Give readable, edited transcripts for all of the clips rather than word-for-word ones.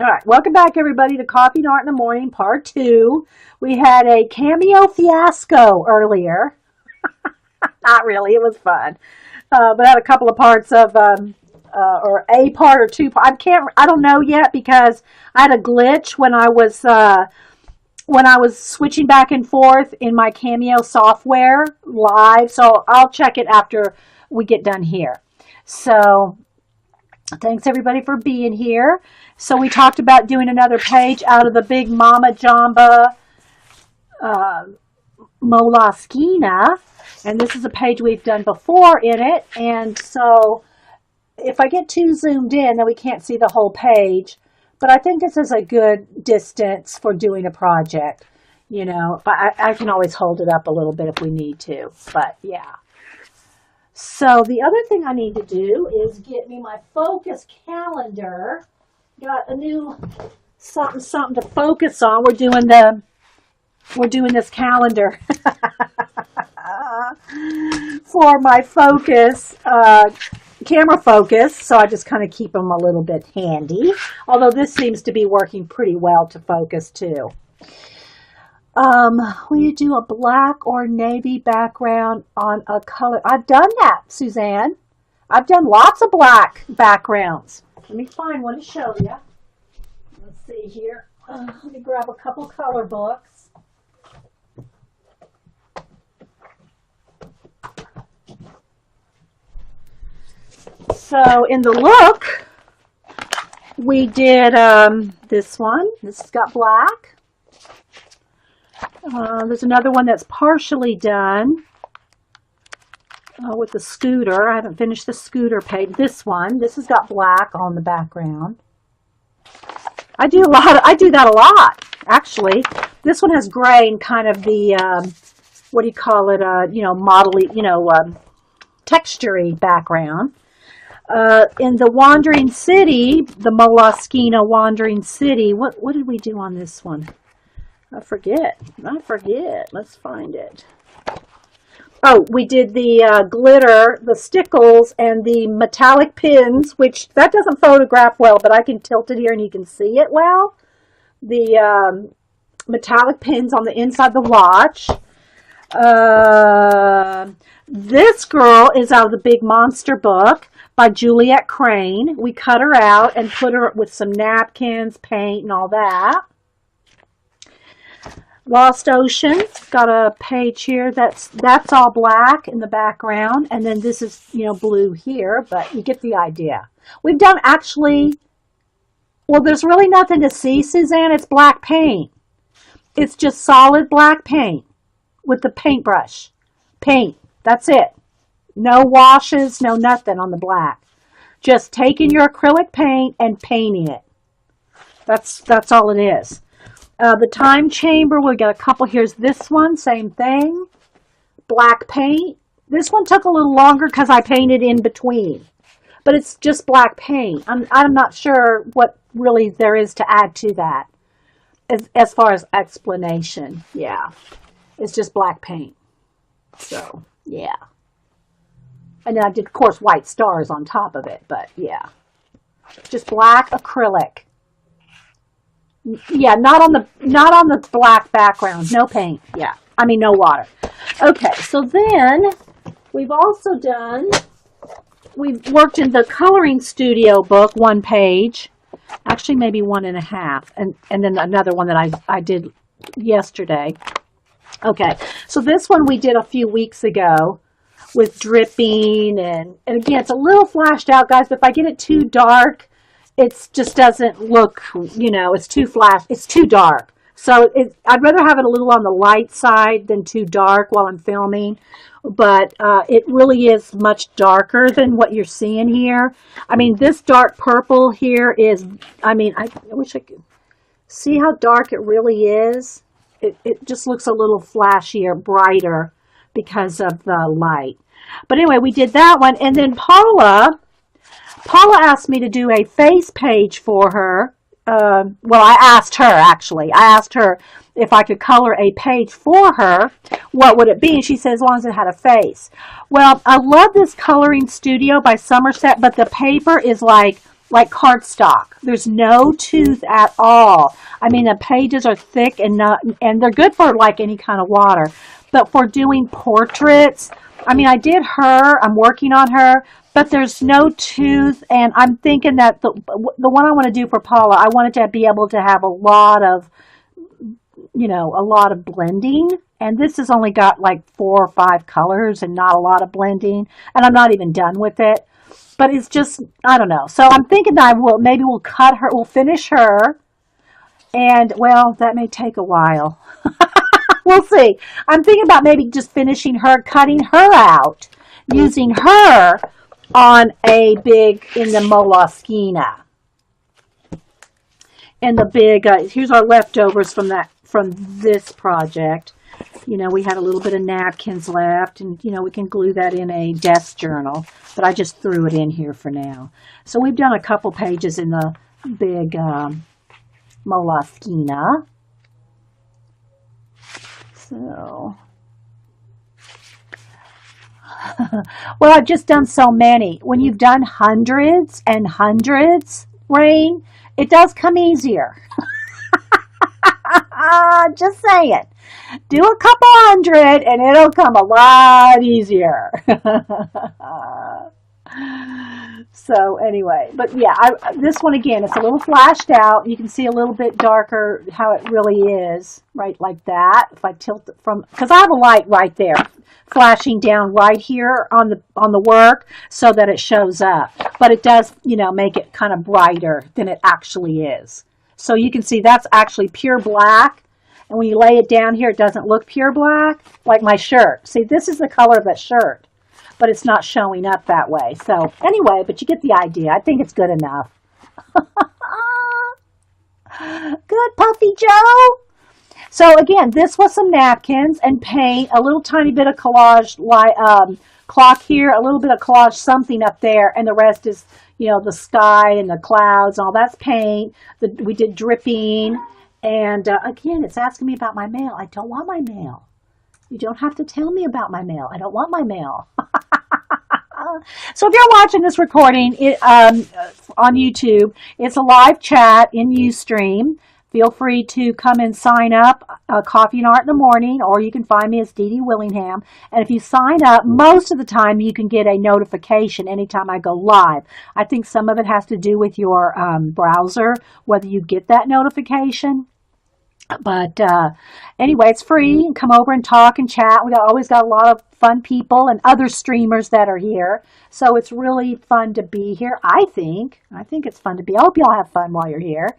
All right, welcome back, everybody, to Coffee and Art in the Morning, Part 2. We had a cameo fiasco earlier. Not really, it was fun. But I had a couple of parts of, or a part or two. I don't know yet because I had a glitch when I was switching back and forth in my Cameo software live. So I'll check it after we get done here. So thanks everybody for being here. So we talked about doing another page out of the Big Mama Jamba Moleskine. And this is a page we've done before in it. And so if I get too zoomed in, then we can't see the whole page. But I think this is a good distance for doing a project. You know, but I can always hold it up a little bit if we need to. But yeah. So the other thing I need to do is get me my focus calendar. Got a new something to focus on. We're doing this calendar for my focus, camera focus. So I just kind of keep them a little bit handy. Although this seems to be working pretty well to focus too. Will you do a black or navy background on a color? I've done that, Suzanne. I've done lots of black backgrounds. Let me find one to show you. Let's see here. Let me grab a couple color books. So in the look, we did this one. This has got black. There's another one that's partially done with the scooter. I haven't finished the scooter page. This has got black on the background. I do that a lot, actually. This one has gray and kind of the, what do you call it, modelly, textury background. In the Wandering City, the Moleskine Wandering City, what did we do on this one? I forget. Let's find it. Oh, we did the glitter, the stickles, and the metallic pins, which that doesn't photograph well, but I can tilt it here and you can see it well. The metallic pins on the inside the watch. This girl is out of the Big Monster book by Juliet Crane. We cut her out and put her with some napkins, paint, and all that. Lost Ocean, got a page here that's all black in the background, and then this is, blue here, but you get the idea. We've done there's really nothing to see, Suzanne. It's black paint. It's just solid black paint with the paintbrush. Paint, that's it. No washes, no nothing on the black. Just taking your acrylic paint and painting it. That's all it is. The Time Chamber, we got a couple. Here's this one, same thing. Black paint. This one took a little longer because I painted in between. But it's just black paint. I'm not sure what really there is to add to that as far as explanation. Yeah. It's just black paint. So, yeah. And then I did, of course, white stars on top of it. But, yeah. Just black acrylic. Yeah, not on the black background. No paint. Yeah. I mean, no water. Okay, so then we've worked in the Coloring Studio book, one page. Actually, maybe 1.5. And then another one that I did yesterday. Okay, so this one we did a few weeks ago with dripping. And again, it's a little flashed out, guys, but if I get it too dark, it just doesn't look, it's too flash. It's too dark. So I'd rather have it a little on the light side than too dark while I'm filming. But it really is much darker than what you're seeing here. I mean, this dark purple here is, I wish I could see how dark it really is. It just looks a little flashier, brighter because of the light. But anyway, we did that one. And then Paula asked me to do a face page for her. I asked her, actually. I asked her if I could color a page for her, what would it be? And she said, as long as it had a face. Well, I love this Coloring Studio by Somerset, but the paper is like like cardstock. There's no tooth at all. I mean, the pages are thick and they're good for like any kind of water. But for doing portraits, I mean, I did her. I'm working on her, but there's no tooth. And I'm thinking that the one I want to do for Paula, I wanted to be able to have a lot of, a lot of blending. And this has only got like 4 or 5 colors and not a lot of blending. And I'm not even done with it. But it's just, I don't know. So I'm thinking that maybe we'll cut her, we'll finish her. And, well, that may take a while. We'll see. I'm thinking about maybe just finishing her, cutting her out, using her on in the Moleskine. And the big, here's our leftovers from this project. We had a little bit of napkins left, and, we can glue that in a desk journal, but I just threw it in here for now. So we've done a couple pages in the big Moleskine. So, well, I've just done so many. When you've done hundreds and hundreds, Rain, it does come easier. Just saying. Do a couple hundred and it'll come a lot easier. So anyway, but yeah, this one again, it's a little flashed out. You can see a little bit darker how it really is, right, like that. If I tilt it because I have a light right there flashing down right here on the work so that it shows up. But it does, make it kind of brighter than it actually is. So you can see that's actually pure black. And when you lay it down here, it doesn't look pure black, like my shirt. See, this is the color of that shirt, but it's not showing up that way. So anyway, but you get the idea. I think it's good enough. Good, Puffy Joe. So again, this was some napkins and paint, a little tiny bit of collage clock here, a little bit of collage something up there, and the rest is, the sky and the clouds, all that's paint. We did dripping. And again, it's asking me about my mail. I don't want my mail. You don't have to tell me about my mail. I don't want my mail. So if you're watching this recording on YouTube, it's a live chat in Ustream. Feel free to come and sign up, Coffee and Art in the Morning, or you can find me as Dee Dee Willingham. And if you sign up, most of the time you can get a notification anytime I go live. I think some of it has to do with your browser, whether you get that notification. But anyway, it's free. Come over and talk and chat. We always got a lot of fun people and other streamers that are here. So it's really fun to be here, I think. I think it's fun to be. I hope y'all have fun while you're here.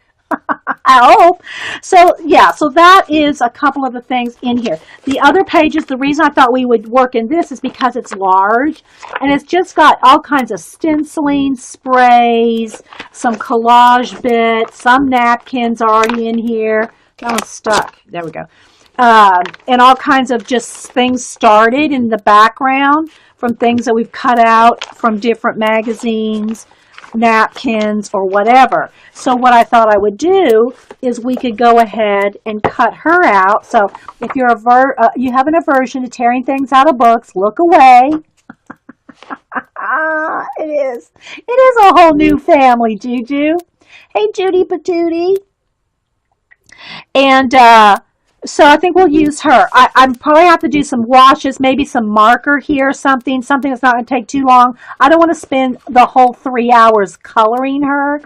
I hope. So yeah, so that is a couple of the things in here. The other pages, the reason I thought we would work in this is because it's large and it's just got all kinds of stenciling, sprays, some collage bits, some napkins already in here. That one's stuck. There we go. And all kinds of just things started in the background from things that we've cut out from different magazines, napkins, or whatever. So what I thought I would do is we could go ahead and cut her out. So if you're you have an aversion to tearing things out of books, look away. It is a whole new family, Juju. Hey, Judy Patootie. And so I think we'll use her. I probably have to do some washes, maybe some marker here, something that's not going to take too long. I don't want to spend the whole 3 hours coloring her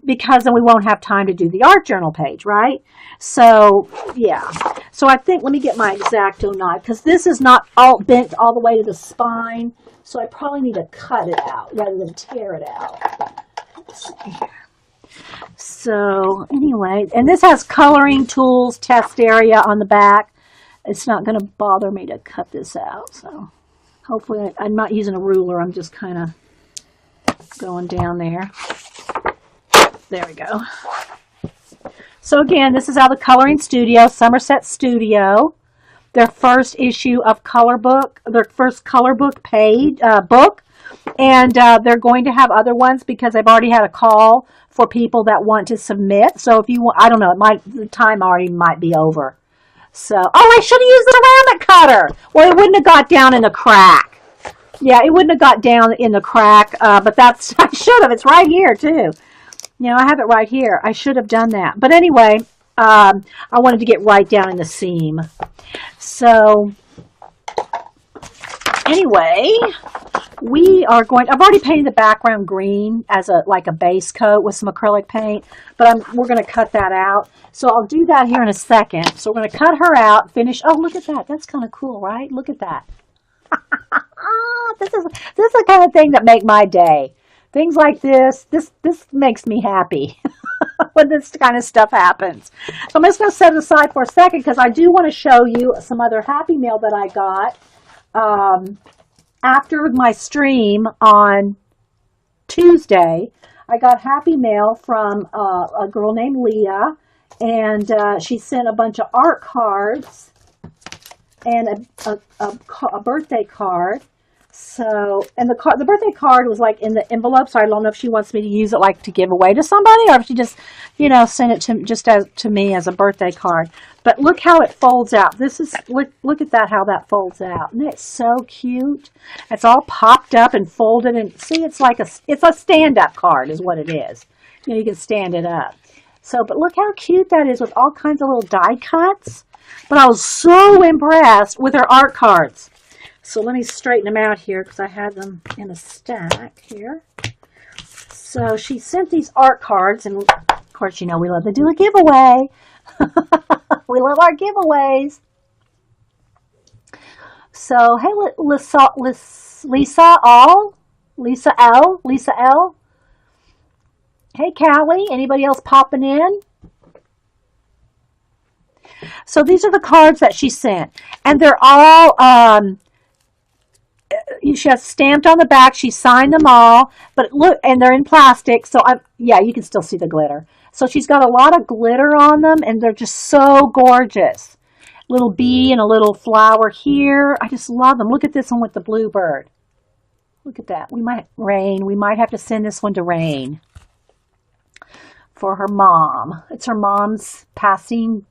because then we won't have time to do the art journal page, right? So, yeah. So I think, let me get my X-Acto knife because this is not all bent all the way to the spine. So I probably need to cut it out rather than tear it out. Let's see here. So anyway, and this has coloring tools, test area on the back. It's not going to bother me to cut this out. So hopefully I'm not using a ruler. I'm just kind of going down there. There we go. So again, this is out of the Coloring Studio, Somerset Studio. Their first issue of Color Book, their first Color Book book. And they're going to have other ones because they've already had a call for people that want to submit. So if you want, I don't know, the time already might be over. So, oh, I should have used the ceramic cutter. Well, it wouldn't have got down in the crack. Yeah, it wouldn't have got down in the crack, but that's, I should have. It's right here, too. I have it right here. I should have done that. But anyway, I wanted to get right down in the seam. So, anyway, I've already painted the background green as like a base coat with some acrylic paint, but we're going to cut that out. So I'll do that here in a second. So we're going to cut her out, finish. Oh, look at that. That's kind of cool, right? Look at that. This is the kind of thing that make my day. Things like this makes me happy when this kind of stuff happens. So I'm just going to set it aside for a second because I do want to show you some other Happy Mail that I got after my stream on Tuesday. I got Happy Mail from a girl named Leah, and she sent a bunch of art cards and a birthday card. So, and the birthday card was like in the envelope, so I don't know if she wants me to use it like to give away to somebody, or if she just, sent it to me as a birthday card. But look how it folds out. Look at that, how that folds out. Isn't it so cute? It's all popped up and folded, and see, it's a stand-up card is what it is. You can stand it up. So, but look how cute that is with all kinds of little die cuts. But I was so impressed with her art cards. So let me straighten them out here because I had them in a stack here. So she sent these art cards, and of course, we love to do a giveaway. We love our giveaways. So, hey, Lisa L. Hey, Callie. Anybody else popping in? So these are the cards that she sent, and they're all she has stamped on the back. She signed them all, but look, and they're in plastic. So you can still see the glitter. So she's got a lot of glitter on them, and they're just so gorgeous. Little bee and a little flower here. I just love them. Look at this one with the bluebird. Look at that. We might have to send this one to Rain for her mom. It's her mom's passing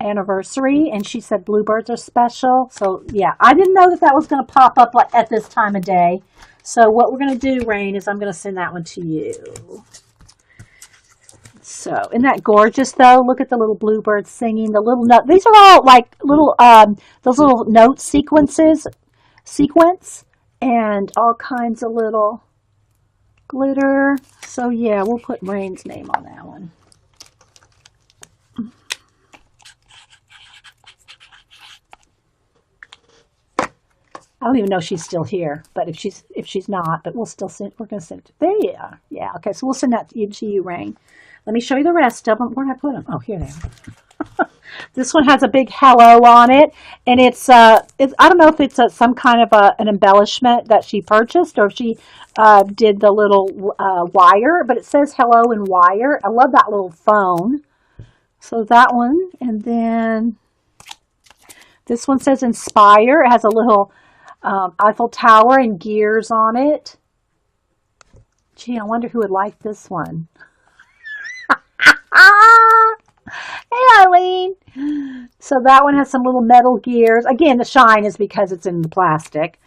anniversary, and she said bluebirds are special. So yeah, I didn't know that was going to pop up at this time of day. So what we're going to do, Rain, is I'm going to send that one to you. So isn't that gorgeous though? Look at the little bluebirds singing, the little note. These are all like little those little note sequence, and all kinds of little glitter. So yeah, we'll put Rain's name on that one. I don't even know if she's still here, but if she's not, but we're going to send it. There you are. Yeah, okay, so we'll send that to you, Rain. Let me show you the rest of them. Where did I put them? Oh, here they are. This one has a big hello on it, and it's I don't know if it's some kind of an embellishment that she purchased, or if she did the little wire, but it says hello in wire. I love that little phone. So that one, and then this one says inspire. It has a little Eiffel Tower and gears on it. Gee, I wonder who would like this one. Hey, Eileen. So that one has some little metal gears. Again, the shine is because it's in the plastic.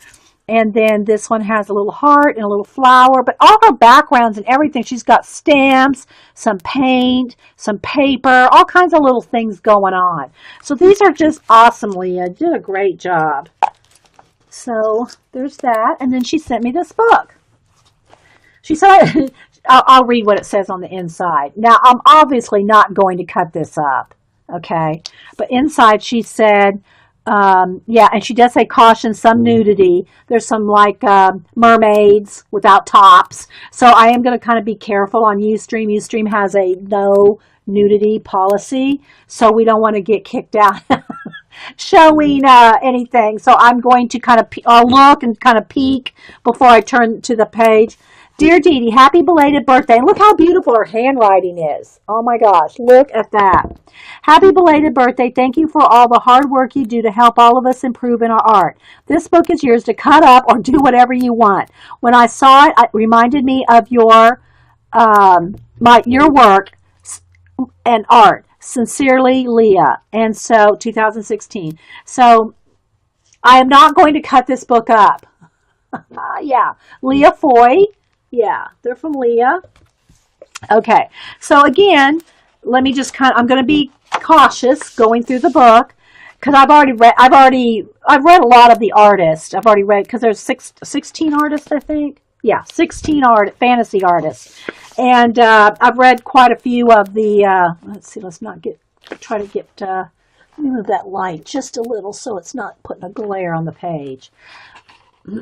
And then this one has a little heart and a little flower. But all her backgrounds and everything, she's got stamps, some paint, some paper, all kinds of little things going on. So these are just awesome, Leah. You did a great job. So there's that. And then she sent me this book. She said, I'll read what it says on the inside. Now, I'm obviously not going to cut this up, okay? But inside she said, and she does say caution, some nudity. There's some like mermaids without tops. So I am going to kind of be careful on Ustream. Ustream has a no nudity policy, so we don't want to get kicked out showing anything. So I'm going to kind of look and kind of peek before I turn to the page. Dear Dee Dee, happy belated birthday. And look how beautiful her handwriting is. Oh my gosh, look at that. Happy belated birthday. Thank you for all the hard work you do to help all of us improve in our art. This book is yours to cut up or do whatever you want. When I saw it, it reminded me of your work and art. Sincerely, Leah. And so, 2016. So, I am not going to cut this book up. Yeah, Leah Foy. Yeah, they're from Leah. Okay, so again, let me just I'm going to be cautious going through the book because I've read a lot of the artists. I've already read because there's 16 artists, I think. Yeah, 16 fantasy artists, and I've read quite a few of the. Let's see, let's not try to get. Let me move that light just a little so it's not putting a glare on the page. Hey,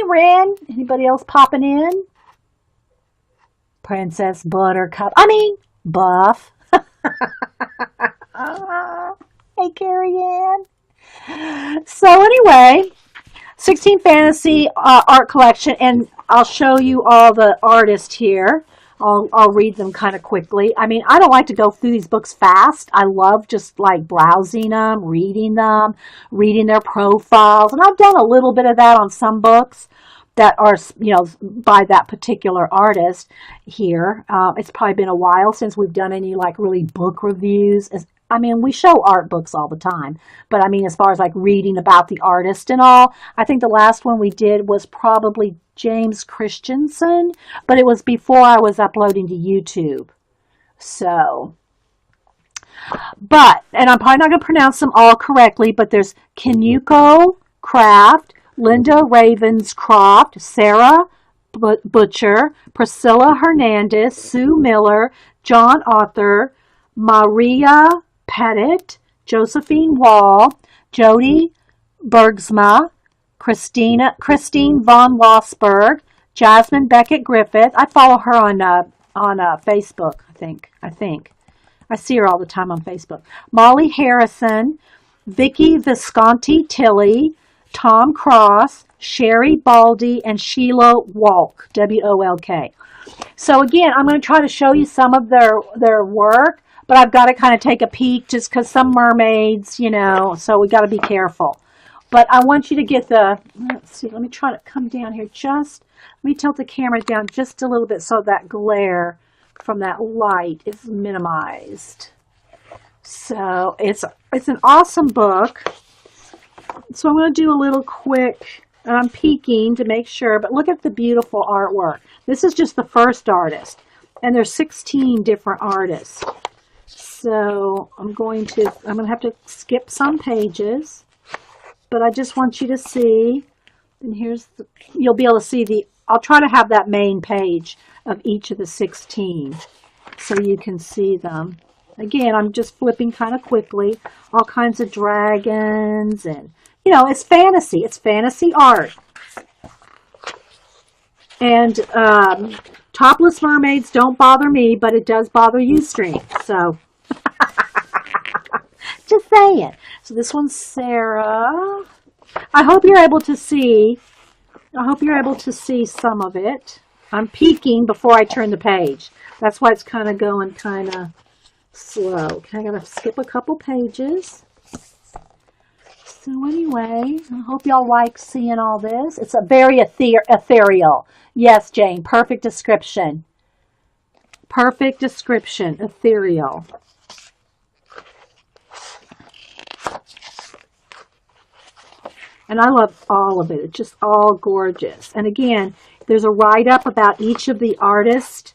Ren. Anybody else popping in? Princess Buttercup. Buff. Hey, Carrie Ann. So anyway, 16 Fantasy Art Collection, and I'll show you all the artists here. I'll read them kind of quickly. I don't like to go through these books fast. I love just like browsing them, reading their profiles, and I've done a little bit of that on some books that are, by that particular artist here. It's probably been a while since we've done any like really book reviews. We show art books all the time, but as far as like reading about the artist and all, I think the last one we did was probably James Christensen, but it was before I was uploading to YouTube. So, and I'm probably not going to pronounce them all correctly, but there's Kinuko Craft, Linda Ravenscroft, Sarah Butcher, Priscilla Hernandez, Sue Miller, John Arthur, Maria Pettit, Josephine Wall, Jody Bergsma, Christine von Lossberg, Jasmine Beckett Griffith. I follow her on Facebook. I think I see her all the time on Facebook. Molly Harrison, Vicky Visconti Tilley, Tom Cross, Sherry Baldy, and Sheila Walk, WOLK. So again, I'm going to try to show you some of their work, but I've got to kind of take a peek just because some mermaids, so we got to be careful. But I want you to get let's see, let me try to come down here let me tilt the camera down just a little bit so that glare from that light is minimized. So it's an awesome book. So I'm going to do a little quick, I'm peeking to make sure, but look at the beautiful artwork. This is just the first artist, and there's 16 different artists. So I'm going to have to skip some pages, but I just want you to see, and you'll be able to see I'll try to have that main page of each of the 16 so you can see them. Again, I'm just flipping kind of quickly, all kinds of dragons, and it's fantasy art. And topless mermaids don't bother me, but it does bother Ustream. So, just saying. So this one's Sarah. I hope you're able to see some of it. I'm peeking before I turn the page. That's why it's kind of going kind of slow. Okay, I gotta skip a couple pages. So anyway, I hope y'all like seeing all this. It's a very ethereal. Yes, Jane, perfect description. Perfect description, ethereal. And I love all of it. It's just all gorgeous. And again, there's a write-up about each of the artists.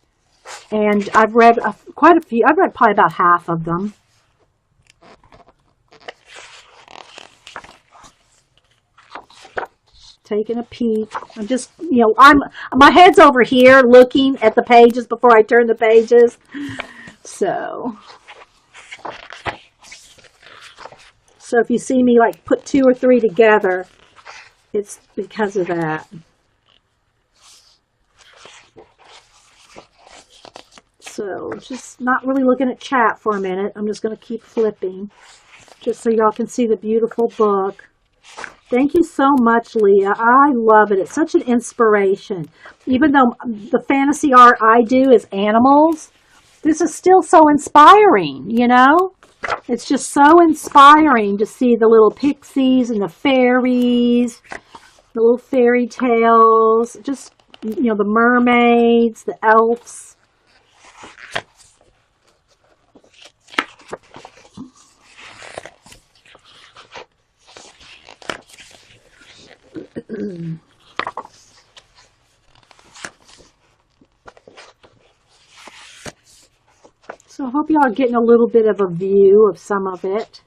And I've read quite a few. I've read probably about half of them. Taking a peek. I'm just, my head's over here looking at the pages before I turn the pages. So if you see me like put 2 or 3 together, it's because of that. So just not really looking at chat for a minute. I'm just going to keep flipping just so y'all can see the beautiful book. Thank you so much, Leah. I love it. It's such an inspiration. Even though the fantasy art I do is animals, this is still so inspiring, It's just so inspiring to see the little pixies and the fairies, the little fairy tales, just, the mermaids, the elves. So I hope y'all are getting a little bit of a view of some of it.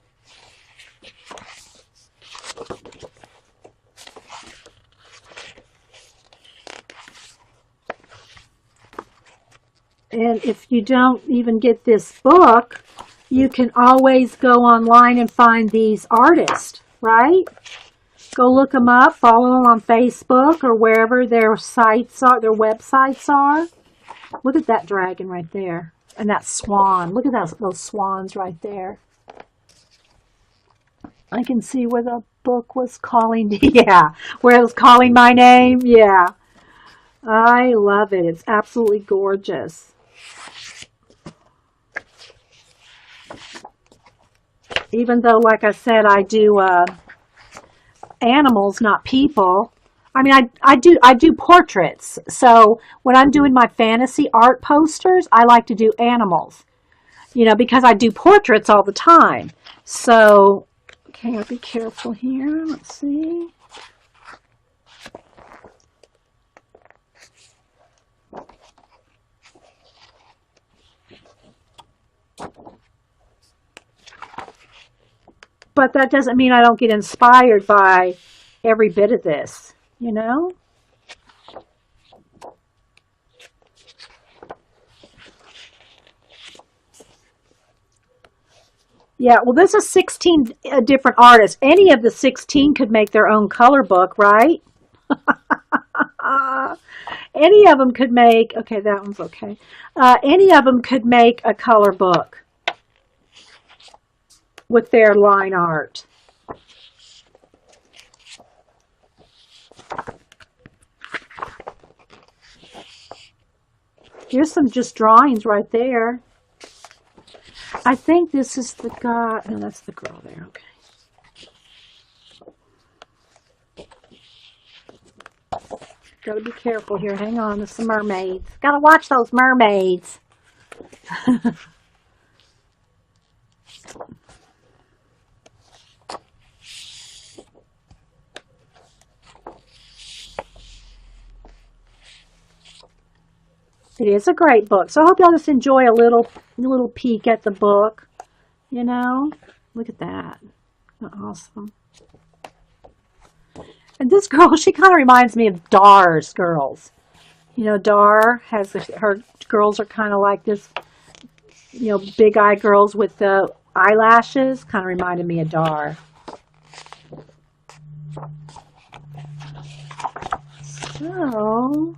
And if you don't even get this book, you can always go online and find these artists, right? Go look them up, follow them on Facebook or wherever their sites are, their websites are. Look at that dragon right there. And that swan. Look at those swans right there. I can see where the book was calling, yeah, where it was calling my name, yeah. I love it. It's absolutely gorgeous. Even though, like I said, I do animals, not people. I mean, I do portraits. So when I'm doing my fantasy art posters, I like to do animals, you know, because I do portraits all the time. So, okay, I'll be careful here. Let's see. But that doesn't mean I don't get inspired by every bit of this, you know? Yeah, well, this is 16 different artists. Any of the 16 could make their own color book, right? Any of them could make, okay, that one's okay. Any of them could make a color book with their line art. Here's some just drawings right there. I think this is the guy. No, that's the girl there. Okay. Gotta be careful here. Hang on. There's some mermaids. Gotta watch those mermaids. It is a great book. So I hope y'all just enjoy a little peek at the book. You know? Look at that. Awesome. And this girl, she kind of reminds me of Dar's girls. You know, Dar has, her girls are kind of like this, you know, big-eyed girls with the eyelashes. Kind of reminded me of Dar. So,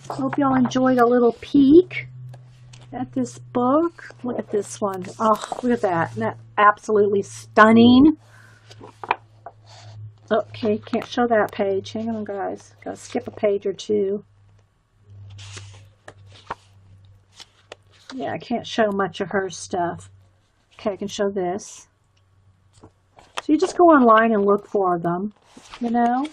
hope y'all enjoyed a little peek at this book. Look at this one. Oh, look at that. Isn't that absolutely stunning? Okay, can't show that page. Hang on, guys. Gotta skip a page or two. Yeah, I can't show much of her stuff. Okay, I can show this. So you just go online and look for them, you know?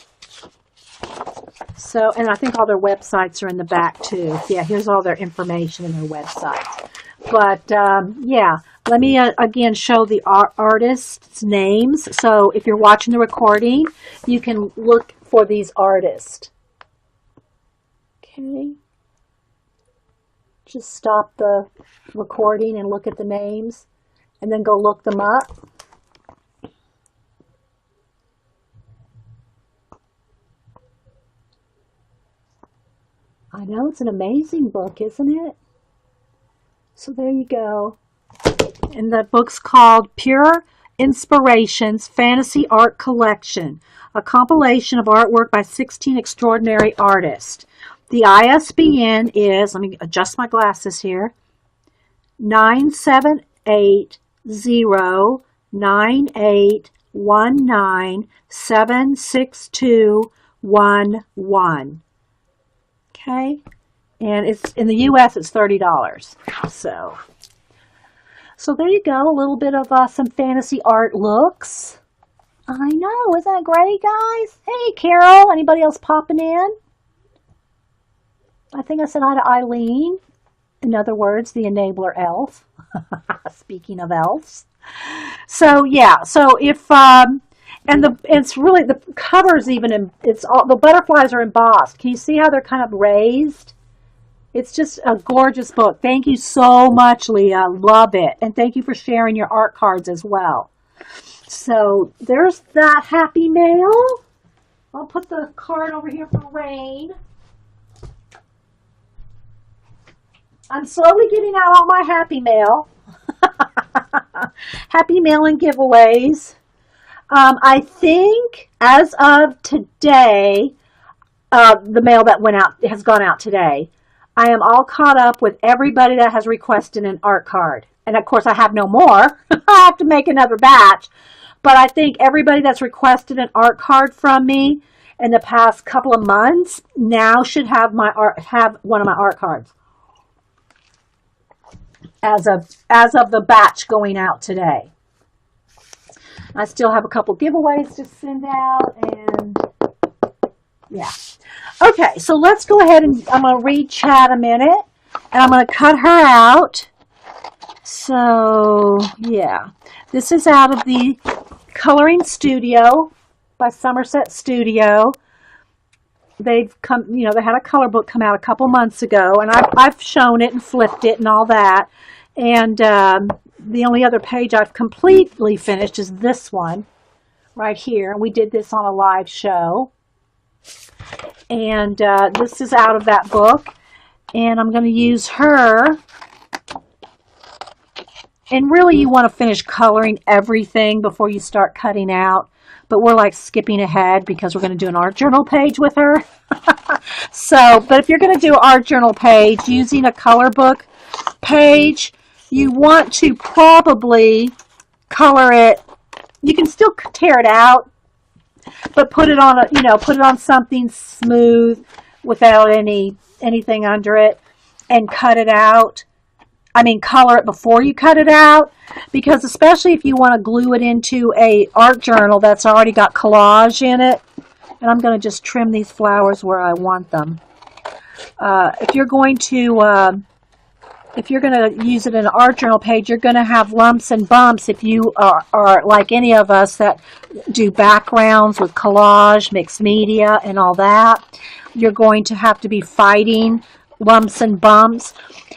So, and I think all their websites are in the back too. Yeah, here's all their information in their websites. But, yeah, let me again show the artists' names. So if you're watching the recording, you can look for these artists. Okay. Just stop the recording and look at the names, and then go look them up. I know, it's an amazing book, isn't it? So there you go. And the book's called Pure Inspirations Fantasy Art Collection, a compilation of artwork by 16 extraordinary artists. The ISBN is, let me adjust my glasses here, 978-098-19-76211. Okay, and it's in the U.S. it's $30. So there you go, a little bit of some fantasy art looks. I know, isn't that great, guys? Hey, Carol, anybody else popping in? I think I said hi to Eileen. In other words, the enabler elf. Speaking of elves. So yeah, so if and it's really, the cover's even it's all, the butterflies are embossed. Can you see how they're kind of raised? It's just a gorgeous book. Thank you so much, Leah. Love it. And thank you for sharing your art cards as well. So there's that happy mail. I'll put the card over here for Rain. I'm slowly getting out all my happy mail. Happy mail and giveaways. I think as of today, the mail that went out has gone out today. I am all caught up with everybody that has requested an art card. And of course, I have no more. I have to make another batch. But I think everybody that's requested an art card from me in the past couple of months now should have one of my art cards as of the batch going out today. I still have a couple giveaways to send out, and yeah. Okay, so let's go ahead and I'm going to read chat a minute, and I'm going to cut her out. So, yeah. This is out of the Coloring Studio by Somerset Studio. They've come, they had a color book come out a couple months ago, and I've shown it and flipped it and all that. And the only other page I've completely finished is this one right here. We did this on a live show. And this is out of that book. And I'm going to use her. And really, you want to finish coloring everything before you start cutting out. But we're like skipping ahead because we're going to do an art journal page with her. But if you're going to do an art journal page using a color book page, you want to probably color it. You can still tear it out, but put it on something smooth without anything under it, and cut it out. Color it before you cut it out, because especially if you want to glue it into a art journal that's already got collage in it. And I'm going to just trim these flowers where I want them. If you're going to use it in an art journal page, you're going to have lumps and bumps. If you are like any of us that do backgrounds with collage, mixed media, and all that, you're going to have to be fighting lumps and bumps.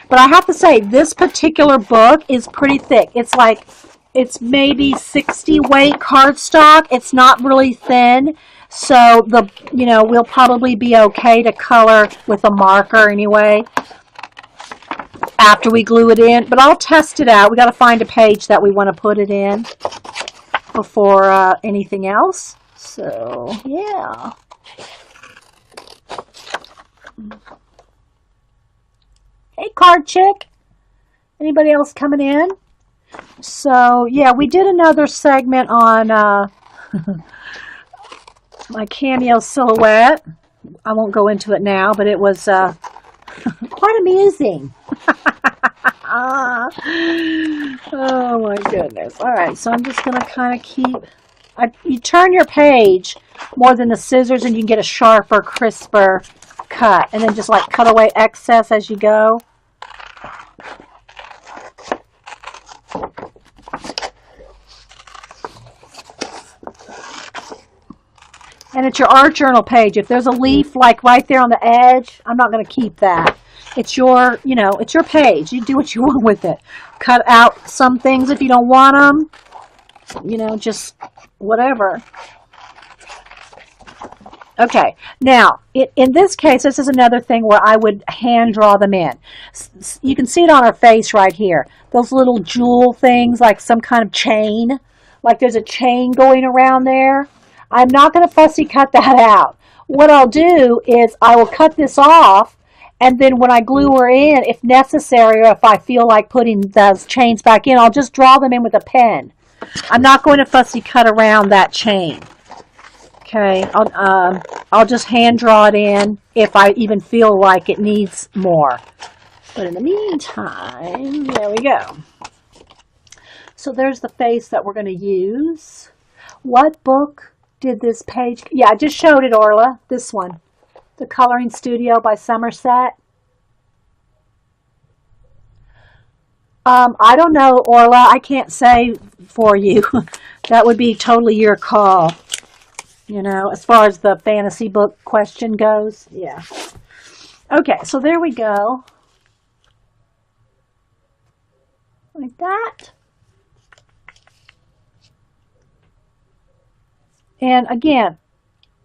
But I have to say, this particular book is pretty thick. It's maybe 60 weight cardstock. It's not really thin. So we'll probably be okay to color with a marker anyway after we glue it in. But I'll test it out. We got to find a page that we want to put it in before anything else. So, yeah. Hey, Card Chick. Anybody else coming in? So, yeah, we did another segment on my cameo silhouette. I won't go into it now, but it was quite amusing. Oh, my goodness. All right, so I'm just going to kind of you turn your page more than the scissors, and you can get a sharper, crisper cut, and then just cut away excess as you go. And it's your art journal page. If there's a leaf right there on the edge, I'm not going to keep that. It's your, it's your page. You do what you want with it. Cut out some things if you don't want them. Just whatever. Okay, now, in this case, this is another thing where I would hand draw them in. You can see it on her face right here. Those little jewel things, like some kind of chain. Like there's a chain going around there. I'm not going to fussy cut that out. What I'll do is I will cut this off, and then when I glue her in, if necessary, or if I feel like putting those chains back in, I'll just draw them in with a pen. I'm not going to fussy cut around that chain. Okay, I'll just hand draw it in if I even feel like it needs more. But in the meantime, there we go. So there's the face that we're going to use. What book did this page? Yeah, I just showed it, Orla. This one. The Coloring Studio by Somerset. I don't know, Orla. I can't say for you. That would be totally your call. As far as the fantasy book question goes. Yeah. Okay, so there we go. Like that. And again,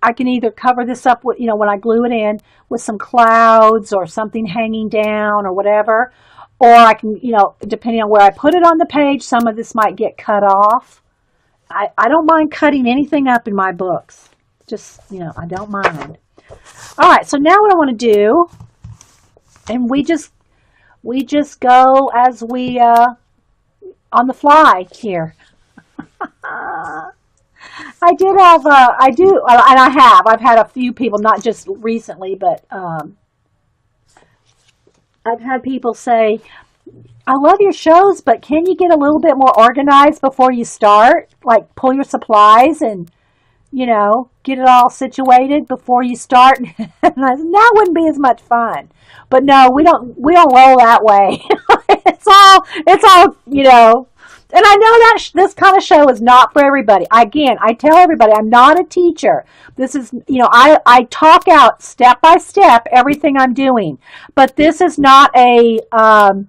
I can either cover this up with, when I glue it in with some clouds or something hanging down or whatever. Or I can, depending on where I put it on the page, some of this might get cut off. I don't mind cutting anything up in my books. Just, I don't mind. All right, so now what I want to do, and we just go as we, on the fly here. I've had a few people, not just recently, but I've had people say, I love your shows, but can you get a little bit more organized before you start? Like pull your supplies and, get it all situated before you start. And that wouldn't be as much fun. But no, we don't roll that way. It's all, and I know that this kind of show is not for everybody. Again, I tell everybody I'm not a teacher. This is, I talk out step by step everything I'm doing. But this is not an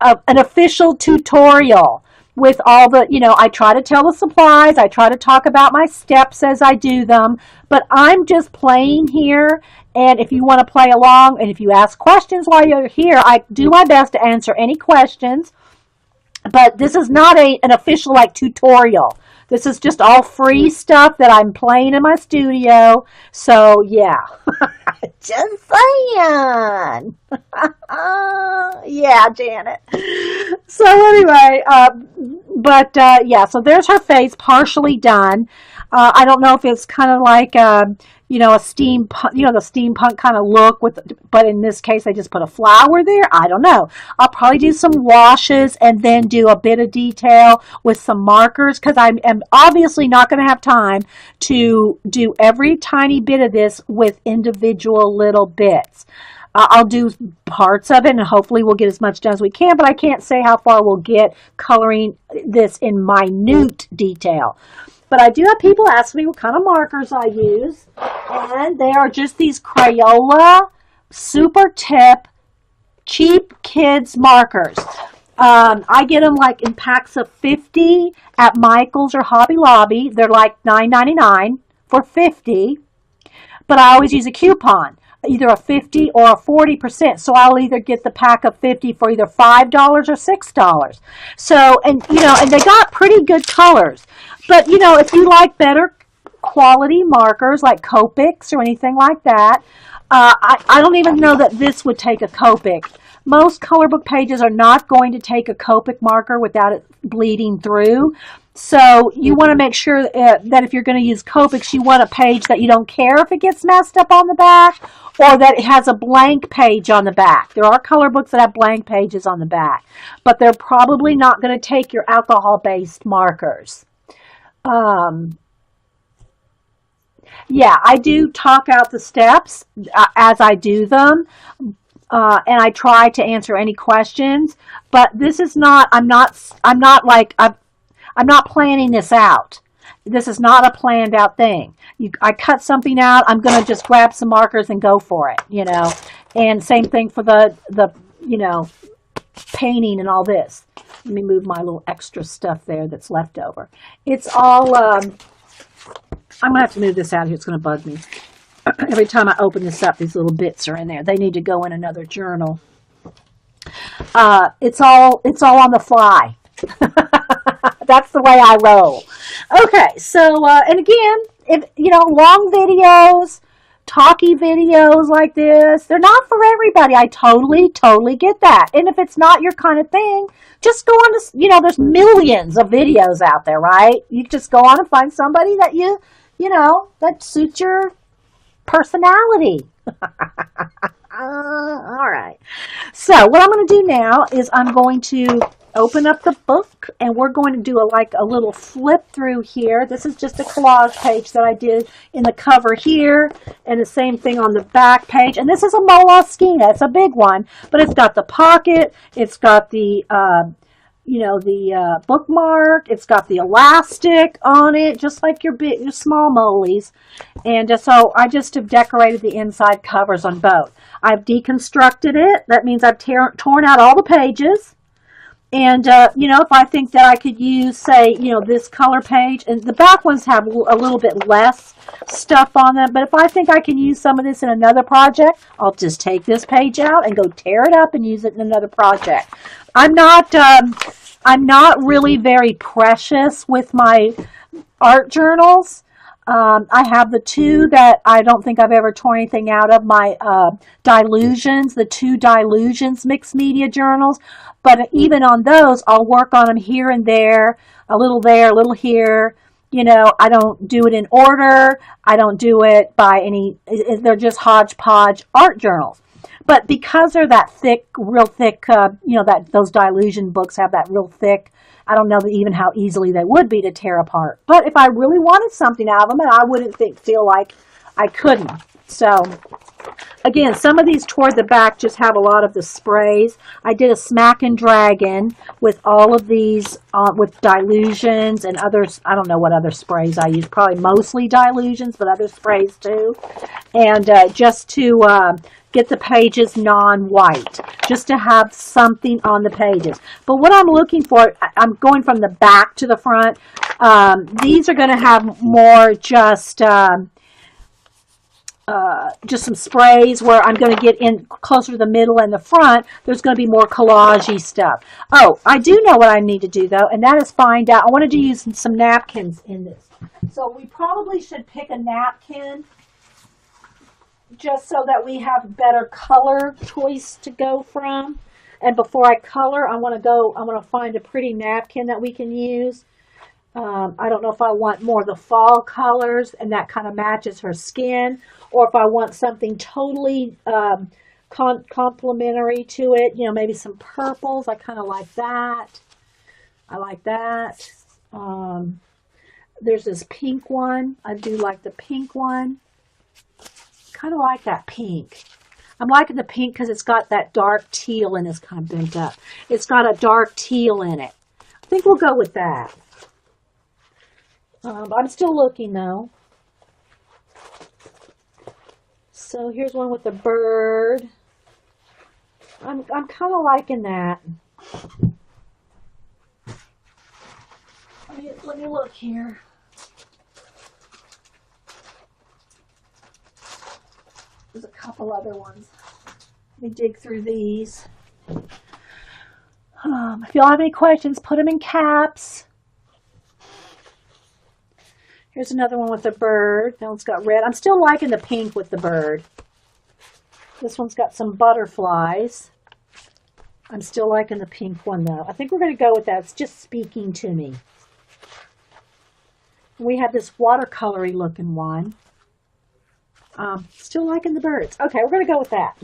official tutorial with all the, I try to tell the supplies. I try to talk about my steps as I do them. But I'm just playing here. And if you want to play along and if you ask questions while you're here, I do my best to answer any questions. But this is not an official tutorial. This is just all free stuff that I'm playing in my studio. So yeah, just saying. Yeah, Janet. So anyway, yeah. So there's her face partially done. I don't know if it's kind of like a steampunk, the steampunk kind of look but in this case, I just put a flower there. I don't know. I'll probably do some washes and then do a bit of detail with some markers because I am obviously not going to have time to do every tiny bit of this with individual little bits. I'll do parts of it and hopefully we'll get as much done as we can, but I can't say how far we'll get coloring this in minute detail. But I do have people ask me what kind of markers I use, and they are just these Crayola Super Tip cheap kids markers. I get them in packs of 50 at Michael's or Hobby Lobby. They're like $9.99 for 50, but I always use a coupon, either a 50 or a 40%. So I'll either get the pack of 50 for either $5 or $6. So, and they got pretty good colors. But, if you like better quality markers like Copics or anything like that, I don't even know that this would take a Copic. Most color book pages are not going to take a Copic marker without it bleeding through. So you want to make sure that if you're going to use Copics, you want a page that you don't care if it gets messed up on the back or that it has a blank page on the back. There are color books that have blank pages on the back, but they're probably not going to take your alcohol-based markers. Yeah, I do talk out the steps as I do them, and I try to answer any questions. But this is not. I'm not planning this out. This is not a planned out thing. I cut something out. I'm going to just grab some markers and go for it. And same thing for the painting and all this. Let me move my little extra stuff there that's left over. It's all, I'm going to have to move this out here. It's going to bug me. Every time I open this up, these little bits are in there. They need to go in another journal. It's all on the fly. That's the way I roll. Okay, so, and again, if, long videos, talky videos like this, they're not for everybody. I totally get that. And if it's not your kind of thing, just go on to, there's millions of videos out there, right? You just go on and find somebody that that suits your personality. All right. So what I'm going to do now is I'm going to open up the book and we're going to do a little flip through here. This is just a collage page that I did in the cover here and the same thing on the back page. And this is a Moleskine. It's a big one, but it's got the pocket. It's got the, you know, the bookmark. It's got the elastic on it, just like your small Molies. And so I just have decorated the inside covers on both. I've deconstructed it. That means I've torn out all the pages. And, you know, if I think that I could use, say, you know, this color page, and the back ones have a little bit less stuff on them, but if I think I can use some of this in another project, I'll just take this page out and go tear it up and use it in another project. I'm not really very precious with my art journals. I have the two that I don't think I've ever torn anything out of, my Dylusions, the two Dylusions mixed media journals. But even on those, I'll work on them here and there, a little here. You know, I don't do it in order. I don't do it by they're just hodgepodge art journals. But because they're that thick, real thick, you know, those Dylusion books have that real thick, I don't know even how easily they would be to tear apart. But if I really wanted something out of them, and I wouldn't feel like I couldn't. So, again, some of these toward the back just have a lot of the sprays. I did a Smackin' Dragon with all of these, with Dylusions and others. I don't know what other sprays I use. Probably mostly Dylusions, but other sprays too. And just to get the pages non-white, just to have something on the pages. But what I'm looking for, I'm going from the back to the front. These are going to have more just some sprays where I'm going to get in closer to the middle and the front. There's going to be more collage-y stuff. Oh, I do know what I need to do, though, and that is find out. I wanted to use some napkins in this. So we probably should pick a napkin just so that we have better color choice to go from. And before I color, I want to find a pretty napkin that we can use. I don't know if I want more of the fall colors and that kind of matches her skin, or if I want something totally complementary to it. You know, maybe some purples. I kind of like that. I like that. There's this pink one. I do like the pink one. Kind of like that pink. I'm liking the pink because it's got that dark teal and it's kind of bent up. It's got a dark teal in it. I think we'll go with that. I'm still looking though. So here's one with a bird. I'm kind of liking that. Let me look here. There's a couple other ones. Let me dig through these. If y'all have any questions, put them in caps. Here's another one with a bird. That one's got red. I'm still liking the pink with the bird. This one's got some butterflies. I'm still liking the pink one, though. I think we're going to go with that. It's just speaking to me. We have this watercolory looking one. Still liking the birds. Okay, we're going to go with that.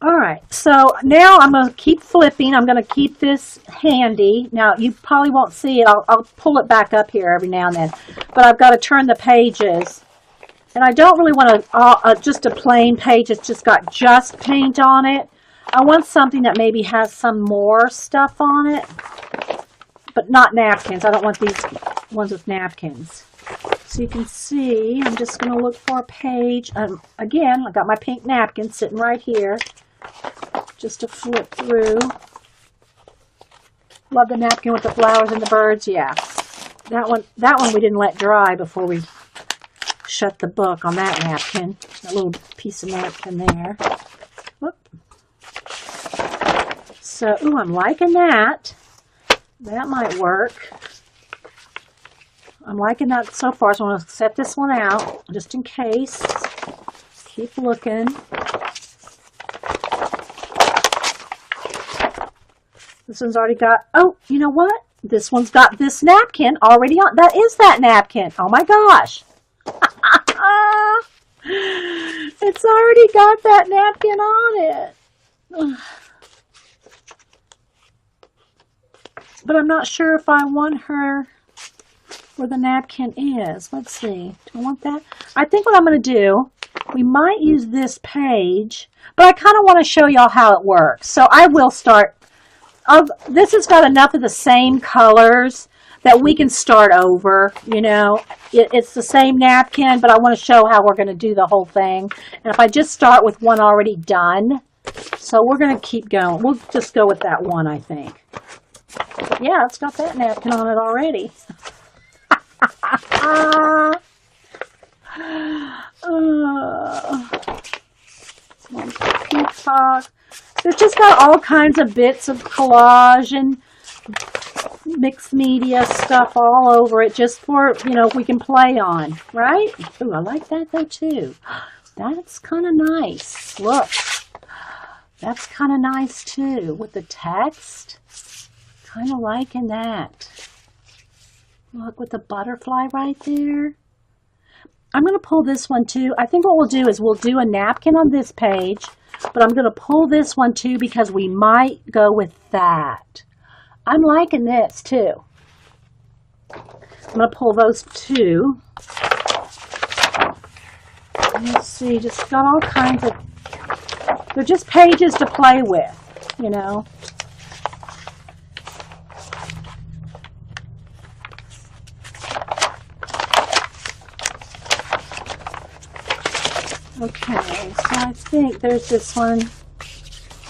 All right, so now I'm going to keep flipping. I'm going to keep this handy. Now, you probably won't see it. I'll pull it back up here every now and then. But I've got to turn the pages. And I don't really want just a plain page that's just got just paint on it. I want something that maybe has some more stuff on it. But not napkins. I don't want these ones with napkins. So you can see, I'm just going to look for a page. Again, I got my pink napkin sitting right here. Just to flip through. Love the napkin with the flowers and the birds. Yeah. That one we didn't let dry before we shut the book on that napkin. A little piece of napkin there. Whoop. So, ooh, I'm liking that. That might work. I'm liking that so far, so I'm going to set this one out just in case. Keep looking. This one's already got, oh, you know what? This one's got this napkin already on. That is that napkin. Oh my gosh. It's already got that napkin on it. But I'm not sure if I want her. where the napkin is. Let's see. Do I want that? I think what I'm going to do, we might use this page, but I kind of want to show y'all how it works. So I will start. This has got enough of the same colors that we can start over. You know, it's the same napkin, but I want to show how we're going to do the whole thing. And if I just start with one already done, so we're going to keep going. We'll just go with that one, I think. Yeah, it's got that napkin on it already. Peacock. So it's just got all kinds of bits of collage and mixed media stuff all over it, just for, you know, we can play on, right? Ooh, I like that though too. That's kind of nice. Look, that's kind of nice too with the text. Kind of liking that. Look, with the butterfly right there. I'm going to pull this one too. I think what we'll do is we'll do a napkin on this page, but I'm going to pull this one too because we might go with that. I'm liking this too. I'm going to pull those two. Let's see, just got all kinds of, they're just pages to play with, you know. Okay, so I think there's this one, and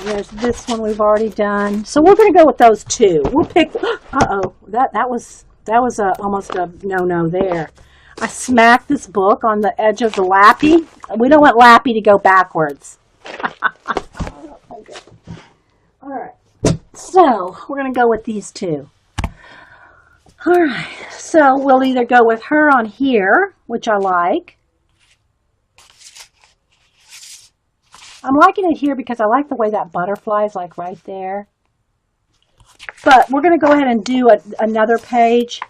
there's this one we've already done. So we're going to go with those two. We'll pick, uh-oh, that was almost a no-no there. I smacked this book on the edge of the lappy. We don't want lappy to go backwards. Okay. All right, so we're going to go with these two. All right, so we'll either go with her on here, which I like. I'm liking it here because I like the way that butterfly is like right there. But we're going to go ahead and do another page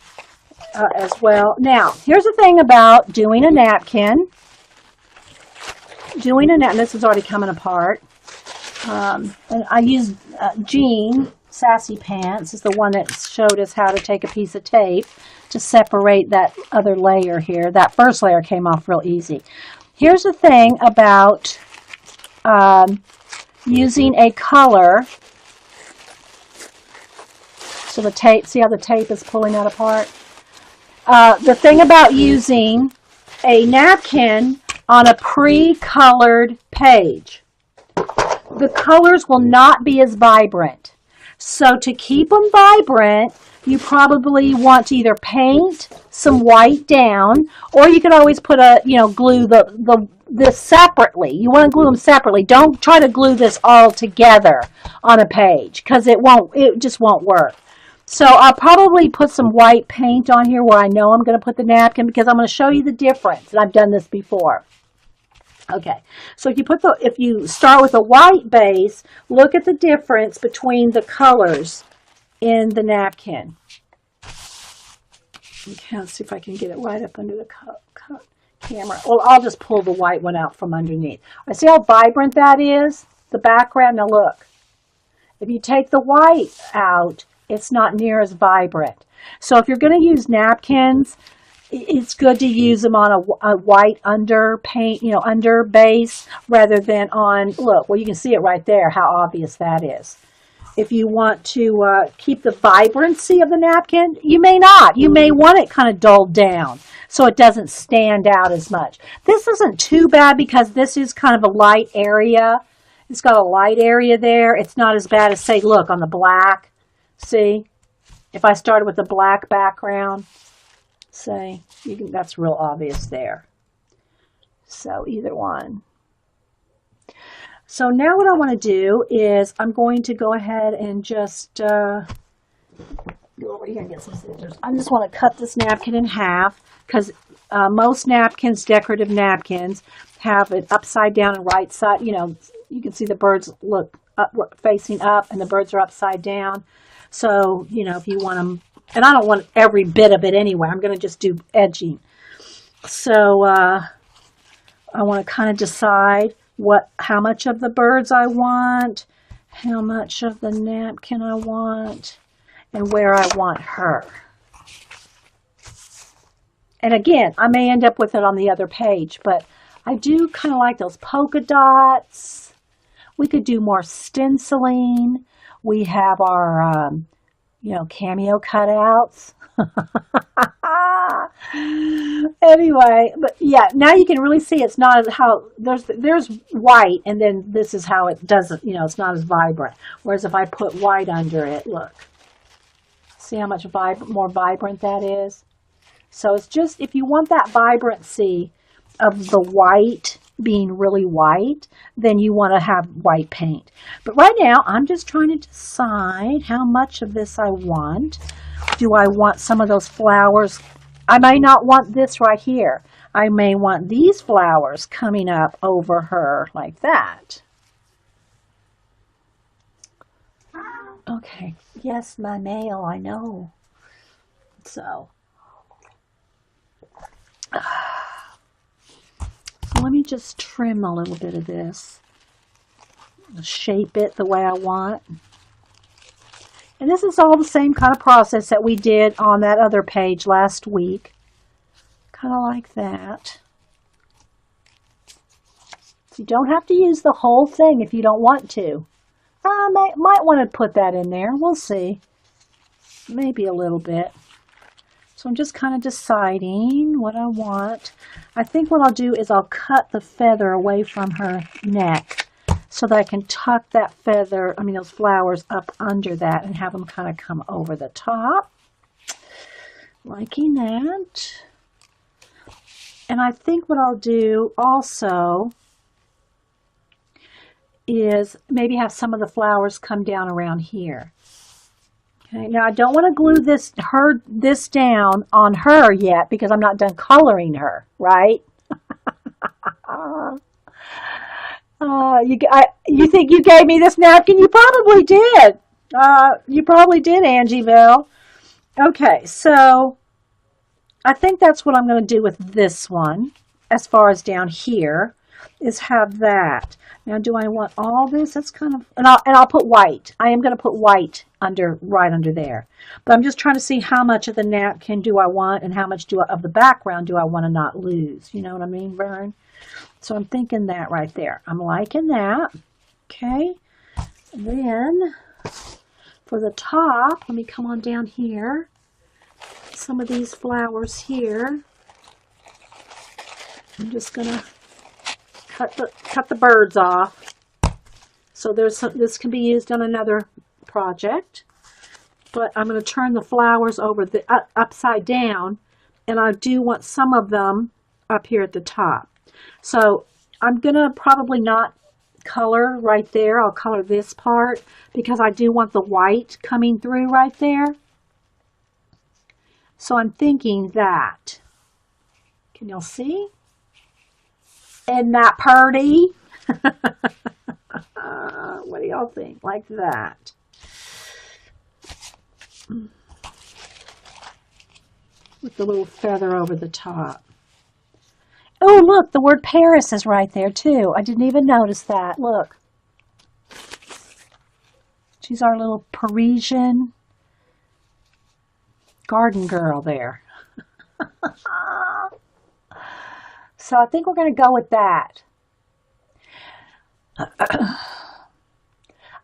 as well. Now, here's the thing about doing a napkin. This is already coming apart. And I used Jean Sassy Pants is the one that showed us how to take a piece of tape to separate that other layer here. That first layer came off real easy. Here's the thing about using a color. So the tape, see how the tape is pulling that apart? The thing about using a napkin on a pre-colored page, the colors will not be as vibrant. So to keep them vibrant, you probably want to either paint some white down, or you could always put glue this separately. You want to glue them separately. Don't try to glue this all together on a page because it just won't work. So I'll probably put some white paint on here where I know I'm going to put the napkin because I'm going to show you the difference. And I've done this before. Okay, so if you start with a white base, look at the difference between the colors in the napkin. Okay, let's see if I can get it right up under the camera. Well, I'll just pull the white one out from underneath. I see how vibrant that is, the background. Now look, if you take the white out, it's not near as vibrant. So if you're going to use napkins, it's good to use them on a white under paint, under base, rather than on, look, well, you can see it right there, how obvious that is. If you want to keep the vibrancy of the napkin, you may not. You may want it kind of dulled down so it doesn't stand out as much. This isn't too bad because this is kind of a light area. It's got a light area there. It's not as bad as, say, look, on the black. See? If I started with a black background, say, that's real obvious there. So either one. So now what I want to do is I'm going to go ahead and just go over here and get some scissors. I just want to cut this napkin in half because most napkins, decorative napkins, have it upside down and right side. You can see the birds look up, facing up, and the birds are upside down. So, if you want them, and I don't want every bit of it anyway. I'm going to just do edging. So I want to kind of decide how much of the birds I want, how much of the napkin I want, and where I want her. And again, I may end up with it on the other page, but I do kind of like those polka dots. We could do more stenciling. We have our, cameo cutouts. Anyway, but yeah, now you can really see it's not how there's white, and then this is how it doesn't, it's not as vibrant. Whereas if I put white under it, look, see how much more vibrant that is? So it's just, if you want that vibrancy of the white being really white, then you want to have white paint. But right now, I'm just trying to decide how much of this I want. Do I want some of those flowers? I may not want this right here. I may want these flowers coming up over her like that. Okay. Yes, my mail, I know. So let me just trim a little bit of this. Shape it the way I want. And this is all the same kind of process that we did on that other page last week. Kind of like that. So you don't have to use the whole thing if you don't want to. I might want to put that in there. We'll see. Maybe a little bit. So I'm just kind of deciding what I want. I think what I'll do is I'll cut the feather away from her neck so that I can tuck that feather, those flowers up under that and have them kind of come over the top. Liking that. And I think what I'll do also is maybe have some of the flowers come down around here. Okay, now I don't want to glue this down on her yet because I'm not done coloring her, right? You think you gave me this napkin? You probably did. You probably did, Angieville. Okay, so I think that's what I'm going to do with this one as far as down here is have that. Now, do I want all this? That's kind of, and I'll put white. I am going to put white right under there. But I'm just trying to see how much of the napkin do I want and how much of the background do I want to not lose. You know what I mean, Vern? So I'm thinking that right there. I'm liking that. Okay. And then for the top, let me come on down here. Some of these flowers here. I'm just going to cut the birds off. So this can be used on another project. But I'm going to turn the flowers over upside down, and I do want some of them up here at the top. So I'm going to probably not color right there. I'll color this part because I do want the white coming through right there. So I'm thinking that. Can y'all see? Isn't that pretty? What do y'all think? Like that. With the little feather over the top. Oh, look, the word Paris is right there, too. I didn't even notice that. Look. She's our little Parisian garden girl there. So I think we're going to go with that.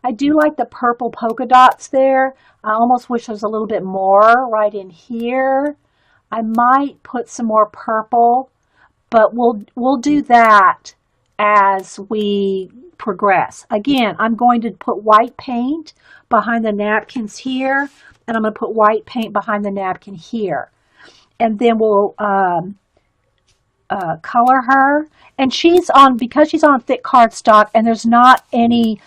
I do like the purple polka dots there. I almost wish there was a little bit more right in here. I might put some more purple, but we'll do that as we progress. Again, I'm going to put white paint behind the napkins here, and I'm going to put white paint behind the napkin here. And then we'll color her. And because she's on thick cardstock and there's not any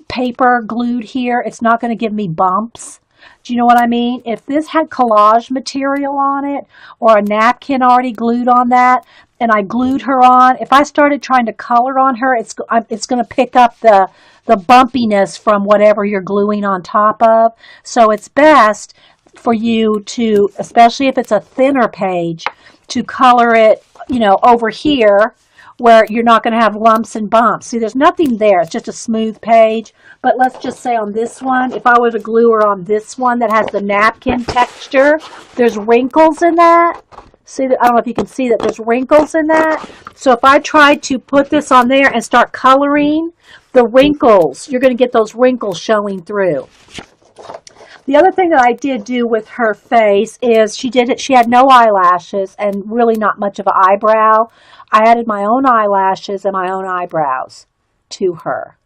paper glued here, it's not going to give me bumps. Do you know what I mean? If this had collage material on it or a napkin already glued on that and I glued her on, if I started trying to color on her, it's going to pick up the bumpiness from whatever you're gluing on top of. So it's best for you to, especially if it's a thinner page, to color it, over here where you're not going to have lumps and bumps. See, there's nothing there. It's just a smooth page. But let's just say on this one, if I were to glue her on this one that has the napkin texture, there's wrinkles in that. See that? I don't know if you can see that there's wrinkles in that. So if I try to put this on there and start coloring, the wrinkles, you're going to get those wrinkles showing through. The other thing that I did do with her face is she had no eyelashes and really not much of an eyebrow. I added my own eyelashes and my own eyebrows to her.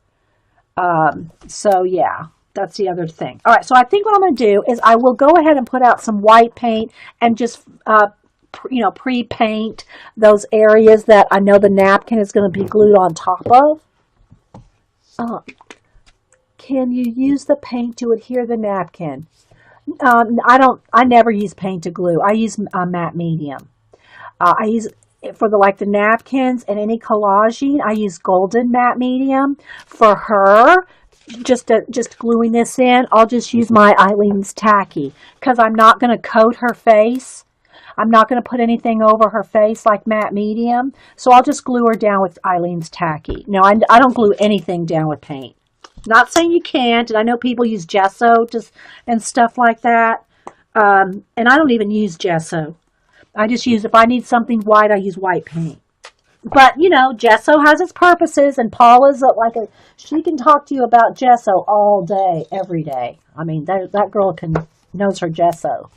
So yeah, that's the other thing. All right, so I think what I'm going to do is I will go ahead and put out some white paint and just pre-paint those areas that I know the napkin is going to be glued on top of. Can you use the paint to adhere the napkin? I never use paint to glue. I use matte medium. I use for the napkins and any collaging, I use golden matte medium. For her, just gluing this in, I'll just use my Eileen's Tacky because I'm not going to coat her face. I'm not going to put anything over her face like matte medium, so I'll just glue her down with Eileen's Tacky. No, I don't glue anything down with paint. Not saying you can't, and I know people use gesso and stuff like that, and I don't even use gesso. I just use, if I need something white, I use white paint. But, gesso has its purposes, and Paula's she can talk to you about gesso all day, every day. I mean, that girl knows her gesso.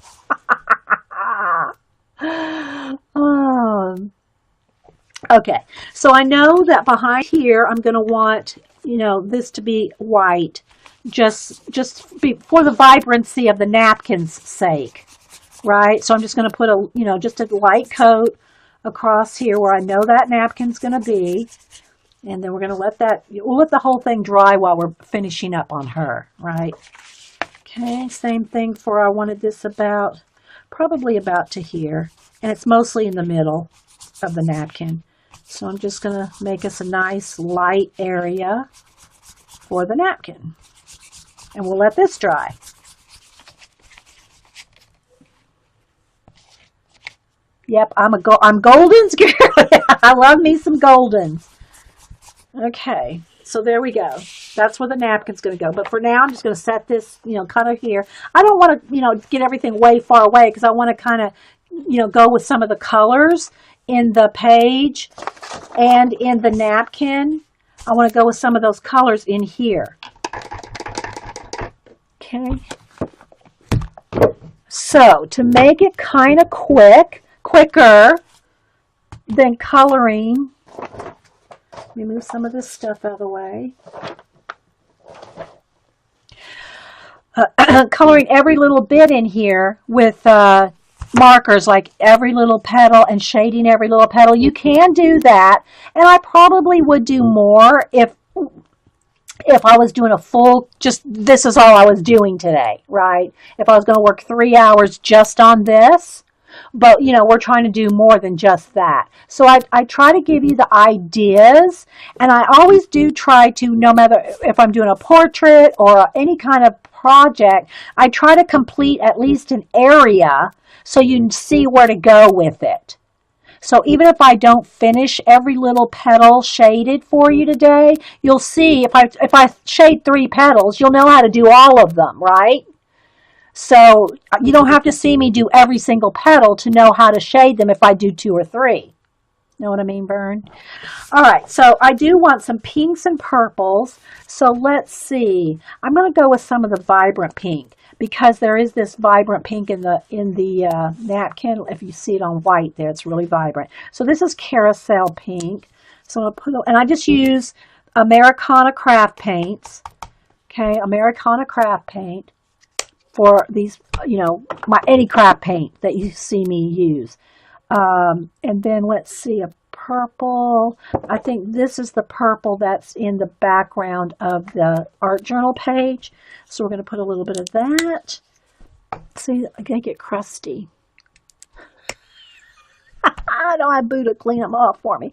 Okay, so I know that behind here I'm going to want, this to be white, just for the vibrancy of the napkin's sake, right? So I'm just going to put just a light coat across here where I know that napkin's going to be, and then we're going to we'll let the whole thing dry while we're finishing up on her, right? Okay, same thing for, I wanted this probably about to here, and it's mostly in the middle of the napkin. So I'm just going to make us a nice light area for the napkin, and we'll let this dry. Yep, I'm Golden's girl. I love me some Goldens. Okay, so there we go. That's where the napkin's going to go. But for now, I'm just going to set this, kind of here. I don't want to, get everything way far away because I want to kind of, go with some of the colors in the page and in the napkin. I want to go with some of those colors in here. Okay. So to make it kind of quicker than coloring, let me move some of this stuff out of the way. Coloring every little bit in here with markers, like every little petal, and shading every little petal. You can do that, and I probably would do more if I was doing a full, just this is all I was doing today, right? If I was going to work 3 hours just on this, but we're trying to do more than just that. So I try to give you the ideas, and I always do try to, no matter if I'm doing a portrait or any kind of project, I try to complete at least an area so you can see where to go with it. So even if I don't finish every little petal shaded for you today, you'll see if I shade 3 petals, you'll know how to do all of them, right? So you don't have to see me do every single petal to know how to shade them if I do 2 or 3. Know what I mean, Vern? All right, so I do want some pinks and purples. So let's see. I'm going to go with some of the vibrant pink because there is this vibrant pink in the napkin. If you see it on white there, it's really vibrant. So this is carousel pink. So I'll and I just use Americana craft paints. Okay, Americana craft paint for these, my any craft paint that you see me use. And then let's see, a purple. I think this is the purple that's in the background of the art journal page. So we're going to put a little bit of that. See, I'm going to get crusty. I don't have Boo to clean them off for me.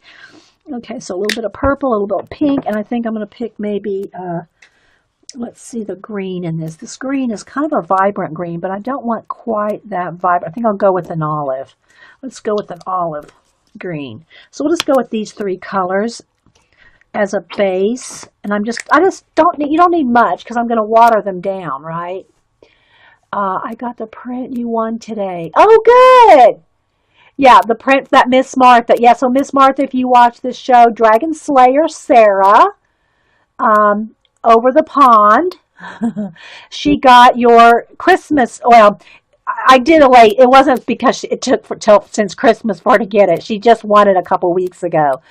Okay, so a little bit of purple, a little bit of pink, and I think I'm going to pick maybe, let's see the green in this. This green is kind of a vibrant green, but I don't want quite that vibrant. I think I'll go with an olive. Let's go with an olive green. So we'll just go with these 3 colors as a base. And I just don't need, you don't need much because I'm going to water them down, right? I got the print you won today. Oh, good. Yeah, the print that Miss Martha. Yeah, so Miss Martha, if you watch this show, Dragon Slayer Sarah, um, over the pond, she got your Christmas. Well, I did a late. It wasn't because it took since Christmas for her to get it. She just won it a couple weeks ago.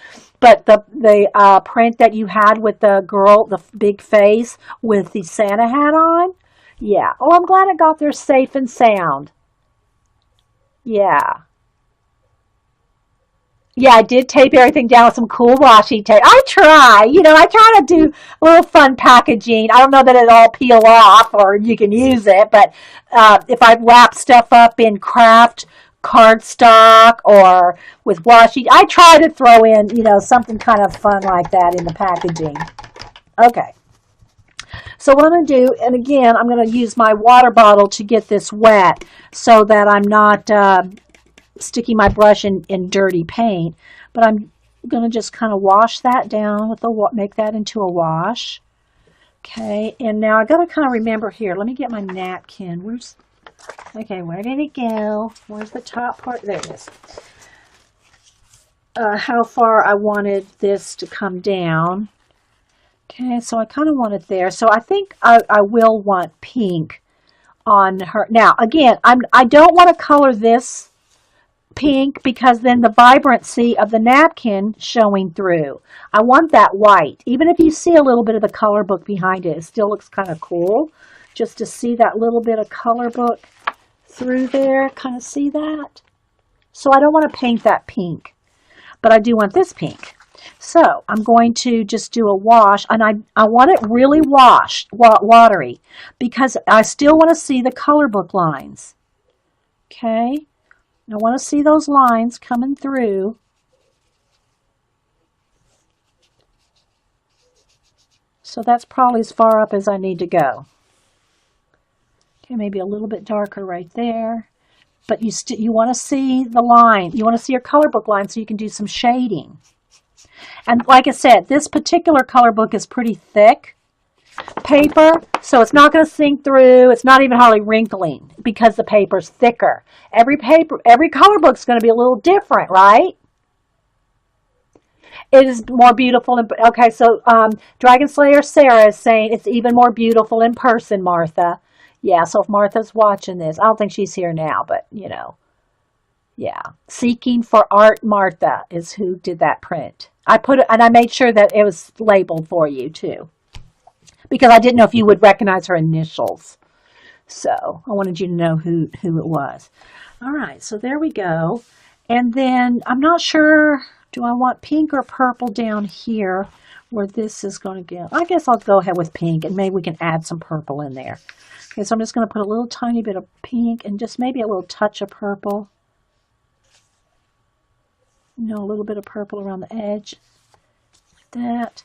But the print that you had with the girl, the big face with the Santa hat on, yeah. Oh, I'm glad it got there safe and sound. Yeah. Yeah, I did tape everything down with some cool washi tape. I try to do a little fun packaging. I don't know that it'll all peel off or you can use it, but if I wrap stuff up in craft cardstock or with washi, I try to throw in, something kind of fun like that in the packaging. Okay, so what I'm going to do, and again, I'm going to use my water bottle to get this wet so that I'm not sticking my brush in dirty paint, but I'm going to just kind of wash that down with make that into a wash. Okay, and now I got to kind of remember here. Let me get my napkin. Okay, where did it go? Where's the top part? There it is. How far I wanted this to come down. Okay, so I kind of want it there. So I think I will want pink on her. Now, again, I don't want to color this pink because then the vibrancy of the napkin showing through. I want that white. Even if you see a little bit of the color book behind it, it still looks kind of cool. Just to see that little bit of color book through there, kind of see that? So I don't want to paint that pink, but I do want this pink. So I'm going to just do a wash, and I want it really washed, watery, because I still want to see the color book lines. Okay? I want to see those lines coming through. So that's probably as far up as I need to go. Okay, maybe a little bit darker right there. But you want to see the line. You want to see your color book line so you can do some shading. And like I said, this particular color book is pretty thick paper, so it's not going to sink through. It's not even hardly wrinkling because the paper's thicker. Every color book's going to be a little different, right? It is more beautiful. Okay, so Dragon Slayer Sarah is saying it's even more beautiful in person, Martha. Yeah, so if Martha's watching this, I don't think she's here now, but yeah. Seeking for Art Martha is who did that print. I put it, and I made sure that it was labeled for you too, because I didn't know if you would recognize her initials. So I wanted you to know who it was. All right, so there we go. And then I'm not sure, do I want pink or purple down here where this is going to go? I guess I'll go ahead with pink, and maybe we can add some purple in there. Okay, so I'm just going to put a little tiny bit of pink and just maybe a little touch of purple. A little bit of purple around the edge, like that.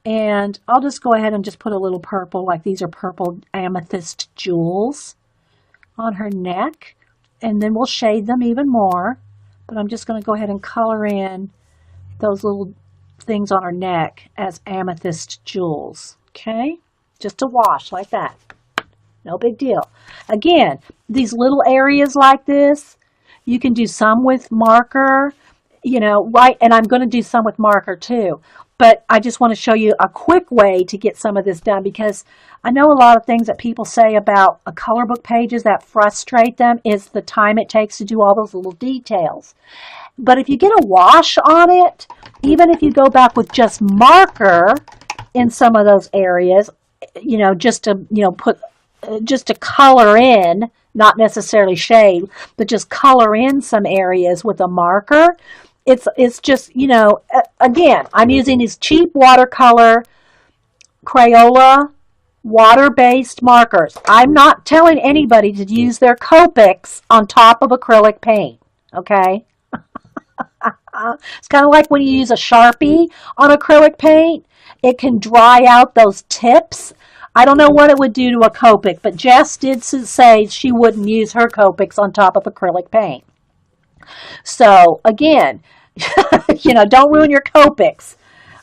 And I'll just go ahead and just put a little purple, like these are purple amethyst jewels on her neck. And then we'll shade them even more. But I'm just going to go ahead and color in those little things on her neck as amethyst jewels. Okay? Just a wash like that. No big deal. Again, these little areas like this, you can do some with marker, right? And I'm going to do some with marker too. But I just want to show you a quick way to get some of this done, because I know a lot of things that people say about color book pages that frustrate them is the time it takes to do all those little details. But if you get a wash on it, even if you go back with just marker in some of those areas, just to, just to color in, not necessarily shade, but just color in some areas with a marker. It's just, again, I'm using these cheap watercolor Crayola water-based markers. I'm not telling anybody to use their Copics on top of acrylic paint, okay? It's kind of like when you use a Sharpie on acrylic paint. It can dry out those tips. I don't know what it would do to a Copic, but Jess did say she wouldn't use her Copics on top of acrylic paint. So, again, don't ruin your Copics.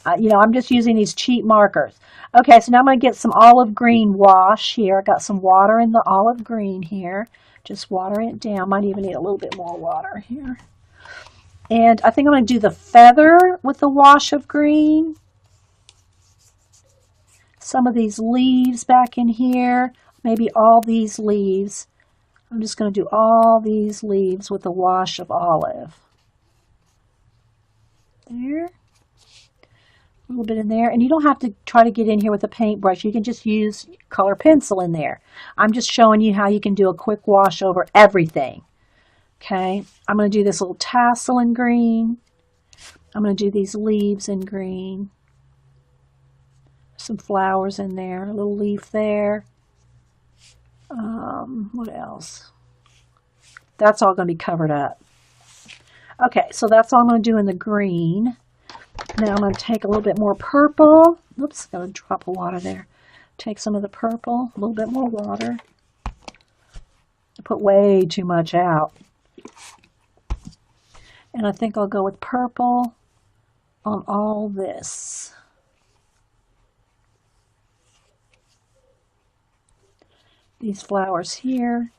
I'm just using these cheap markers. Okay, so now I'm going to get some olive green wash here. I got some water in the olive green here. Just water it down. Might even need a little bit more water here. And I think I'm going to do the feather with the wash of green. Some of these leaves back in here, maybe all these leaves. I'm just going to do all these leaves with a wash of olive. There. A little bit in there. And you don't have to try to get in here with a paintbrush. You can just use color pencil in there. I'm just showing you how you can do a quick wash over everything. Okay. I'm going to do this little tassel in green. I'm going to do these leaves in green. Some flowers in there, a little leaf there. What else? That's all going to be covered up. Okay, so that's all I'm going to do in the green. Now I'm going to take a little bit more purple. Oops, got a drop of water there. Take some of the purple, a little bit more water. I put way too much out. And I think I'll go with purple on all this. These flowers here.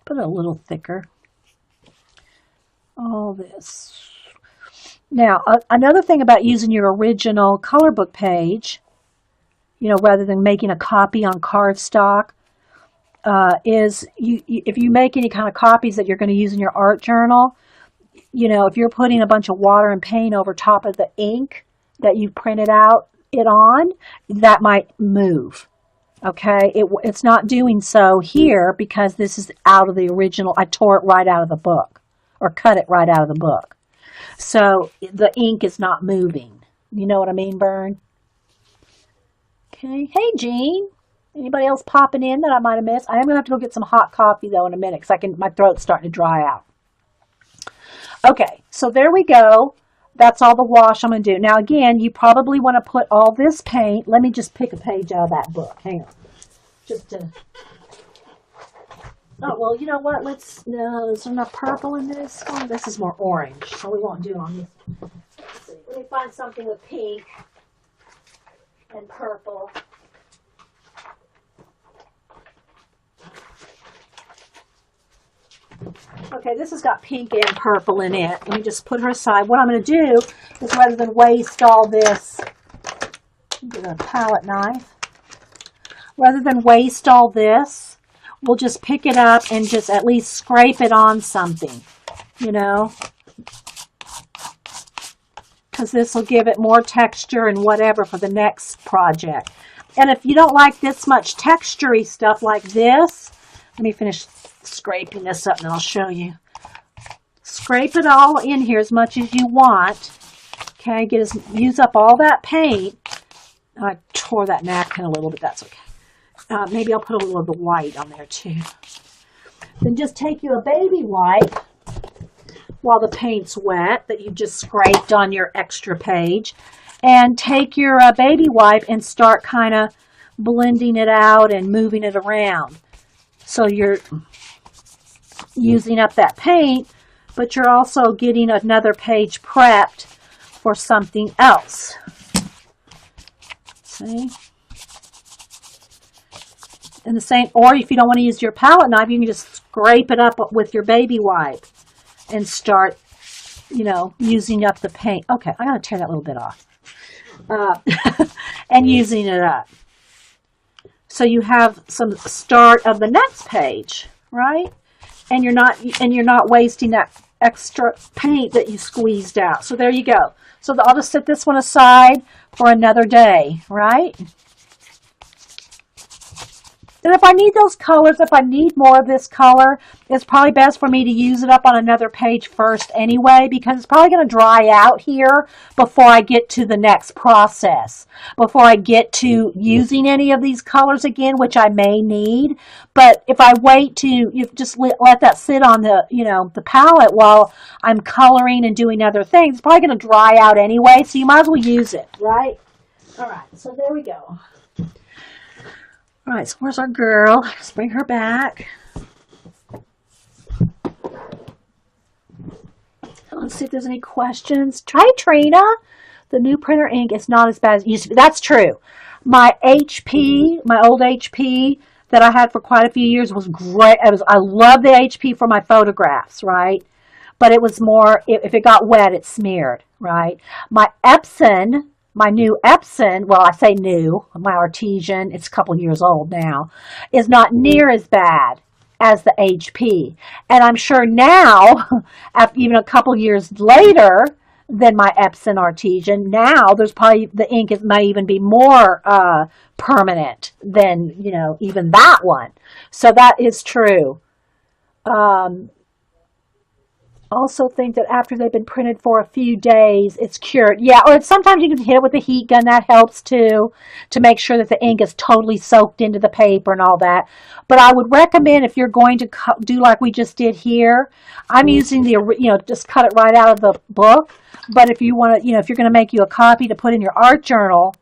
Put it a little thicker. All this. Now, another thing about using your original color book page, rather than making a copy on cardstock, is if you make any kind of copies that you're going to use in your art journal, if you're putting a bunch of water and paint over top of the ink that you printed out it on, that might move. Okay, it's not doing so here because this is out of the original. I tore it right out of the book or cut it right out of the book. So the ink is not moving. You know what I mean, Bern? Okay. Hey, Jean. Anybody else popping in that I might have missed? I am going to have to go get some hot coffee, though, in a minute because my throat's starting to dry out. Okay, so there we go. That's all the wash I'm going to do. Now, again, you probably want to put all this paint. Let me just pick a page out of that book. Hang on. Oh, well, you know what? No, is there enough purple in this? Oh, this is more orange, so we won't do on this. Let's see. Let me find something with pink and purple. Okay, this has got pink and purple in it. Let me just put her aside. What I'm going to do is rather than waste all this, get a palette knife. Rather than waste all this, we'll just pick it up and just at least scrape it on something, because this will give it more texture and whatever for the next project. And if you don't like this much texture-y stuff like this, let me finish scraping this up and then I'll show you. Scrape it all in here as much as you want. Okay, use up all that paint. I tore that napkin a little bit, that's okay. Maybe I'll put a little of the white on there too. Then just take you a baby wipe while the paint's wet that you just scraped on your extra page. And take your baby wipe and start kind of blending it out and moving it around. So you're using up that paint, but you're also getting another page prepped for something else. See? And the same, or if you don't want to use your palette knife, you can just scrape it up with your baby wipe and start, using up the paint. Okay, I gotta tear that little bit off. And using it up. So you have some start of the next page, right? And you're not wasting that extra paint that you squeezed out. So there you go. So I'll just set this one aside for another day, right? Then if I need those colors, if I need more of this color, it's probably best for me to use it up on another page first anyway, because it's probably going to dry out here before I get to the next process, before I get to using any of these colors again, which I may need. But if I wait to you just let that sit on the, the palette while I'm coloring and doing other things, it's probably going to dry out anyway, so you might as well use it, right? All right, so there we go. All right, so where's our girl? Let's bring her back. Let's see if there's any questions. Try Trina. The new printer ink is not as bad as it used to be. That's true. My HP, my old HP, that I had for quite a few years was great. I love the HP for my photographs, right? But it was more, if it got wet, it smeared, right? My new Epson, well, I say new, my Artesian, it's a couple years old now, is not near as bad as the HP. And I'm sure now, after even a couple years later than my Epson Artesian, now there's probably, the ink may even be more permanent than, even that one. So that is true. Also think that after they've been printed for a few days, it's cured. Yeah, or sometimes you can hit it with a heat gun. That helps too, to make sure that the ink is totally soaked into the paper and all that. But I would recommend, if you're going to do like we just did here, I'm using just cut it right out of the book. But if you want to, if you're going to make you a copy to put in your art journal,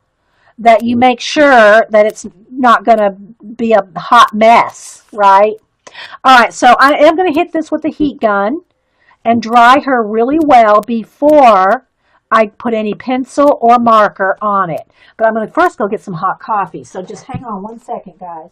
that you make sure that it's not going to be a hot mess, right? All right, so I am going to hit this with the heat gun and dry her really well before I put any pencil or marker on it. But I'm going to first go get some hot coffee. So just hang on one second, guys.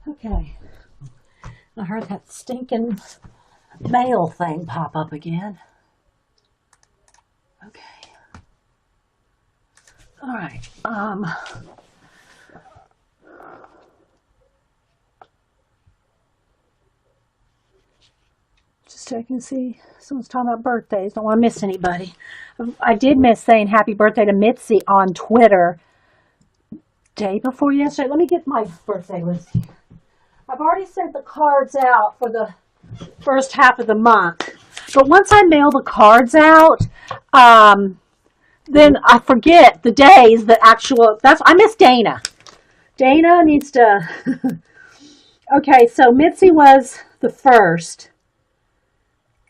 Okay. I heard that stinking mail thing pop up again. Okay. All right. Just checking to see. Someone's talking about birthdays. Don't want to miss anybody. I did miss saying happy birthday to Mitzi on Twitter day before yesterday. Let me get my birthday list here. I've already sent the cards out for the first half of the month. But once I mail the cards out, then I forget the days that I miss Dana. Dana needs to, okay, so Mitzi was the first.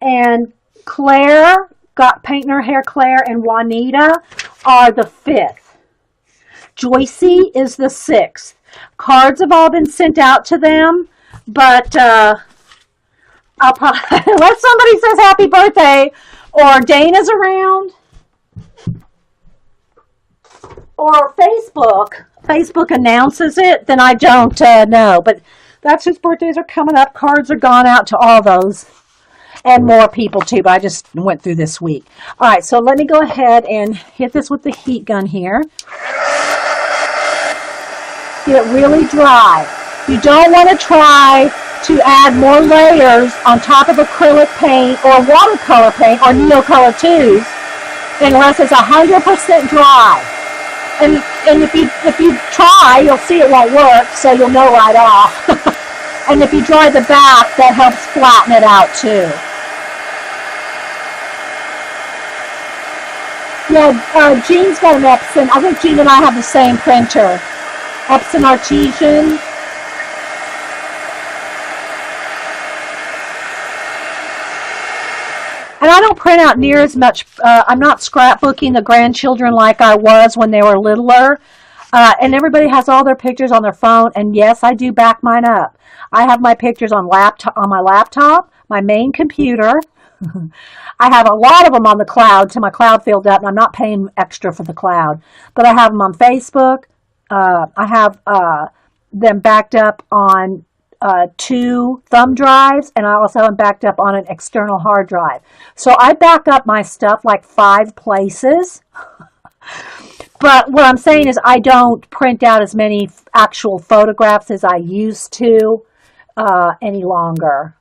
And Claire, got painting her hair, Claire and Juanita are the 5th. Joycey is the 6th. Cards have all been sent out to them, but I'll probably, unless somebody says happy birthday, or Dana's around, or Facebook announces it, then I don't know. But that's whose birthdays are coming up. Cards are gone out to all those. And more people too, but I just went through this week. All right, so let me go ahead and hit this with the heat gun here. Get it really dry. You don't want to try to add more layers on top of acrylic paint or watercolor paint or Neocolor 2s unless it's 100% dry. And if you try, you'll see it won't work, so you'll know right off. And if you dry the back, that helps flatten it out too. Yeah, Jean's got an Epson. I think Jean and I have the same printer. Epson Artesian. And I don't print out near as much. I'm not scrapbooking the grandchildren like I was when they were littler. And everybody has all their pictures on their phone. And yes, I do back mine up. I have my pictures on my laptop, my main computer. I have a lot of them on the cloud till my cloud filled up, and I'm not paying extra for the cloud. But I have them on Facebook. I have them backed up on 2 thumb drives, and I also have them backed up on an external hard drive. So I back up my stuff like 5 places. But what I'm saying is I don't print out as many actual photographs as I used to any longer.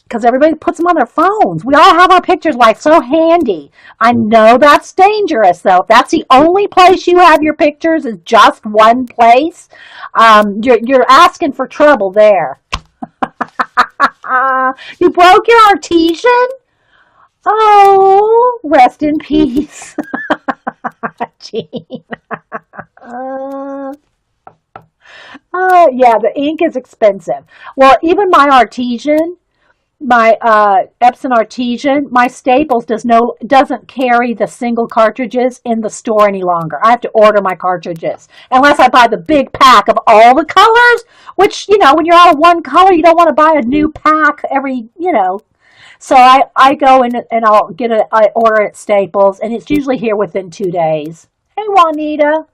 Because everybody puts them on their phones. We all have our pictures like so handy. I know that's dangerous though. If that's the only place you have your pictures is just one place, you're asking for trouble there. You broke your Artesian? Oh, rest in peace, Jean. Uh, yeah, the ink is expensive. Well, even my artesian, my Epson artesian, my Staples doesn't carry the single cartridges in the store any longer. I have to order my cartridges unless I buy the big pack of all the colors. Which when you're out of one color, you don't want to buy a new pack every. So I go in and I order at Staples, and it's usually here within 2 days. Hey, Juanita,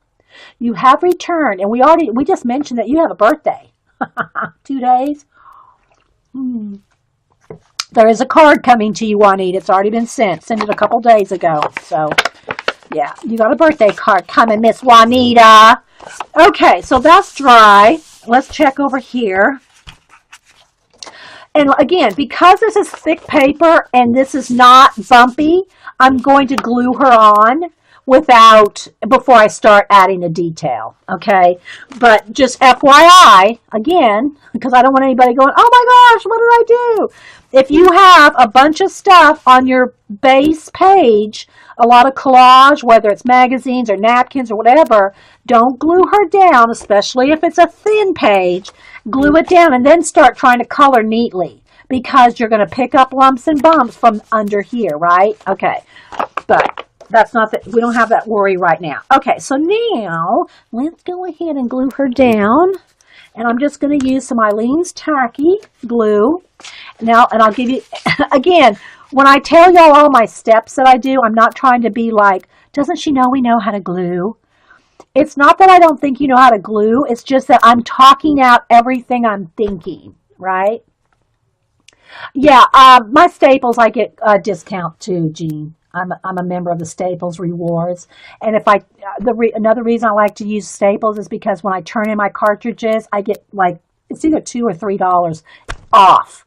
you have returned, and we just mentioned that you have a birthday. 2 days. Hmm. There is a card coming to you, Juanita. It's already been sent. Sent it a couple days ago. So, yeah, you got a birthday card coming, Miss Juanita. Okay, so that's dry. Let's check over here. And again, because this is thick paper and this is not bumpy, I'm going to glue her on before I start adding a detail, okay? But just FYI, again, because I don't want anybody going, oh my gosh, what did I do? If you have a bunch of stuff on your base page, a lot of collage, whether it's magazines or napkins or whatever, don't glue her down, especially if it's a thin page. Glue it down and then start trying to color neatly, because you're going to pick up lumps and bumps from under here, right? Okay, but that's not that, we don't have that worry right now. Okay, so now let's go ahead and glue her down. And I'm just going to use some Eileen's Tacky glue. Now, and I'll give you, again, when I tell y'all all my steps that I do, I'm not trying to be like, doesn't she know we know how to glue? It's not that I don't think you know how to glue. It's just that I'm talking out everything I'm thinking, right? Yeah, my Staples, I get a discount too, Jean. I'm a member of the Staples Rewards, and if another reason I like to use Staples is because when I turn in my cartridges, I get like it's either $2 or $3 off.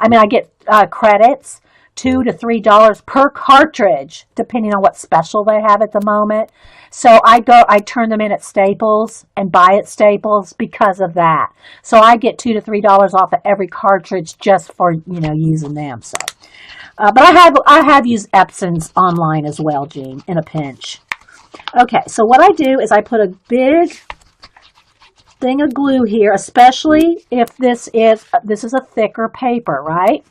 I mean, I get credits, $2 to $3 per cartridge, depending on what special they have at the moment. So I turn them in at Staples and buy at Staples because of that. So I get $2 to $3 off of every cartridge just for using them. So. But I have used Epson's online as well, Jean, in a pinch. Okay, so what I do is I put a big thing of glue here, especially if this is a thicker paper, right?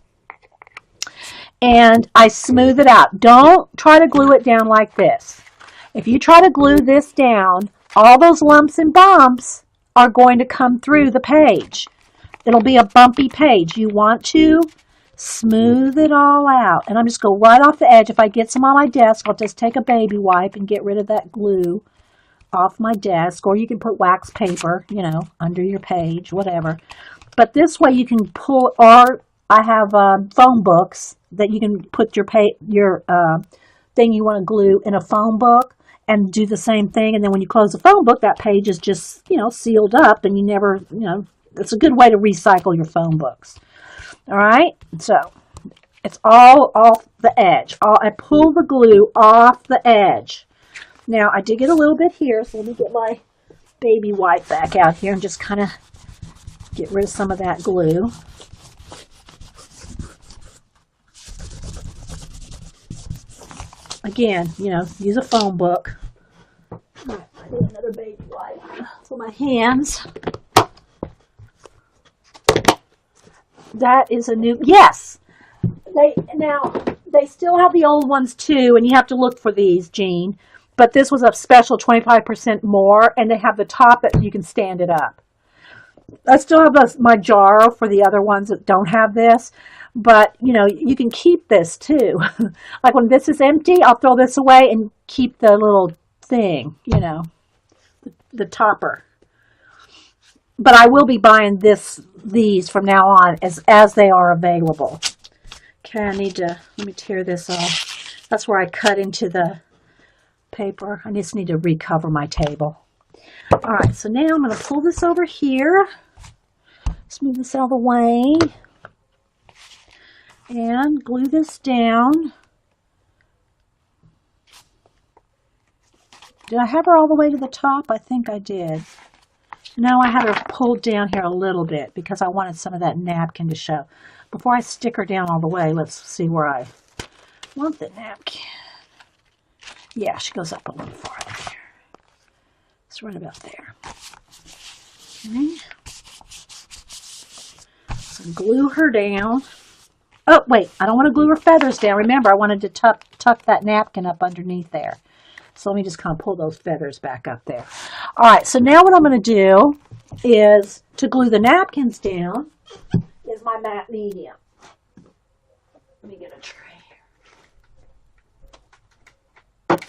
And I smooth it out. Don't try to glue it down like this. If you try to glue this down, all those lumps and bumps are going to come through the page. It'll be a bumpy page. You want to smooth it all out. And I'm just going right off the edge. If I get some on my desk, I'll just take a baby wipe and get rid of that glue off my desk. Or you can put wax paper, under your page, whatever. But this way you can pull, or I have phone books that you can put your thing you want to glue in a phone book and do the same thing. And then when you close the phone book, that page is just, sealed up, and you never, it's a good way to recycle your phone books. All right, so it's all off the edge. I pull the glue off the edge. Now, I did get a little bit here, so let me get my baby wipe back out here and just kind of get rid of some of that glue. Again, use a phone book. I need another baby wipe for my hands. That is a new, yes. They still have the old ones too, and you have to look for these, Jean. But this was a special 25% more, and they have the top that you can stand it up. I still have my jar for the other ones that don't have this, but you can keep this too. Like when this is empty, I'll throw this away and keep the little thing, the topper. But I will be buying these from now on as they are available. Okay, let me tear this off. That's where I cut into the paper. I just need to recover my table. All right, so now I'm going to pull this over here. Smooth this out of the way. And glue this down. Did I have her all the way to the top? I think I did. No, I had her pulled down here a little bit because I wanted some of that napkin to show. Before I stick her down all the way, let's see where I want the napkin. Yeah, she goes up a little farther. It's right about there. Okay. So glue her down. Oh, wait, I don't want to glue her feathers down. Remember, I wanted to tuck that napkin up underneath there. So let me just kind of pull those feathers back up there. All right, so now what I'm going to do is to glue the napkins down is my matte medium. Let me get a tray here.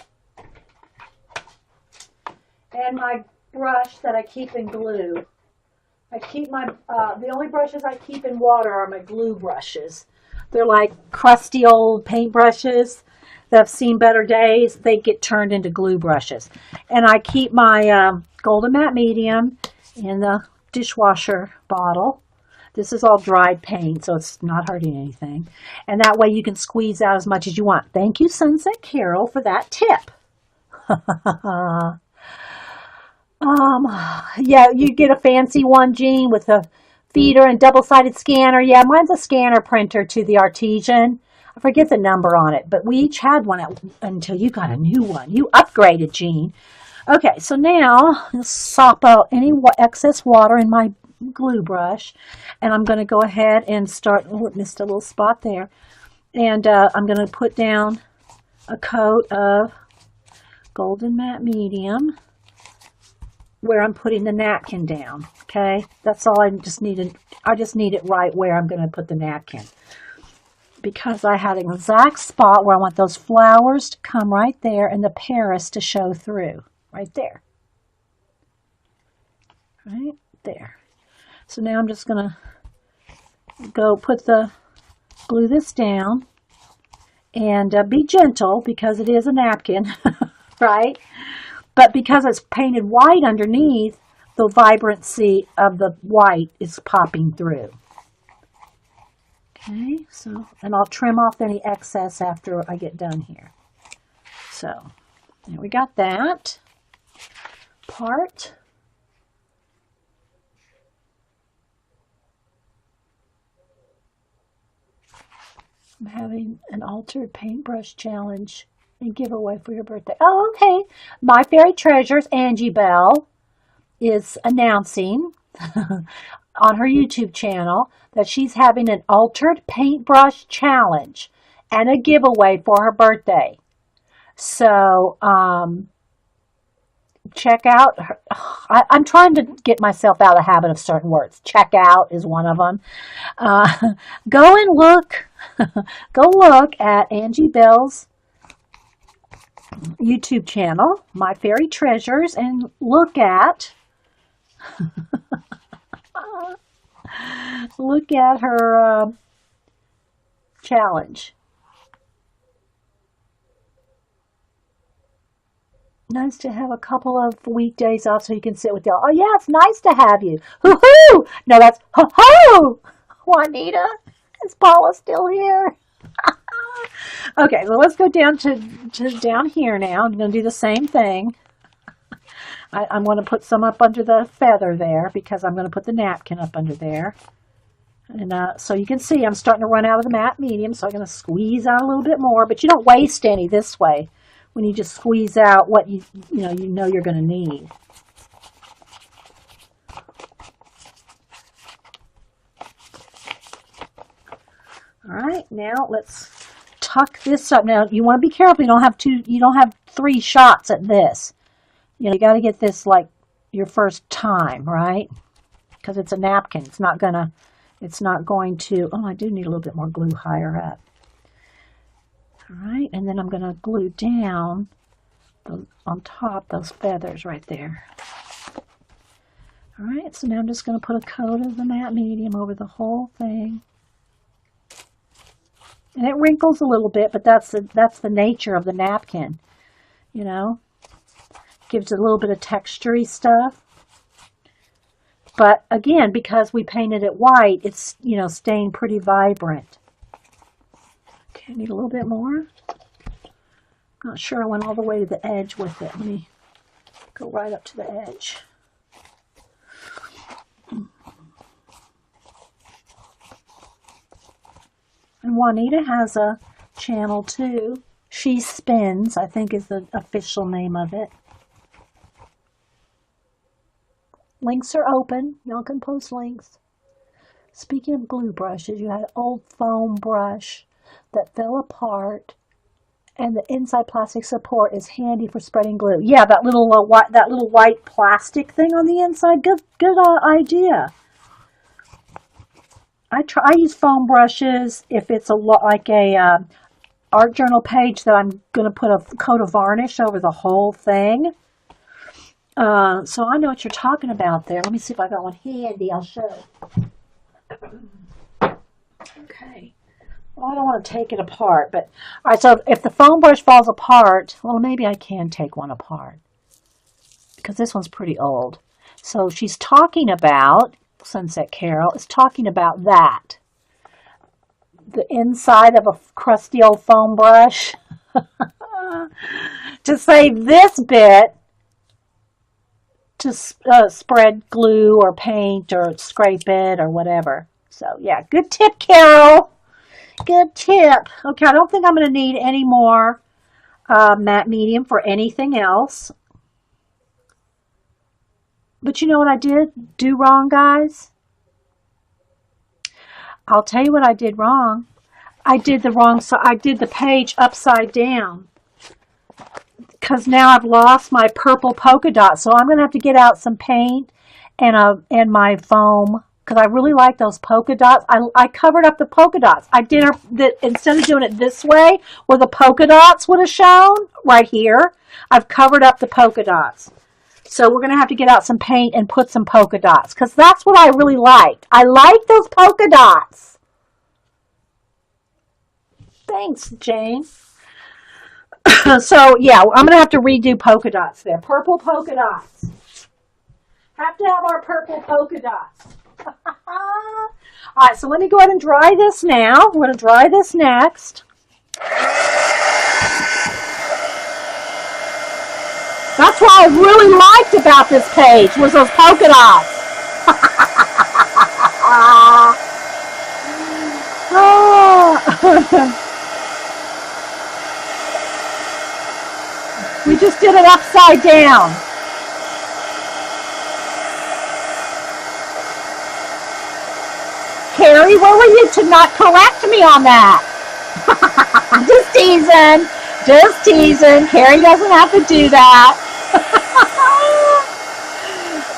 And my brush that I keep in glue. I keep my, the only brushes I keep in water are my glue brushes. They're like crusty old paint brushes that have seen better days. They get turned into glue brushes. And I keep my Golden Matte Medium in the dishwasher bottle. This is all dried paint, so it's not hurting anything. And that way you can squeeze out as much as you want. Thank you, Sunset Carol, for that tip. Yeah, you get a fancy one, Jean, with a feeder and double-sided scanner. Yeah, mine's a scanner printer to the Artesian. I forget the number on it, but we each had one until you got a new one. You upgraded, Jean. Okay, so now I'll sop out any excess water in my glue brush, and I'm going to go ahead and start. Oh, it missed a little spot there. And I'm going to put down a coat of Golden Matte Medium where I'm putting the napkin down. Okay, that's all I just needed. I just need it right where I'm going to put the napkin, because I had an exact spot where I want those flowers to come right there and the Paris to show through right there. Right there. So now I'm just going to go glue this down and be gentle because it is a napkin, right? But because it's painted white underneath, the vibrancy of the white is popping through. Okay, so, and I'll trim off any excess after I get done here. So, there we got that part. I'm having an altered paintbrush challenge and giveaway for your birthday. Oh, okay. My Fairy Treasures, Angie Bell, is announcing on her YouTube channel that she's having an altered paintbrush challenge and a giveaway for her birthday. So, check out her. I'm trying to get myself out of the habit of certain words. Check out is one of them. Go and look. Go look at Angie Bell's YouTube channel, My Fairy Treasures, and look at her challenge. Nice to have a couple of weekdays off so you can sit with y'all. Oh yeah, it's nice to have you. Hoo-hoo! No, that's ho-ho! Juanita, is Paula still here? Okay, well, let's go down to down here now. I'm going to do the same thing. I'm going to put some up under the feather there because I'm going to put the napkin up under there. And so you can see I'm starting to run out of the matte medium, so I'm going to squeeze out a little bit more. But you don't waste any this way when you just squeeze out what you know you're going to need. All right, now let's tuck this up. Now you want to be careful. You don't have 3 shots at this. You know, you got to get this like your first time, right? Because it's a napkin. It's not going to, oh, I do need a little bit more glue higher up. All right, and then I'm going to glue down on top those feathers right there. All right, so now I'm just going to put a coat of the matte medium over the whole thing. And it wrinkles a little bit, but that's the nature of the napkin, you know. Gives it a little bit of textury stuff. But again, because we painted it white, it's, you know, staying pretty vibrant. Okay, I need a little bit more. Not sure I went all the way to the edge with it. Let me go right up to the edge. And Juanita has a channel too. She Spins, I think is the official name of it. Links are open. Y'all can post links. Speaking of glue brushes, you had an old foam brush that fell apart, and the inside plastic support is handy for spreading glue. Yeah, that little white plastic thing on the inside. Good idea. I use foam brushes if it's like a art journal page that I'm going to put a coat of varnish over the whole thing. So I know what you're talking about there. Let me see if I got one handy. I'll show. Okay. Well, I don't want to take it apart, but all right. So if the foam brush falls apart, well, maybe I can take one apart because this one's pretty old. So she's talking about, Sunset Carol is talking about that. The inside of a crusty old foam brush. To save this bit to spread glue or paint or scrape it or whatever. So yeah, good tip, Carol. Good tip. Okay, I don't think I'm going to need any more matte medium for anything else. But you know what I did do wrong, guys? I'll tell you what I did wrong. I did the page upside down. Because now I've lost my purple polka dot. So I'm going to have to get out some paint and my foam. Because I really like those polka dots. I covered up the polka dots. I did instead of doing it this way, where the polka dots would have shown, right here, I've covered up the polka dots. So we're going to have to get out some paint and put some polka dots. Because that's what I really liked. I like those polka dots. Thanks, Jane. So, yeah, I'm going to have to redo polka dots there. Purple polka dots. Have to have our purple polka dots. All right, so let me go ahead and dry this now. We're going to dry this next. That's what I really liked about this page, was those polka dots. We just did it upside down. Carrie, where were you to not correct me on that? Just teasing. Just teasing. Carrie doesn't have to do that.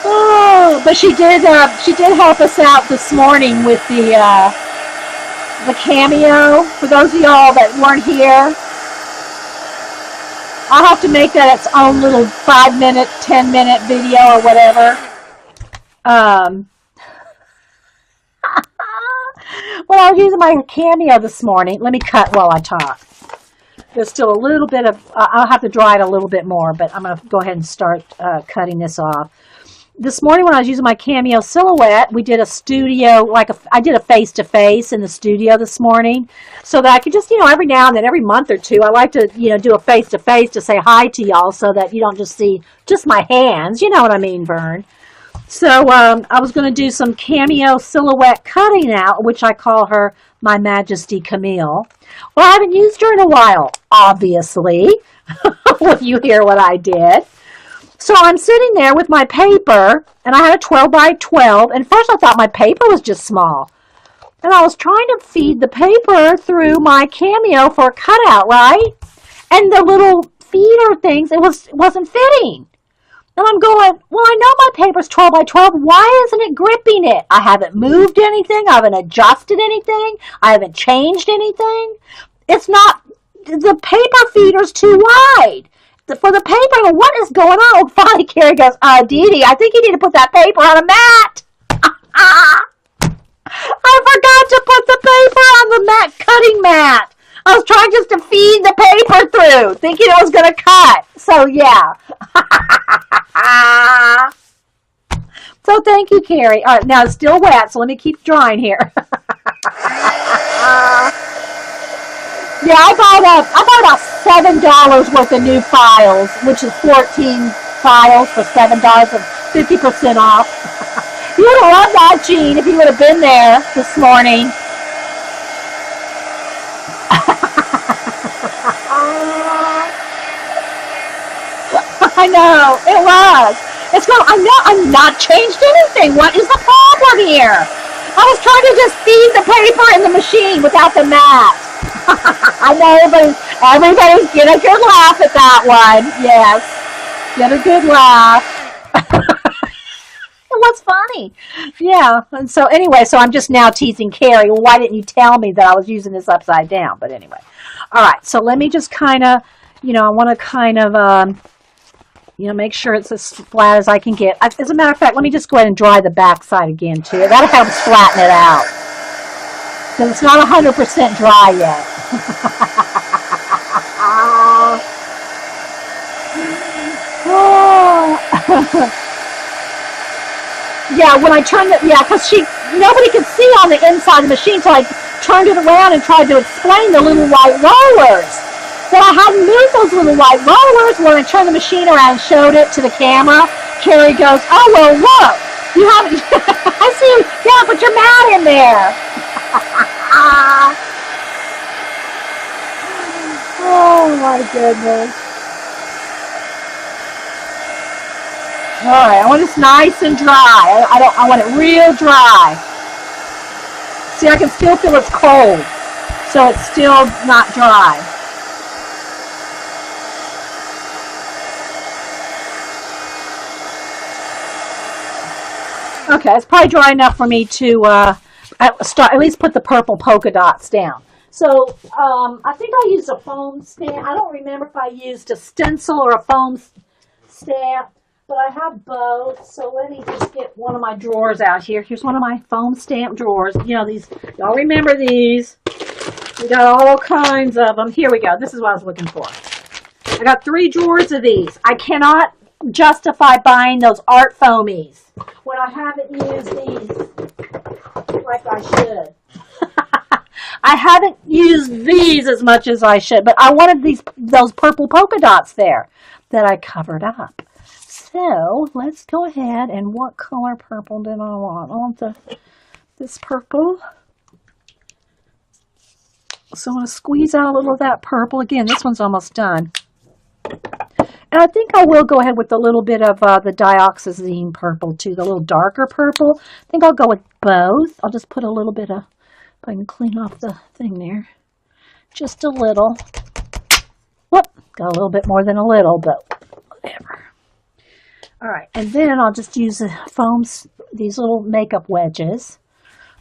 Oh, but she did help us out this morning with the Cameo. For those of y'all that weren't here, I'll have to make that its own little 5-minute, 10-minute video or whatever. Well, I was using my Cameo this morning. Let me cut while I talk. There's still a little bit of, I'll have to dry it a little bit more, but I'm going to go ahead and start cutting this off. This morning when I was using my Cameo Silhouette, we did a studio, I did a face-to-face in the studio this morning, so that I could just, every now and then, every month or two, I like to, do a face-to-face to say hi to y'all so that you don't just see just my hands. You know what I mean, Vern. So I was going to do some Cameo Silhouette cutting out, which I call her My Majesty Camille. Well, I haven't used her in a while, obviously, when you hear what I did. So I'm sitting there with my paper, and I had a 12 by 12, and first I thought my paper was just small. And I was trying to feed the paper through my Cameo for a cutout, right? And the little feeder things, it wasn't fitting. And I'm going, well, I know my paper's 12 by 12. Why isn't it gripping it? I haven't moved anything. I haven't adjusted anything. I haven't changed anything. It's not, the paper feeder's too wide. For the paper, what is going on? Oh, finally, Carrie goes, Dee Dee, I think you need to put that paper on a mat. I forgot to put the paper on the cutting mat. I was trying just to feed the paper through, thinking it was going to cut. So, yeah. So, thank you, Carrie. All right, now it's still wet, so let me keep drying here. Yeah, I bought about $7 worth of new files, which is 14 files for $7 and 50% off. You would have loved that, Jean, if you would have been there this morning. I know, it was. It's going, I know, I'm not changed anything. What is the problem here? I was trying to just feed the paper in the machine without the mat. I know, everybody's get a good laugh at that one. Yes, get a good laugh. It was funny. Yeah. And so anyway, so I'm just now teasing Carrie. Well, why didn't you tell me that I was using this upside down? But anyway. All right. So let me just kind of, I want to kind of, make sure it's as flat as I can get. As a matter of fact, let me just go ahead and dry the back side again, too. That helps flatten it out. Because it's not 100% dry yet. Oh. Yeah, when I turned it, because nobody could see on the inside of the machine, so I turned it around and tried to explain the little white rollers. That I hadn't moved those little white rollers. When I turned the machine around and showed it to the camera, Carrie goes, "Oh, well, look, you have, I see, yeah, put your mat in there." Oh, my goodness. All right, I want this nice and dry. I want it real dry. See, I can still feel it's cold, so it's still not dry. Okay, it's probably dry enough for me to at least put the purple polka dots down. So I think I used a foam stamp. I don't remember if I used a stencil or a foam stamp. But I have both, so let me just get one of my drawers out here. Here's one of my foam stamp drawers. These, y'all remember these. We got all kinds of them. Here we go. This is what I was looking for. I got 3 drawers of these. I cannot justify buying those art foamies when I haven't used these like I should. I haven't used these as much as I should, but I wanted those purple polka dots there that I covered up. So let's go ahead, and what color purple did I want? I want this purple. So I'm going to squeeze out a little of that purple. Again, this one's almost done. And I think I will go ahead with a little bit of the dioxazine purple too, the little darker purple. I think I'll go with both. I'll just put a little bit of, if I can clean off the thing there. Just a little. Whoop, got a little bit more than a little, but whatever. All right, and then I'll just use the foams, these little makeup wedges,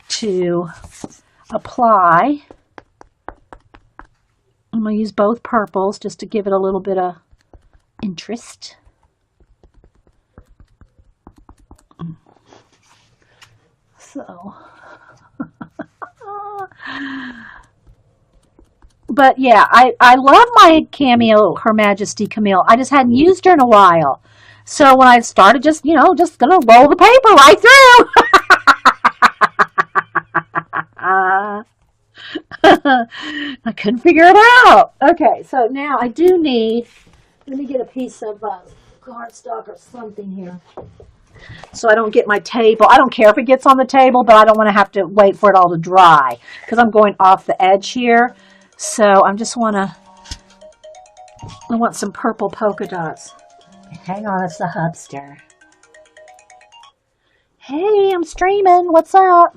to apply. I'm going to use both purples just to give it a little bit of interest. So, but yeah, I love my Cameo Her Majesty Camille. I just hadn't used her in a while. So when I started just going to roll the paper right through. I couldn't figure it out. Okay, so now I do need, let me get a piece of cardstock or something here so I don't get my table. I don't care if it gets on the table, but I don't want to have to wait for it all to dry because I'm going off the edge here. So I want some purple polka dots. Hang on, it's the hubster. Hey, I'm streaming. What's up?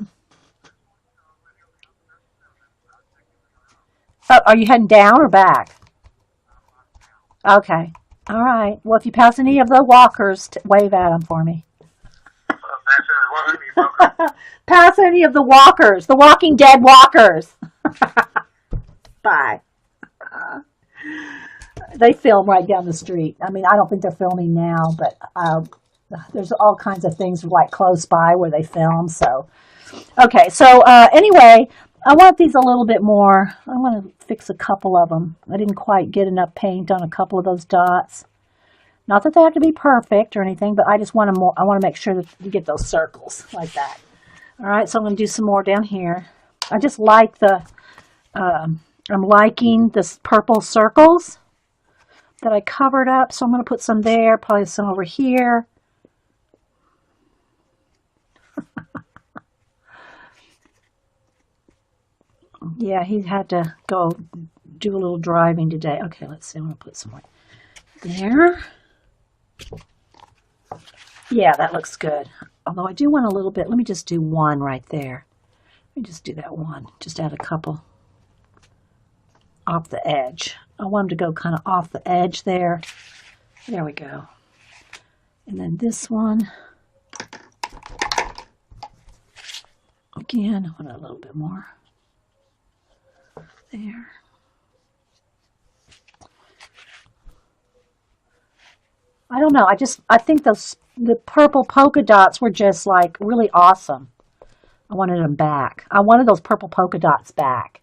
Oh, are you heading down or back? Okay. All right. Well, if you pass any of the walkers, wave at them for me. Pass any of the walkers, the Walking Dead walkers. Bye. They film right down the street. I mean, I don't think they're filming now, but there's all kinds of things like close by where they film. So, okay. So anyway, I want these a little bit more. I want to fix a couple of them. I didn't quite get enough paint on a couple of those dots. Not that they have to be perfect or anything, but I just want to I want to make sure that you get those circles like that. All right. So I'm going to do some more down here. I just like I'm liking this purple circles that I covered up. So I'm going to put some there, probably some over here. Yeah, he had to go do a little driving today. Okay, let's see. I'm going to put some more there. Yeah, that looks good. Although I do want a little bit. Let me just do one right there. Let me just do that one. Just add a couple off the edge. I want them to go kind of off the edge there. There we go. And then this one. Again, I want a little bit more. There. I don't know. I think the purple polka dots were just like really awesome. I wanted them back. I wanted those purple polka dots back.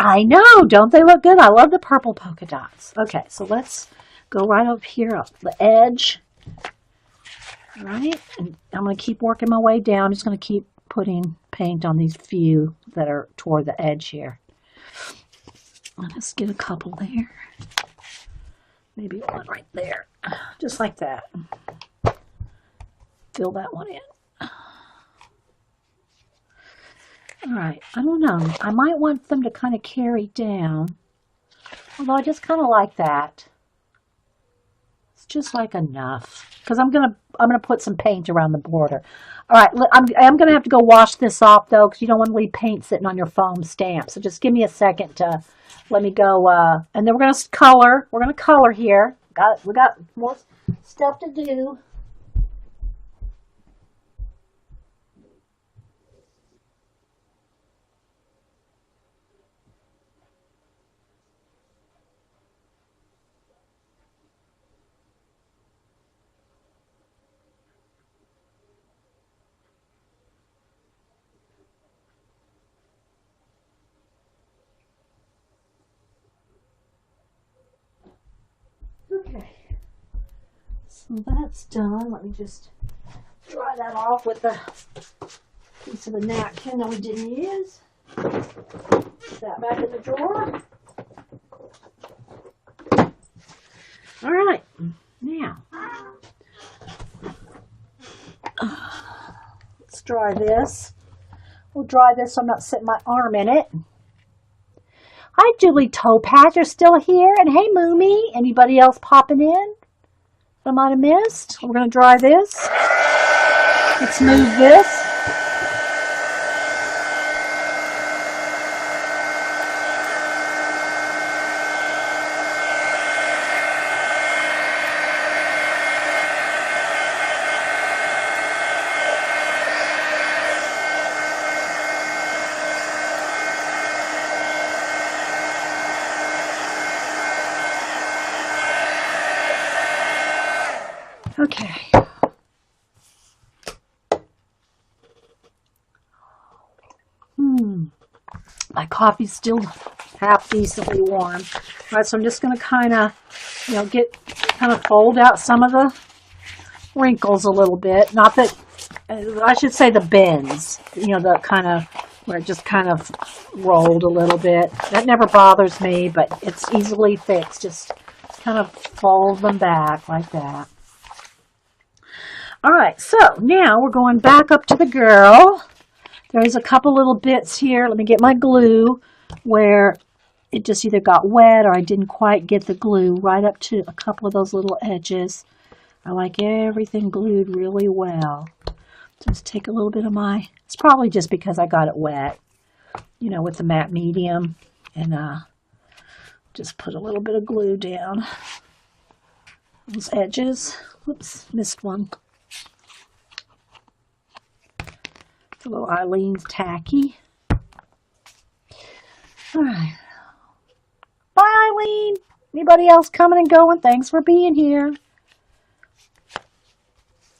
I know, don't they look good? I love the purple polka dots. Okay, so let's go right up here, up the edge. All right, and I'm going to keep working my way down. I'm just going to keep putting paint on these few that are toward the edge here. Let's get a couple there. Maybe one right there. Just like that. Fill that one in. All right, I don't know. I might want them to kind of carry down. Although I just kind of like that. It's just like enough. Because I'm gonna put some paint around the border. All right, I'm gonna have to go wash this off though, because you don't want to leave paint sitting on your foam stamp. So just give me a second to let me go. And then we're gonna color. We're gonna color here. We got more stuff to do. Okay, so that's done. Let me just dry that off with the piece of the napkin that we didn't use. Put that back in the drawer. All right, now let's dry this. We'll dry this so I'm not setting my arm in it. Hi, Julie Topaz, you're still here. And hey, Moomy, anybody else popping in that I might have missed? We're going to dry this. Let's move this. Okay. My coffee's still half decently warm. All right, so I'm just going to kind of, fold out some of the wrinkles a little bit. Not that, I should say the bends, the kind of, where it just kind of rolled a little bit. That never bothers me, but it's easily fixed. Just kind of fold them back like that. All right, so now we're going back up to the girl. There's a couple little bits here. Let me get my glue where it just either got wet or I didn't quite get the glue right up to a couple of those little edges. I like everything glued really well. Just take a little bit of it's probably just because I got it wet, with the matte medium, and just put a little bit of glue down those edges. Whoops, missed one. It's a little Eileen's tacky. All right. Bye, Eileen. Anybody else coming and going? Thanks for being here.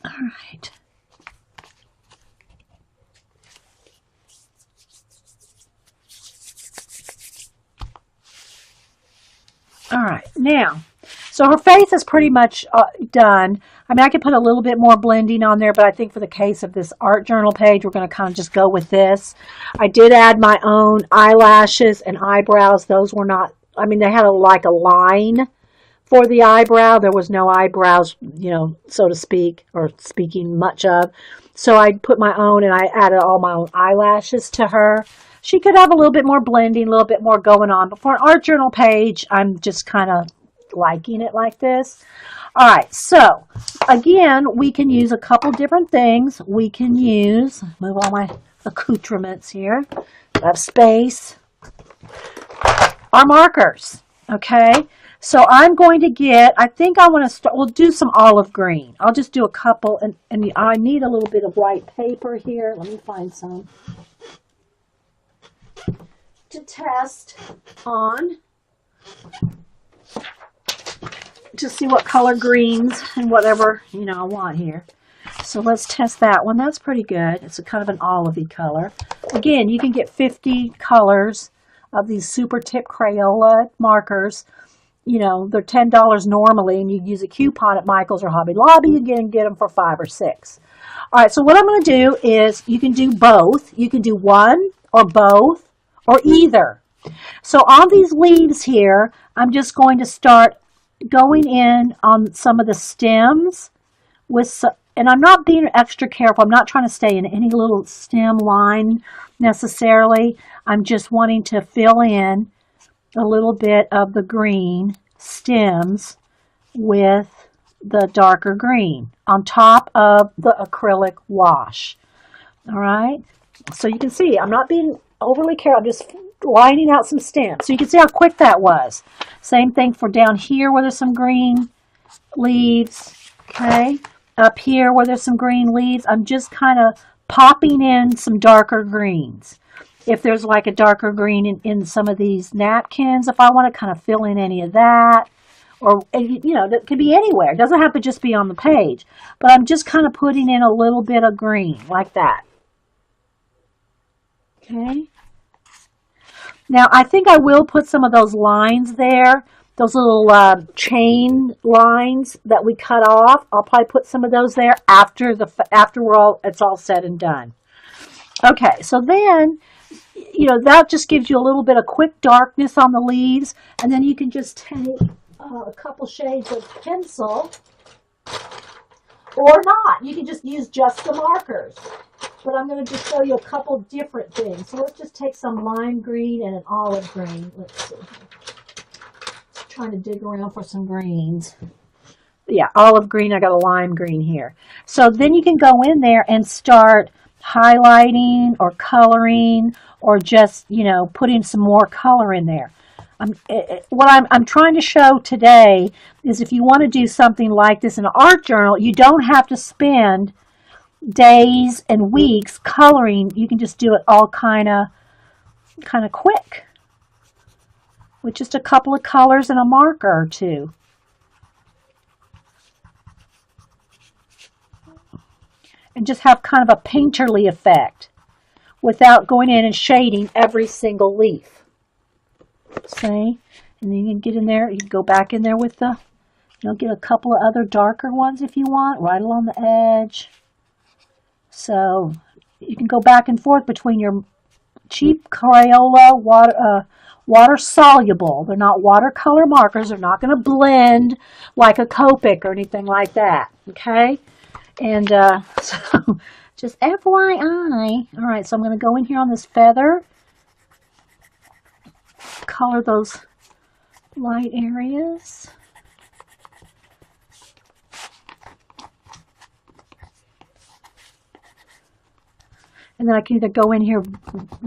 All right. All right. Now, so her face is pretty much done. I mean, I could put a little bit more blending on there, but I think for the case of this art journal page, we're going to kind of just go with this. I did add my own eyelashes and eyebrows. Those were not, I mean, they had a line for the eyebrow. There was no eyebrows, so to speak, or speaking much of. So I put my own, and I added all my own eyelashes to her. She could have a little bit more blending, a little bit more going on. But for an art journal page, I'm just kind of liking it like this. All right, so again, we can use a couple different things. We can use, move all my accoutrements here, have space, our markers, okay? So I'm going to get, I think I want to start, we'll do some olive green. I'll just do a couple, and I need a little bit of white paper here. Let me find some to test on, to see what color greens and whatever, I want here. So let's test that one. That's pretty good. It's a kind of an olivey color. Again, you can get 50 colors of these Super Tip Crayola markers. They're $10 normally, and you use a coupon at Michael's or Hobby Lobby. You can get them for $5 or $6. All right, so what I'm going to do is you can do both. You can do one or both or either. So on these leaves here, I'm just going to start going in on some of the stems and I'm not being extra careful. I'm not trying to stay in any little stem line necessarily. I'm just wanting to fill in a little bit of the green stems with the darker green on top of the acrylic wash. All right. So you can see I'm not being overly careful. I'm just lining out some stems. So you can see how quick that was. Same thing for down here where there's some green leaves. Okay. Up here where there's some green leaves, I'm just kind of popping in some darker greens. If there's like a darker green in some of these napkins, if I want to kind of fill in any of that, or, that could be anywhere. It doesn't have to just be on the page. But I'm just kind of putting in a little bit of green like that. Okay. Now, I think I will put some of those lines there, those little chain lines that we cut off. I'll probably put some of those there after it's all said and done. Okay, so then, that just gives you a little bit of quick darkness on the leaves, and then you can just take a couple shades of pencil, or not. You can just use just the markers. But I'm going to just show you a couple different things. So let's just take some lime green and an olive green. Let's see. Just trying to dig around for some greens. Yeah, olive green. I got a lime green here. So then you can go in there and start highlighting or coloring or just, putting some more color in there. What I'm trying to show today is if you want to do something like this in an art journal, you don't have to spend days and weeks coloring. You can just do it all kind of quick with just a couple of colors and a marker or two. And just have kind of a painterly effect without going in and shading every single leaf. See? And then you can get in there, you can go back in there with get a couple of other darker ones if you want, right along the edge. So you can go back and forth between your cheap Crayola water soluble. They're not watercolor markers. They're not going to blend like a Copic or anything like that. Okay? And so just FYI. All right, so I'm going to go in here on this feather. Color those light areas. And then I can either go in here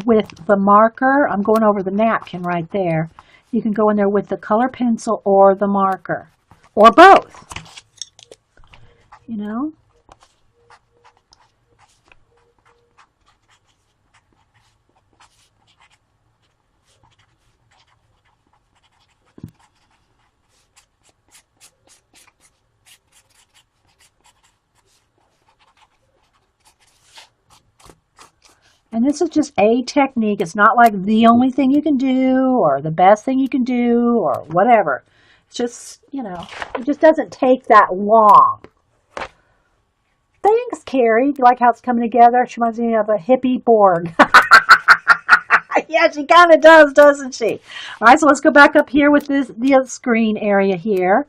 with the marker. I'm going over the napkin right there. You can go in there with the color pencil or the marker. Or both. And this is just a technique. It's not like the only thing you can do or the best thing you can do or whatever. It's just, it just doesn't take that long. Thanks, Carrie. You like how it's coming together? She reminds me of a hippie Borg. Yeah, she kind of does, doesn't she? All right, so let's go back up here with this screen area here.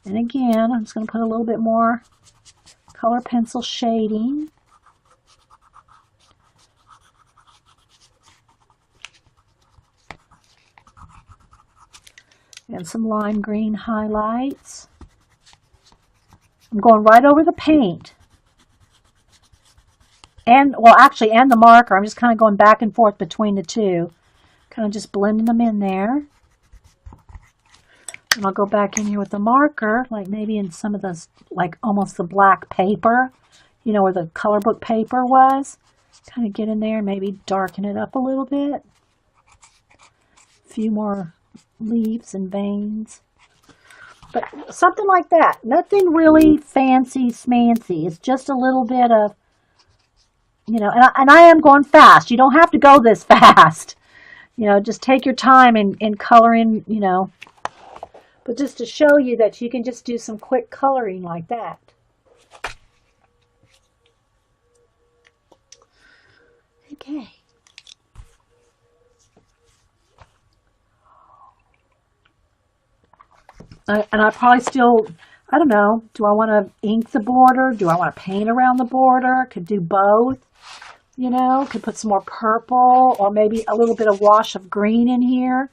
And again, I'm just going to put a little bit more color pencil shading. And some lime green highlights. I'm going right over the paint. And, well, actually, and the marker. I'm just kind of going back and forth between the two. Kind of just blending them in there. And I'll go back in here with the marker, like maybe in some of the, like almost the black paper, you know, where the color book paper was. Kind of get in there and maybe darken it up a little bit. A few more leaves and veins. But something like that. Nothing really fancy smancy. It's just a little bit of, you know, and I am going fast. You don't have to go this fast. You know, just take your time in coloring, you know. But just to show you that you can just do some quick coloring like that. Okay. And I probably still, I don't know, do I want to ink the border? Do I want to paint around the border? Could do both, you know, could put some more purple or maybe a little bit of wash of green in here.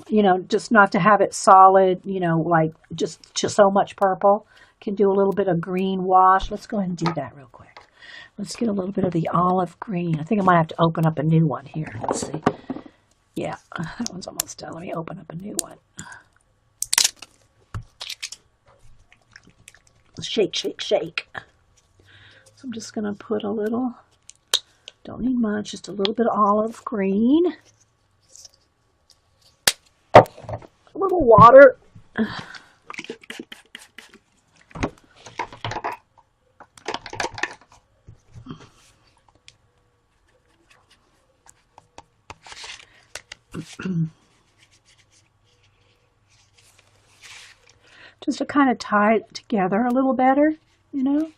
You know, just not to have it solid, you know, like just so much purple. Can do a little bit of green wash. Let's go ahead and do that real quick. Let's get a little bit of the olive green. I think I might have to open up a new one here. Let's see. Yeah, that one's almost done. Let me open up a new one. Shake, shake, shake. So I'm just going to put a little, don't need much, just a little bit of olive green. A little water. Just to kind of tie it together a little better, you know.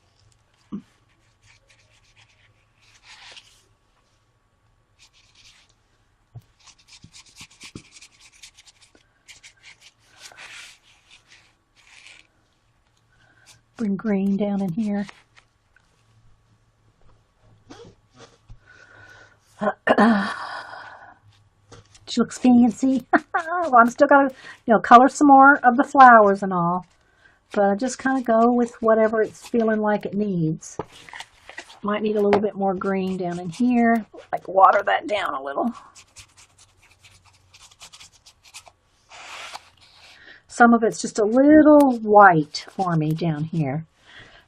Bring green down in here. She looks fancy. Well, I'm still gotta, you know, color some more of the flowers and all, but I just kind of go with whatever it's feeling like it needs. Might need a little bit more green down in here, like water that down a little. Some of it's just a little white for me down here.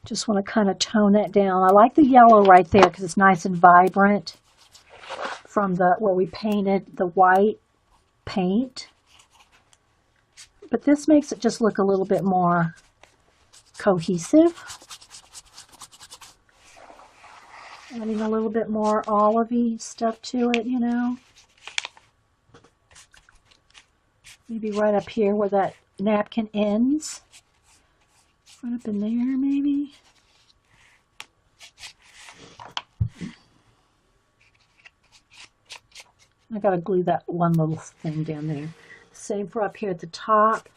Just want to kind of tone that down. I like the yellow right there because it's nice and vibrant from the where we painted the white paint. But this makes it just look a little bit more cohesive. Adding a little bit more olivey stuff to it, you know. Maybe right up here where that napkin ends. Right up in there, maybe. I gotta glue that one little thing down there. Same for up here at the top.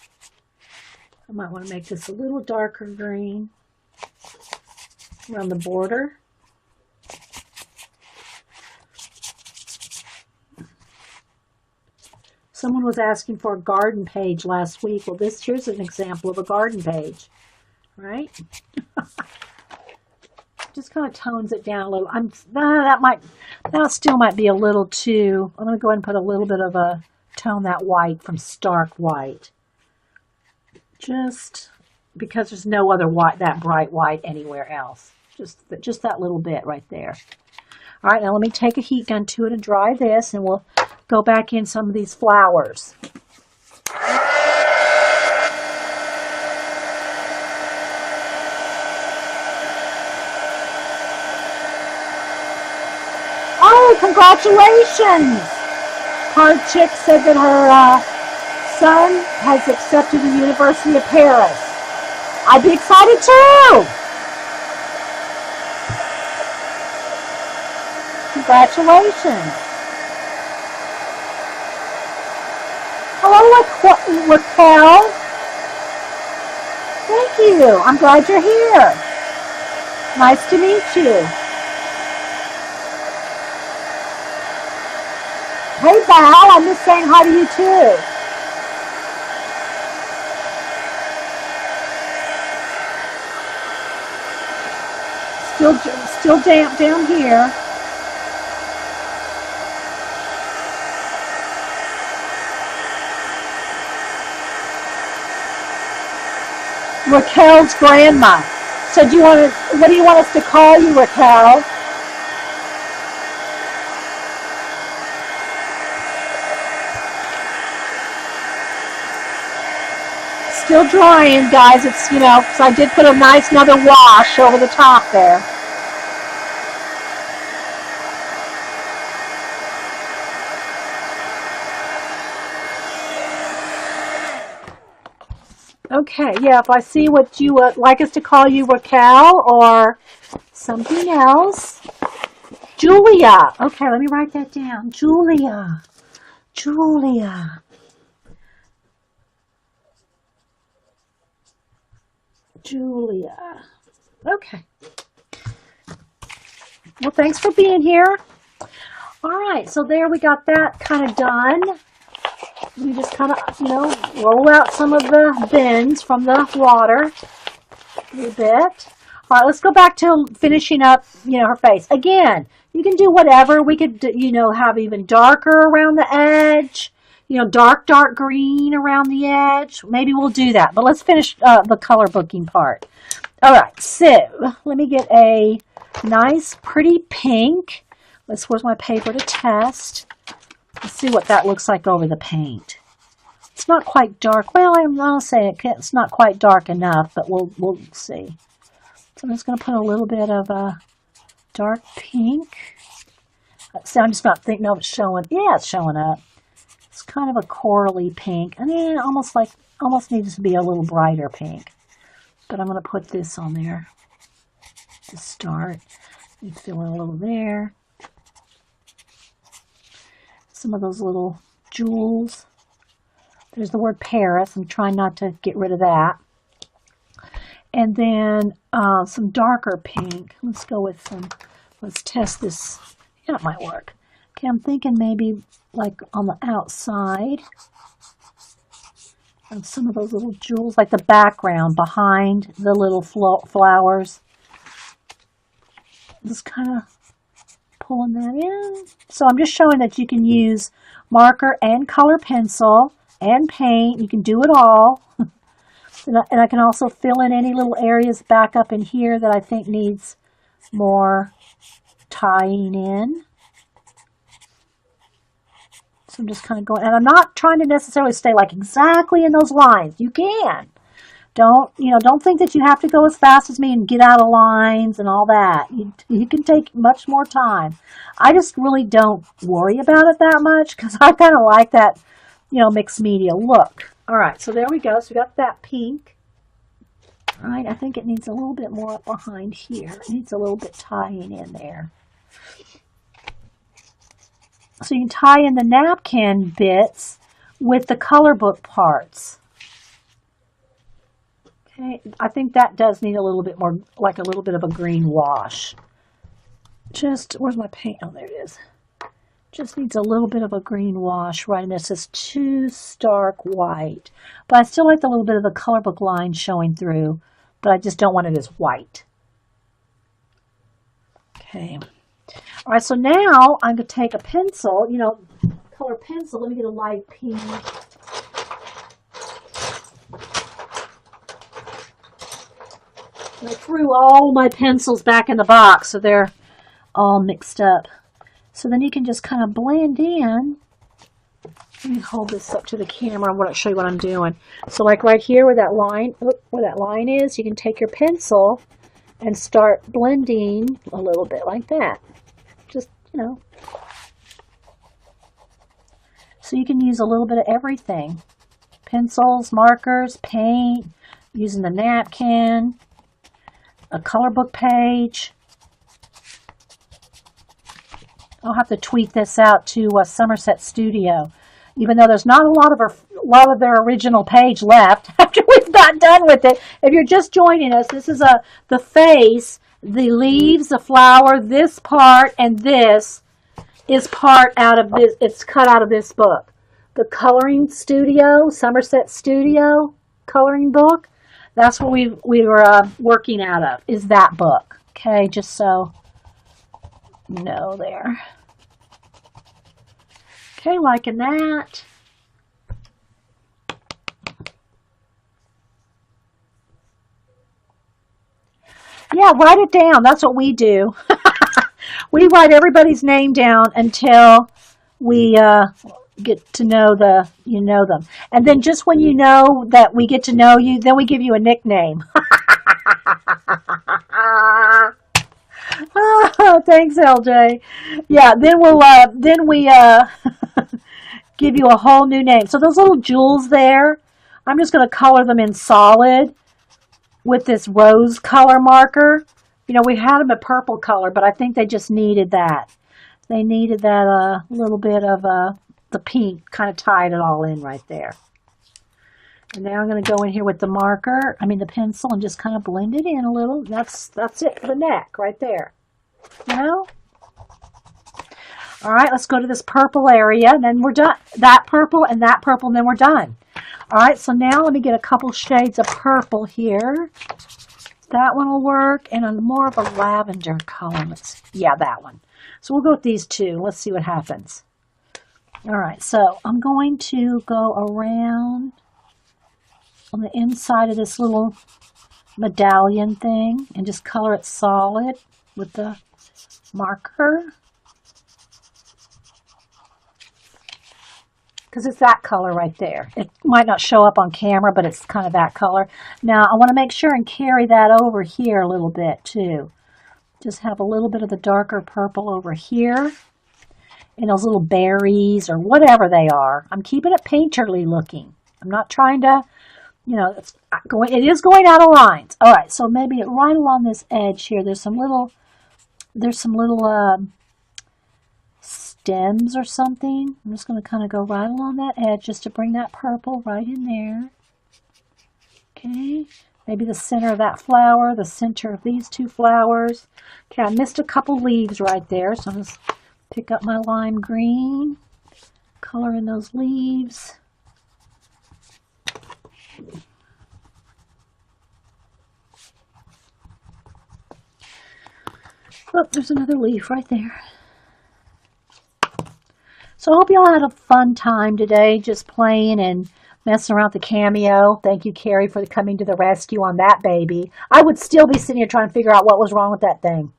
I might want to make this a little darker green around the border. Someone was asking for a garden page last week. Well, here's an example of a garden page, right? Just kind of tones it down a little. That still might be a little too. I'm going to go ahead and put a little bit of a tone that white from stark white. Just because there's no other white, that bright white anywhere else. Just that little bit right there. All right, now let me take a heat gun to it and dry this, and we'll go back in some of these flowers. Oh, congratulations! Card Chick said that her son has accepted the University of Paris. I'd be excited too! Congratulations! Hello, Raquel. Thank you. I'm glad you're here. Nice to meet you. Hey, Val, I'm just saying hi to you too. Still damp down here. Raquel's grandma. So do you want to, what do you want us to call you, Raquel? Still drying, guys. It's, so I did put a nice another wash over the top there. Okay, yeah, if I see what you would like us to call you, Raquel, or something else. Julia. Okay, let me write that down. Julia. Julia. Julia. Okay. Well, thanks for being here. All right, so there we got that kind of done. We just kind of, roll out some of the bends from the water a little bit. All right, let's go back to finishing up, her face. Again, you can do whatever. We could, have even darker around the edge, dark green around the edge. Maybe we'll do that. But let's finish the color booking part. All right, so let me get a nice, pretty pink. Where's my paper to test? Let's see what that looks like over the paint. It's not quite dark. Well, I'm not saying it's not quite dark enough, but we'll see. So I'm just going to put a little bit of a dark pink. So I'm just not thinking of it showing. Yeah, it's showing up. It's kind of a corally pink. I mean, almost needs to be a little brighter pink. But I'm going to put this on there to start. And fill in a little there. Some of those little jewels. There's the word Paris. I'm trying not to get rid of that. And then some darker pink. Let's go with let's test this. Yeah, it might work. Okay, I'm thinking maybe like on the outside. And some of those little jewels, like the background behind the little flowers. Just kind of pulling that in. So I'm just showing that you can use marker and color pencil and paint. You can do it all. And I can also fill in any little areas back up in here that I think needs more tying in. So I'm just kind of going, and I'm not trying to necessarily stay like exactly in those lines. You can. Don't think that you have to go as fast as me and get out of lines and all that. You can take much more time. I just really don't worry about it that much because I kind of like that, mixed media look. All right, so there we go. So we got that pink. All right, I think it needs a little bit more up behind here. It needs a little bit tying in there. So you can tie in the napkin bits with the color book parts. Okay, I think that does need a little bit more, like a little bit of a green wash. Where's my paint? Oh, there it is. Just needs a little bit of a green wash right in there. It says too stark white. But I still like the little bit of the color book line showing through, but I just don't want it as white. Okay. All right, so now I'm going to take a pencil, color pencil. Let me get a light pink. I threw all my pencils back in the box, so they're all mixed up. So then you can just kind of blend in. Let me hold this up to the camera. I want to show you what I'm doing. So like right here where that line is, you can take your pencil and start blending a little bit like that. Just, So you can use a little bit of everything. Pencils, markers, paint, using the napkin, a color book page. I'll have to tweet this out to Somerset Studio, even though there's not a lot of their original page left after we've got done with it. If you're just joining us, this is the face, the leaves, the flower, this part, and this is part out of this, it's cut out of this book. The Coloring Studio, Somerset Studio coloring book. That's what we were working out of, is that book. Okay, just so you know there. Okay, liking that. Yeah, write it down. That's what we do. We write everybody's name down until we get to know them. And then just when you know that we get to know you, then we give you a nickname. Oh, thanks, LJ. Yeah, then we give you a whole new name. So those little jewels there, I'm just going to color them in solid with this rose color marker. You know, we had them a purple color, but I think they just needed that. They needed that little bit of the pink, kind of tied it all in right there. And now I'm going to go in here with the marker, the pencil, and just kind of blend it in a little. That's it for the neck right there. You know? All right, let's go to this purple area, and then we're done. That purple, and then we're done. All right, so now let me get a couple shades of purple here. That one will work, and more of a lavender color. Yeah, that one. So we'll go with these two. Let's see what happens. All right, so I'm going to go around on the inside of this little medallion thing and just color it solid with the marker. Because it's that color right there. It might not show up on camera, but it's kind of that color. Now, I want to make sure and carry that over here a little bit, too. Just have a little bit of the darker purple over here. And those little berries or whatever they are. I'm keeping it painterly looking. I'm not trying to, it is going out of lines. All right, so maybe right along this edge here, there's some little stems or something. I'm just going to kind of go right along that edge just to bring that purple right in there. Okay, maybe the center of that flower, the center of these two flowers. Okay, I missed a couple leaves right there, so I'm just pick up my lime green, color in those leaves. Oh, there's another leaf right there. So I hope y'all had a fun time today, just playing and messing around with the Cameo. Thank you, Carrie, for coming to the rescue on that baby. I would still be sitting here trying to figure out what was wrong with that thing.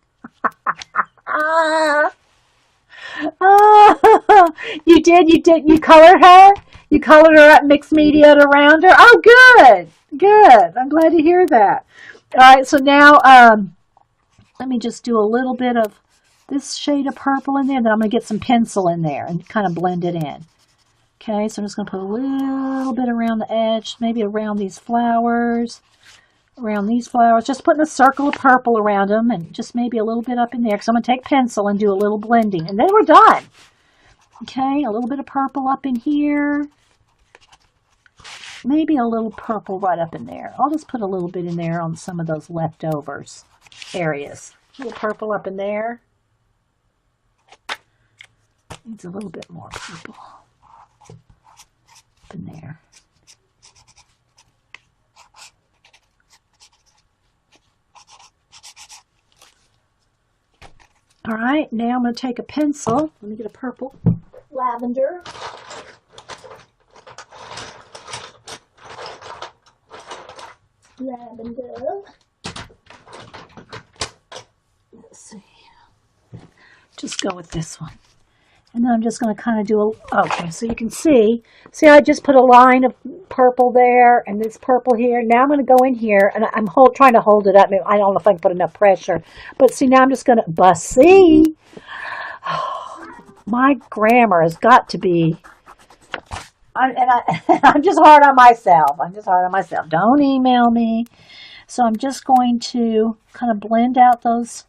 You did. You colored her? You colored her up, mixed media around her? Oh, good. Good. I'm glad to hear that. All right, so now let me just do a little bit of this shade of purple in there. Then I'm going to get some pencil in there and kind of blend it in. Okay, so I'm just going to put a little bit around the edge, maybe around these flowers. Just putting a circle of purple around them and just maybe a little bit up in there because I'm going to take pencil and do a little blending. And then we're done. Okay, a little bit of purple up in here. Maybe a little purple right up in there. I'll just put a little bit in there on some of those leftovers areas. A little purple up in there. Needs a little bit more purple up in there. All right, now I'm going to take a pencil. Let me get a purple lavender. Let's see. Just go with this one. And then I'm just going to kind of do okay, so you can see I just put a line of purple there and this purple here. Now I'm going to go in here and I'm trying to hold it up. I don't know if I can put enough pressure. But see, now I'm just going to, see, my grammar has got to be, I'm just hard on myself. Don't email me. So I'm just going to kind of blend out those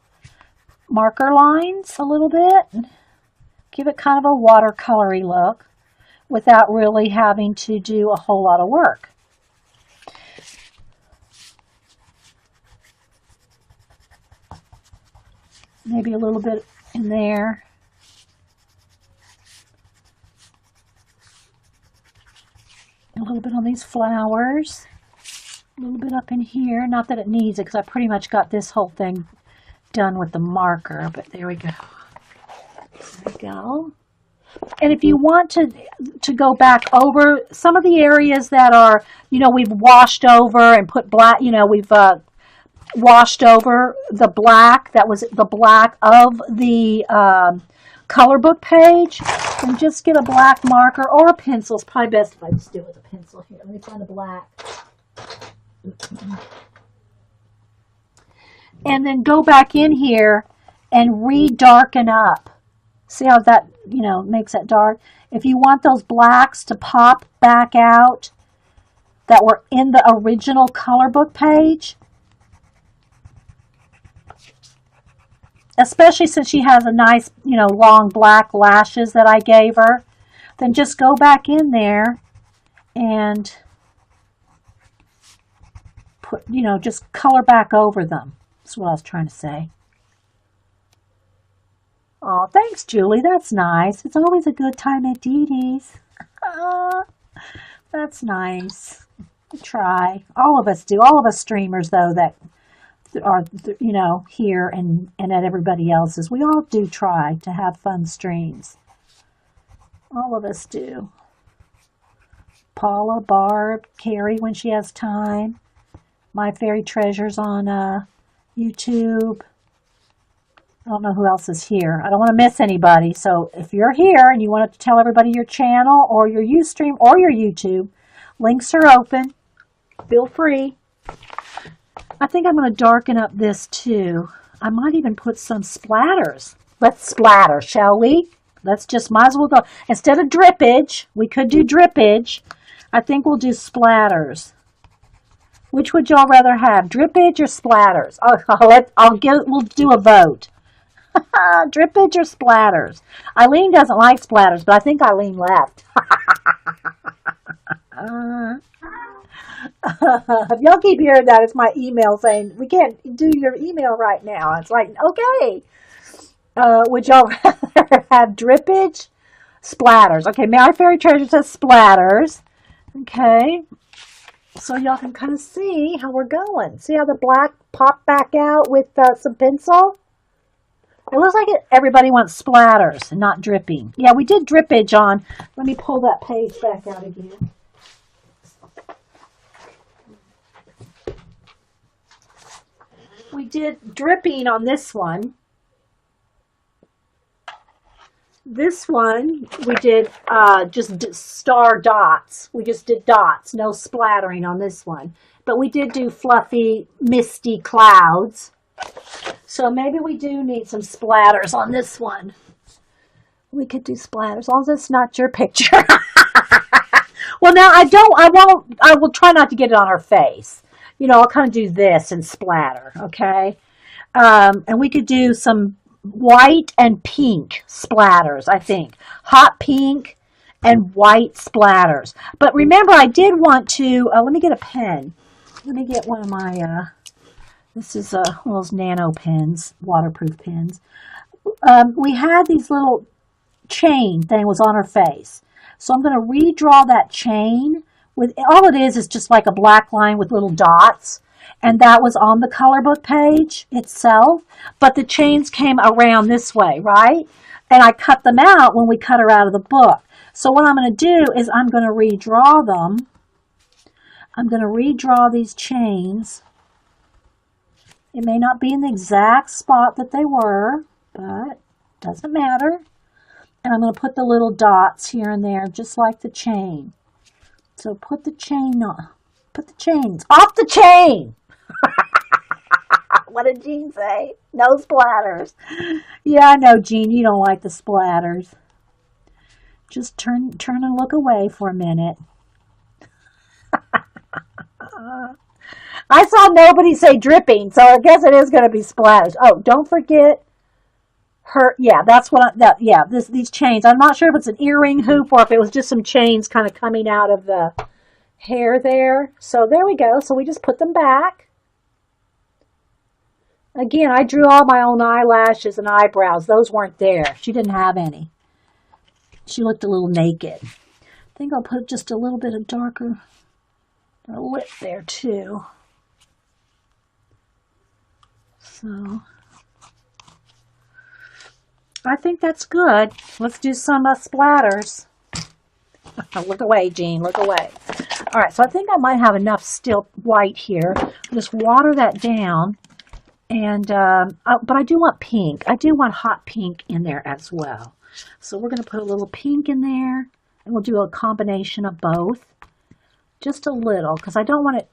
marker lines a little bit. Give it kind of a watercolory look without really having to do a whole lot of work. Maybe a little bit in there. A little bit on these flowers. A little bit up in here. Not that it needs it because I pretty much got this whole thing done with the marker, but there we go. There we go. And if you want to go back over some of the areas that are, we've washed over and put black, we've washed over the black, that was the black of the color book page, and just get a black marker or a pencil. It's probably best if I just do it with a pencil here. Let me find a black. And then go back in here and re-darken up. See how that, makes that dark? If you want those blacks to pop back out that were in the original color book page, especially since she has a nice, long black lashes that I gave her, then just go back in there and put, just color back over them. That's what I was trying to say. Oh, thanks, Julie. That's nice. It's always a good time at Dee Dee's. That's nice. I try. All of us do. All of us streamers, though, that are, here and at everybody else's. We all do try to have fun streams. All of us do. Paula, Barb, Carrie when she has time. My Fairy Treasures on YouTube. I don't know who else is here. I don't want to miss anybody. So if you're here and you want to tell everybody your channel or your Ustream or your YouTube, links are open. Feel free. I think I'm going to darken up this too. I might even put some splatters. Let's splatter, shall we? Let's just, might as well go. Instead of drippage, we could do drippage. I think we'll do splatters. Which would y'all rather have, drippage or splatters? We'll do a vote. Drippage or splatters? Eileen doesn't like splatters, but I think Eileen left. If y'all keep hearing that, it's my email saying, we can't do your email right now. It's like, okay. Would y'all rather have drippage? Splatters. Okay, My Fairy Treasure says splatters. Okay. So y'all can kind of see how we're going. See how the black popped back out with some pencil? It looks like everybody wants splatters and not dripping. Yeah, we did drippage on. Let me pull that page back out again. We did dripping on this one. This one, we did just star dots. We just did dots, no splattering on this one. But we did do fluffy, misty clouds. So maybe we do need some splatters on this one. We could do splatters, as long as it's not your picture. Well, now I will try not to get it on her face. I'll kind of do this and splatter, okay? And we could do some white and pink splatters, I think. Hot pink and white splatters. But remember, I did want to, let me get a pen. Let me get one of my, this is one of those nano pens, waterproof pens. We had these little chain thing was on her face. So I'm going to redraw that chain. With all it is just like a black line with little dots. And that was on the color book page itself. But the chains came around this way, right? And I cut them out when we cut her out of the book. So what I'm going to do is I'm going to redraw them. I'm going to redraw these chains. It may not be in the exact spot that they were, but doesn't matter. And I'm going to put the little dots here and there, just like the chain. So put the chain on. Put the chains off the chain. What did Jean say? No splatters. Yeah, I know, Jean, you don't like the splatters. Just turn and look away for a minute. I saw nobody say dripping, so I guess it is going to be splatters. Oh, don't forget her. Yeah, that's what. These chains. I'm not sure if it's an earring hoop or if it was just some chains kind of coming out of the hair there. So there we go. So we just put them back. Again, I drew all my own eyelashes and eyebrows. Those weren't there. She didn't have any. She looked a little naked. think I'll put just a little bit of darker lip there too. So I think that's good. Let's do some splatters. Look away, Jean, look away. All right, so I think I might have enough still white here. Just water that down. And but I do want pink. I do want hot pink in there as well. So we're going to put a little pink in there, and we'll do a combination of both. Just a little, because I don't want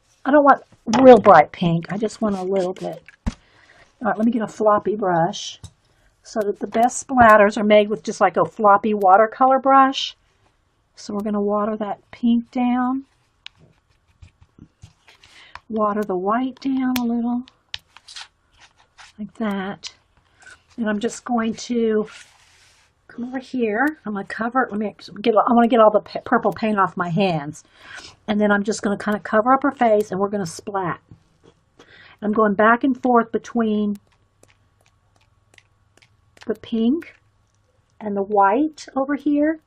real bright pink. I just want a little bit. All right, let me get a floppy brush. So that the best splatters are made with just like a floppy watercolor brush. So we're going to water that pink down. Water the white down a little. Like that. And I'm just going to come over here. I'm going to cover it. I want to get all the purple paint off my hands. And then I'm just going to kind of cover up her face, and we're going to splat. I'm going back and forth between the pink and the white over here.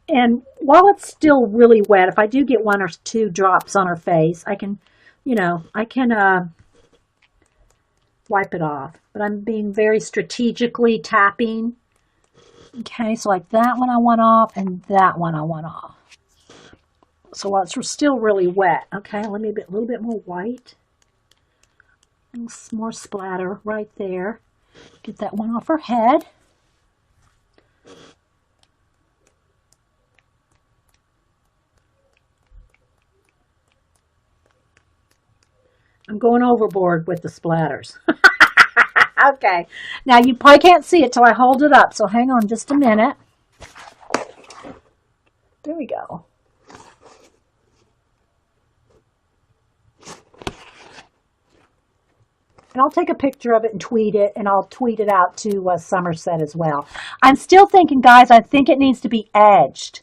And while it's still really wet, if I do get 1 or 2 drops on her face, I can, wipe it off. But I'm being very strategically tapping. Okay, so like that one I want off, and that one I want off. So while it's still really wet, okay, let me get a little bit more white. And some more splatter right there. Get that one off her head. I'm going overboard with the splatters. Okay. Now you probably can't see it till I hold it up, so hang on just a minute. There we go. And I'll take a picture of it and tweet it, and I'll tweet it out to Somerset as well. I'm still thinking, guys, I think it needs to be edged.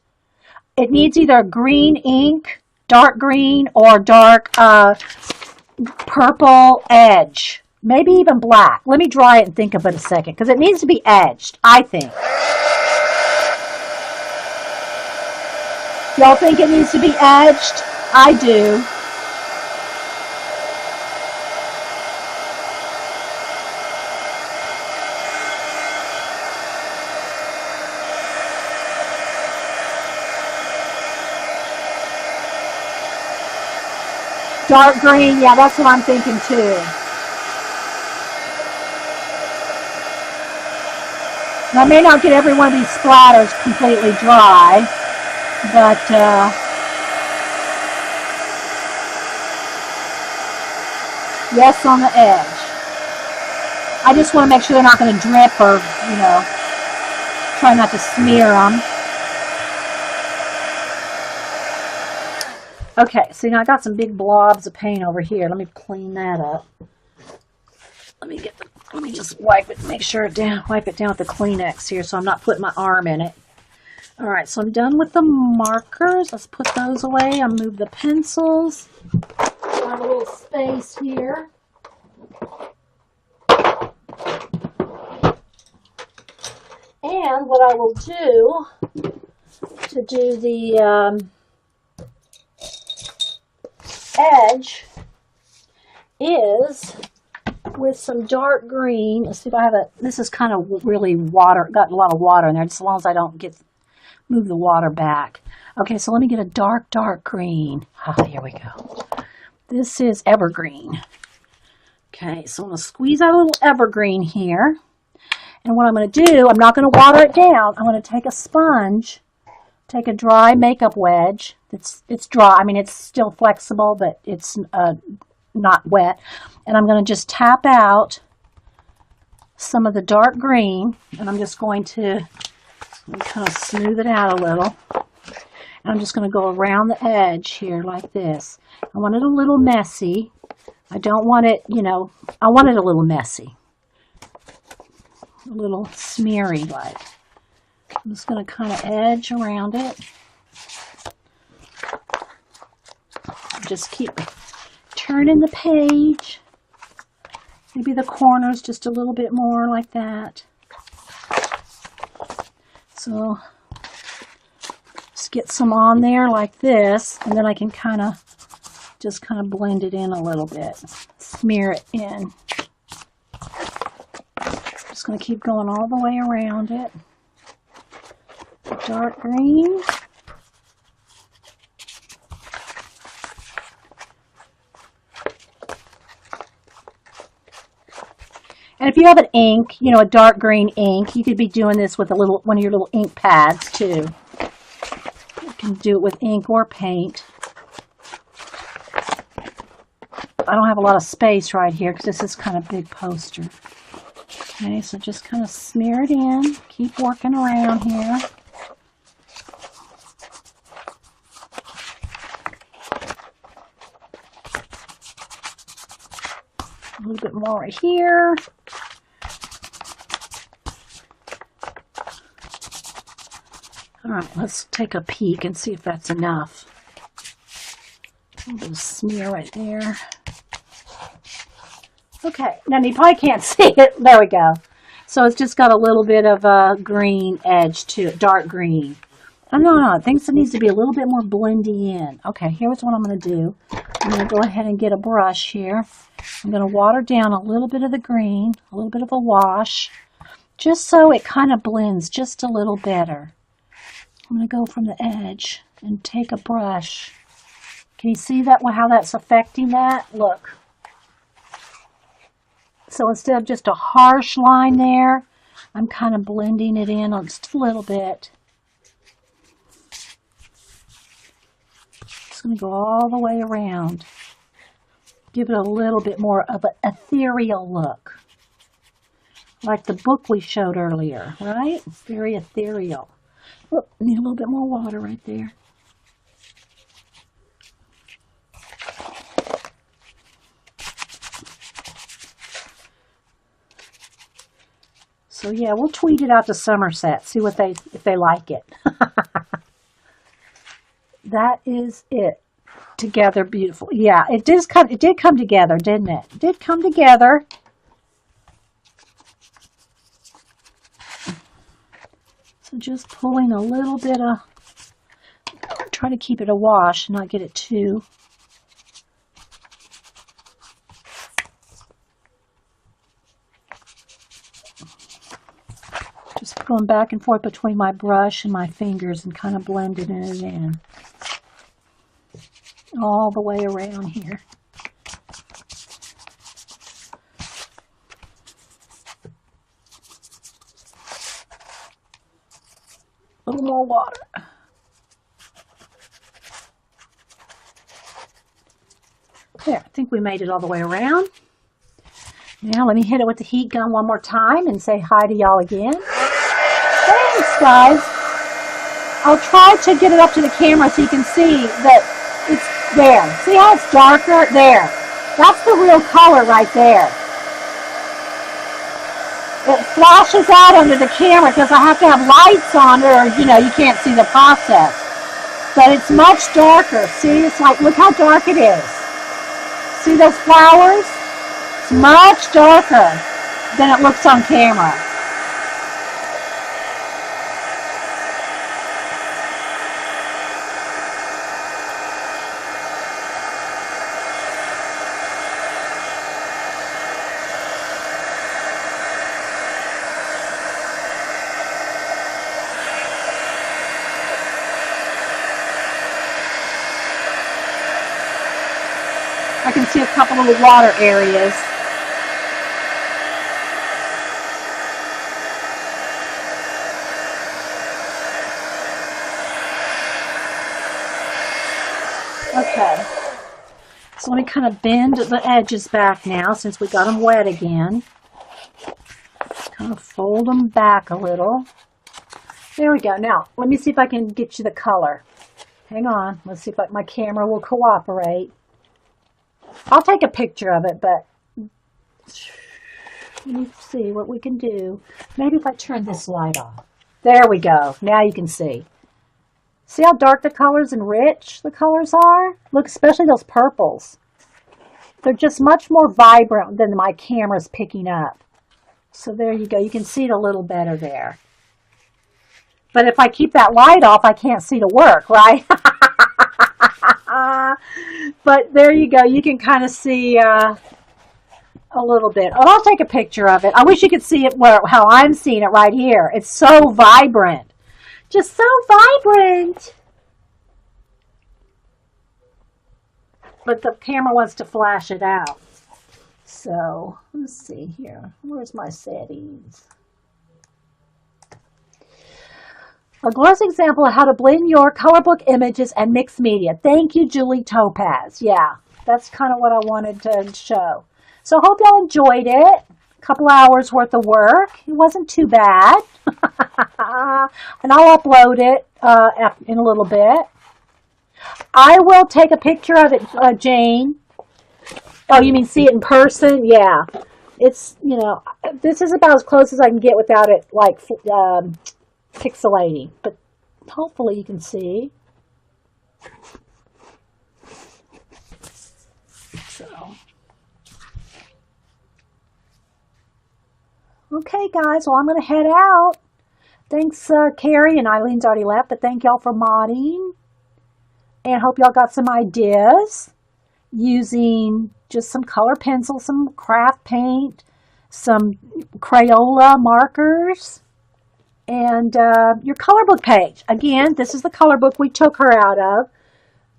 It needs either green ink, dark green, or dark purple edge. Maybe even black. Let me dry it and think of it a second, because it needs to be edged, I think. Y'all think it needs to be edged? I do. Dark green, yeah, that's what I'm thinking too. Now, I may not get every one of these splatters completely dry, but yes, on the edge. I just want to make sure they're not going to drip or, try not to smear them. Okay, so now I got some big blobs of paint over here. Let me clean that up. Let me just wipe it, wipe it down with the Kleenex here so I'm not putting my arm in it. All right, so I'm done with the markers. Let's put those away. I'll move the pencils. I have a little space here. And what I will do to do the edge is with some dark green. Let's see if I have this is kind of really got a lot of water in there, just as long as I don't move the water back. Okay, so let me get a dark green. Here we go. This is evergreen. Okay, so I'm going to squeeze out a little evergreen here. And what I'm going to do, I'm not going to water it down. I'm going to take a sponge, take a dry makeup wedge. It's dry. I mean, it's still flexible, but it's not wet. And I'm going to just tap out some of the dark green, and I'm just going to kind of smooth it out a little. And I'm just going to go around the edge here like this. I want it a little messy. I don't want it, I want it a little messy. A little smeary like. I'm just going to kind of edge around it. Just keep turning the page. Maybe the corners just a little bit more like that. So get some on there like this, and then I can just kind of blend it in a little bit. Smear it in. Just going to keep going all the way around it. Dark green. And if you have an ink, you know, a dark green ink, you could be doing this with one of your little ink pads too. You can do it with ink or paint. I don't have a lot of space right here because this is kind of big poster. Okay, so just kind of smear it in. Keep working around here. A little bit more right here. All right, let's take a peek and see if that's enough. A little bit of smear right there. Okay, now you probably can't see it. There we go. So it's just got a little bit of a green edge to it, dark green. Oh, no, I think it needs to be a little bit more blendy in. Okay, here's what I'm going to do. I'm going to go ahead and get a brush here. I'm going to water down a little bit of the green, a little bit of a wash, just so it kind of blends just a little better. I'm going to go from the edge and take a brush. Can you see that, how that's affecting that? Look. So instead of just a harsh line there, I'm kind of blending it in just a little bit. Just going to go all the way around. Give it a little bit more of an ethereal look. Like the book we showed earlier, right? It's very ethereal. Oh, need a little bit more water right there. So yeah, we'll tweet it out to Somerset, see what if they like it. That is it. Together, beautiful. Yeah, it did come together, didn't it? It did come together. So just pulling a little bit of, try to keep it a wash, not get it too. Just going back and forth between my brush and my fingers and kind of blending it in. All the way around here. A little more water. There, I think we made it all the way around. Now let me hit it with the heat gun one more time and say hi to y'all again. Thanks, guys. I'll try to get it up to the camera so you can see that it's there. See how it's darker? There. That's the real color right there. It flashes out under the camera because I have to have lights on it or, you know, you can't see the process. But it's much darker. See, it's like, look how dark it is. See those flowers? It's much darker than it looks on camera. I can see a couple of the water areas. Okay, so let me kind of bend the edges back now since we got them wet again. Kind of fold them back a little. There we go. Now, let me see if I can get you the color. Hang on. Let's see if my camera will cooperate. I'll take a picture of it, but let me see what we can do. Maybe if I turn this light off. There we go. Now you can see. See how dark the colors and rich the colors are? Look, especially those purples. They're just much more vibrant than my camera's picking up. So there you go. You can see it a little better there. But if I keep that light off, I can't see to work, right? But there you go. You can kind of see a little bit. Oh, I'll take a picture of it. I wish you could see it how I'm seeing it right here. It's so vibrant. Just so vibrant. But the camera wants to flash it out. So, let's see here. Where's my settings? A glorious example of how to blend your color book images and mixed media. Thank you, Julie Topaz. Yeah, that's kind of what I wanted to show. So hope y'all enjoyed it. A couple hours worth of work. It wasn't too bad. And I'll upload it in a little bit. I will take a picture of it, Jane. Oh, you mean see it in person? Yeah. It's, you know, this is about as close as I can get without it, like, pixelating. But hopefully you can see. So. Okay, guys. Well, I'm going to head out. Thanks, Carrie, and Eileen's already left, but thank y'all for modding. And hope y'all got some ideas using just some color pencils, some craft paint, some Crayola markers, and your color book page. Again, this is the color book we took her out of,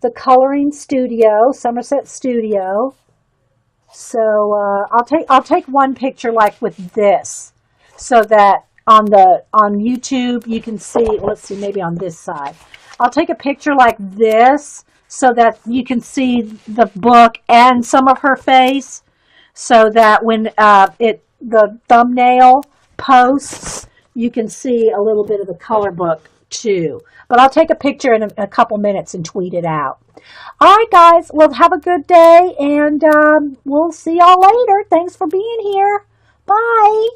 the Coloring Studio, Somerset Studio. So I'll take one picture like with this, so that on YouTube you can see. Let's see, maybe on this side. I'll take a picture like this so that you can see the book and some of her face, so that when the thumbnail posts, you can see a little bit of the color book too. But I'll take a picture in a couple minutes and tweet it out. All right, guys. Well, have a good day, and we'll see y'all later. Thanks for being here. Bye.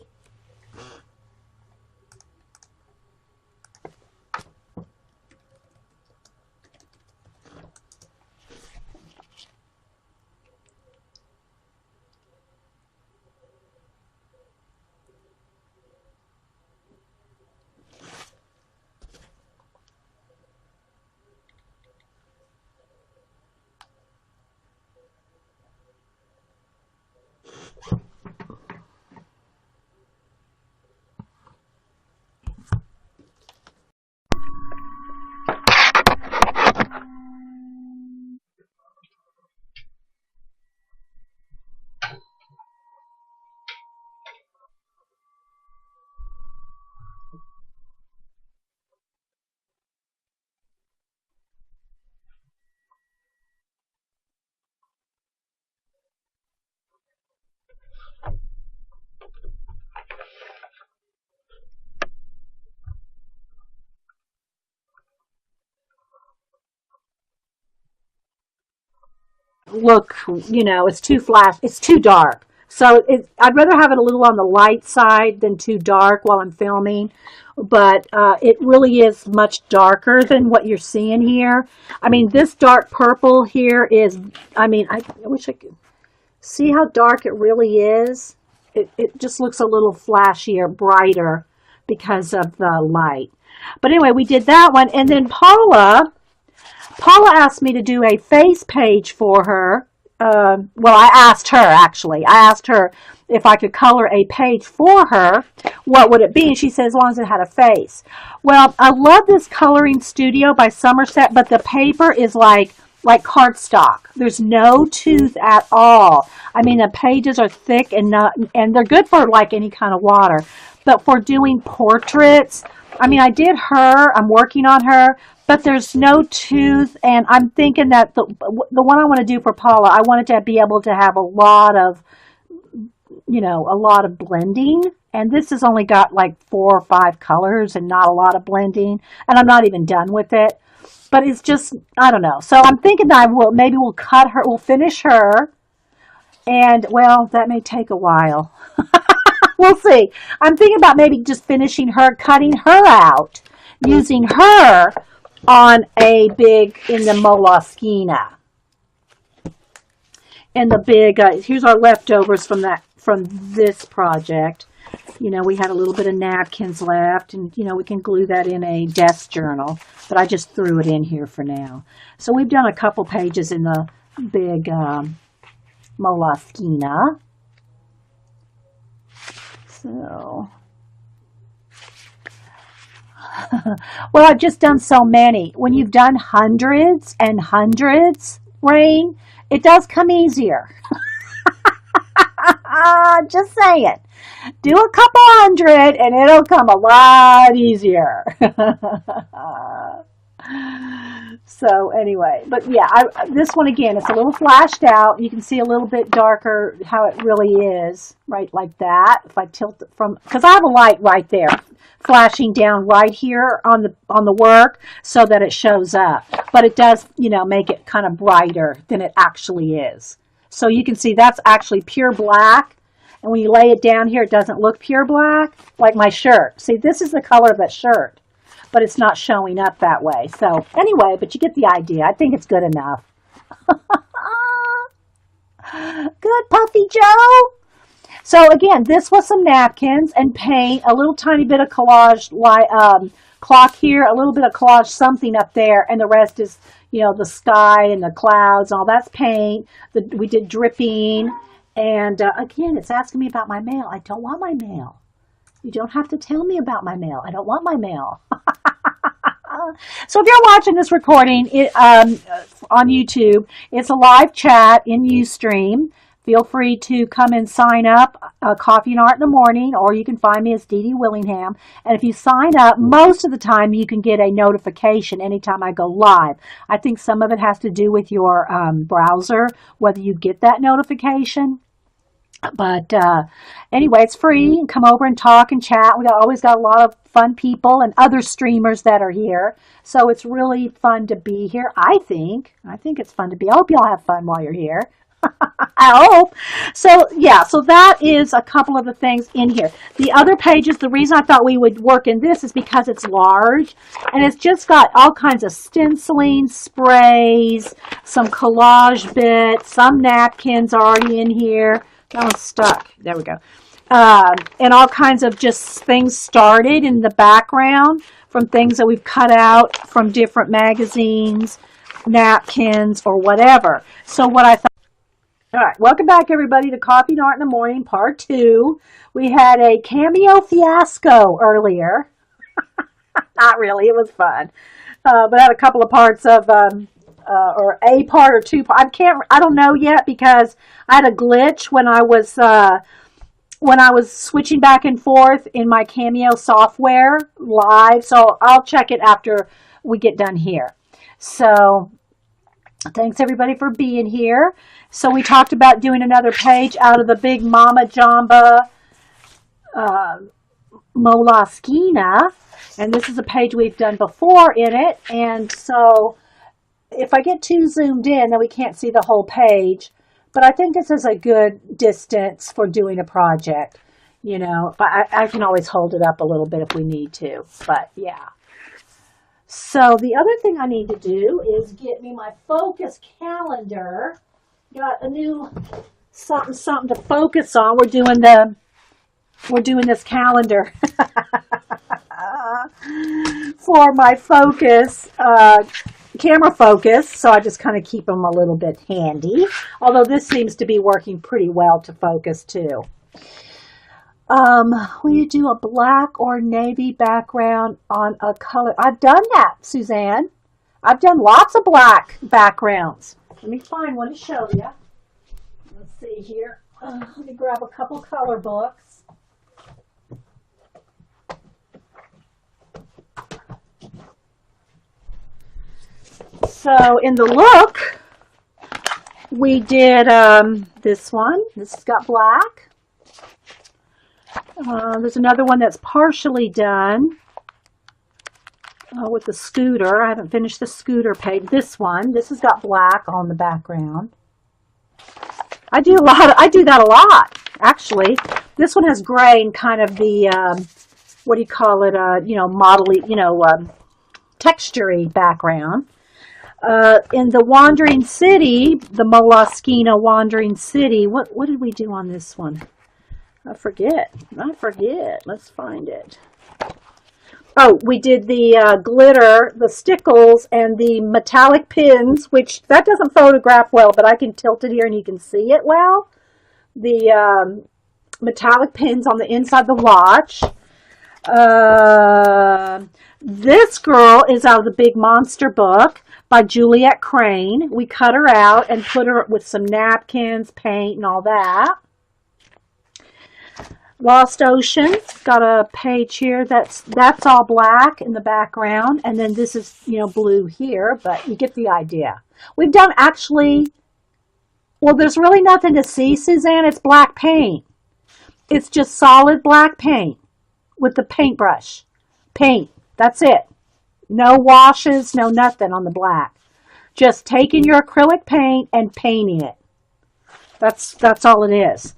Look, you know, it's too it's too dark. So I'd rather have it a little on the light side than too dark while I'm filming. But it really is much darker than what you're seeing here. I mean, this dark purple here is, I mean, I wish I could see how dark it really is. It just looks a little flashier, brighter because of the light. But anyway, we did that one. And then Paula asked me to do a face page for her. Well, I asked her, actually. I asked her if I could color a page for her, what would it be? And she said, as long as it had a face. Well, I love this Coloring Studio by Somerset, but the paper is like cardstock. There's no tooth at all. I mean, the pages are thick and they're good for like any kind of water. But for doing portraits, I mean, I did her. I'm working on her. But there's no tooth, and I'm thinking that the one I want to do for Paula, I wanted to be able to have a lot of, you know, a lot of blending. And this has only got like 4 or 5 colors and not a lot of blending. And I'm not even done with it. But it's just, I don't know. So I'm thinking that we'll cut her, we'll finish her. And, well, that may take a while. We'll see. I'm thinking about maybe just finishing her, cutting her out, using her on a big, in the Moleskine. And the big, here's our leftovers from this project. You know, we had a little bit of napkins left, and, you know, we can glue that in a desk journal, but I just threw it in here for now. So we've done a couple pages in the big Moleskine. So, well, I've just done so many. When you've done hundreds and hundreds, Rain, it does come easier. Just saying. Do a couple hundred and it'll come a lot easier. So anyway, but yeah, this one again, it's a little flashed out. You can see a little bit darker how it really is, right, like that. If I tilt it from, because I have a light right there flashing down right here on the work so that it shows up. But it does, you know, make it kind of brighter than it actually is. So you can see that's actually pure black. And when you lay it down here, it doesn't look pure black, like my shirt. See, this is the color of that shirt, but it's not showing up that way. So anyway, but you get the idea. I think it's good enough. Good, Puffy Joe. So again, this was some napkins and paint, a little tiny bit of collage clock here, a little bit of collage something up there, and the rest is, you know, the sky and the clouds, all that's paint. We did dripping, and again, it's asking me about my mail. I don't want my mail. You don't have to tell me about my mail. I don't want my mail. So if you're watching this recording on YouTube, it's a live chat in Ustream. Feel free to come and sign up, Coffee and Art in the Morning, or you can find me as Dee Dee Willingham. And if you sign up, most of the time you can get a notification anytime I go live. I think some of it has to do with your browser, whether you get that notification. But anyway, it's free. Come over and talk and chat. We always got a lot of fun people and other streamers that are here. So it's really fun to be here, I think. I think it's fun to be. I hope y'all have fun while you're here. I hope. So yeah, so that is a couple of the things in here. The other pages, the reason I thought we would work in this is because it's large, and it's just got all kinds of stenciling, sprays, some collage bits, some napkins already in here. That one's stuck. There we go. And all kinds of just things started in the background from things that we've cut out from different magazines, napkins, or whatever. So what I thought, all right, welcome back, everybody, to Coffee and Art in the Morning, Part 2. We had a cameo fiasco earlier. Not really, it was fun. But I had a couple of parts of, or a part or two. I don't know yet because I had a glitch when I was switching back and forth in my Cameo software live. So I'll check it after we get done here. So thanks everybody for being here. So we talked about doing another page out of the big Mama Jamba Moleskine, and this is a page we've done before in it. And so if I get too zoomed in, then we can't see the whole page. But I think this is a good distance for doing a project, you know. But I can always hold it up a little bit if we need to. But yeah. So the other thing I need to do is get me my focus calendar. Got a new something to focus on. We're doing this calendar for my focus, camera focus. So I just kind of keep them a little bit handy. Although this seems to be working pretty well to focus too. Will you do a black or navy background on a color? I've done that, Suzanne. I've done lots of black backgrounds. Let me find one to show you. Let's see here. Let me grab a couple color books. So in the look, we did this one. This has got black. There's another one that's partially done with the scooter. I haven't finished the scooter page. This one. This has got black on the background. I do that a lot, actually. This one has gray and kind of the what do you call it? Modelly, textury background. In the Wandering City, the Moleskine Wandering City. What did we do on this one? I forget. Let's find it. Oh, we did the glitter, the stickles, and the metallic pins, which that doesn't photograph well, but I can tilt it here and you can see it well. The metallic pins on the inside of the watch. This girl is out of the Big Monster book by Juliet Crane. We cut her out and put her with some napkins, paint, and all that. Lost Ocean, got a page here that's all black in the background, and then this is, blue here, but you get the idea. We've done well, there's really nothing to see, Suzanne. It's black paint. It's just solid black paint with the paintbrush. Paint. That's it. No washes, no nothing on the black. Just taking your acrylic paint and painting it. That's all it is.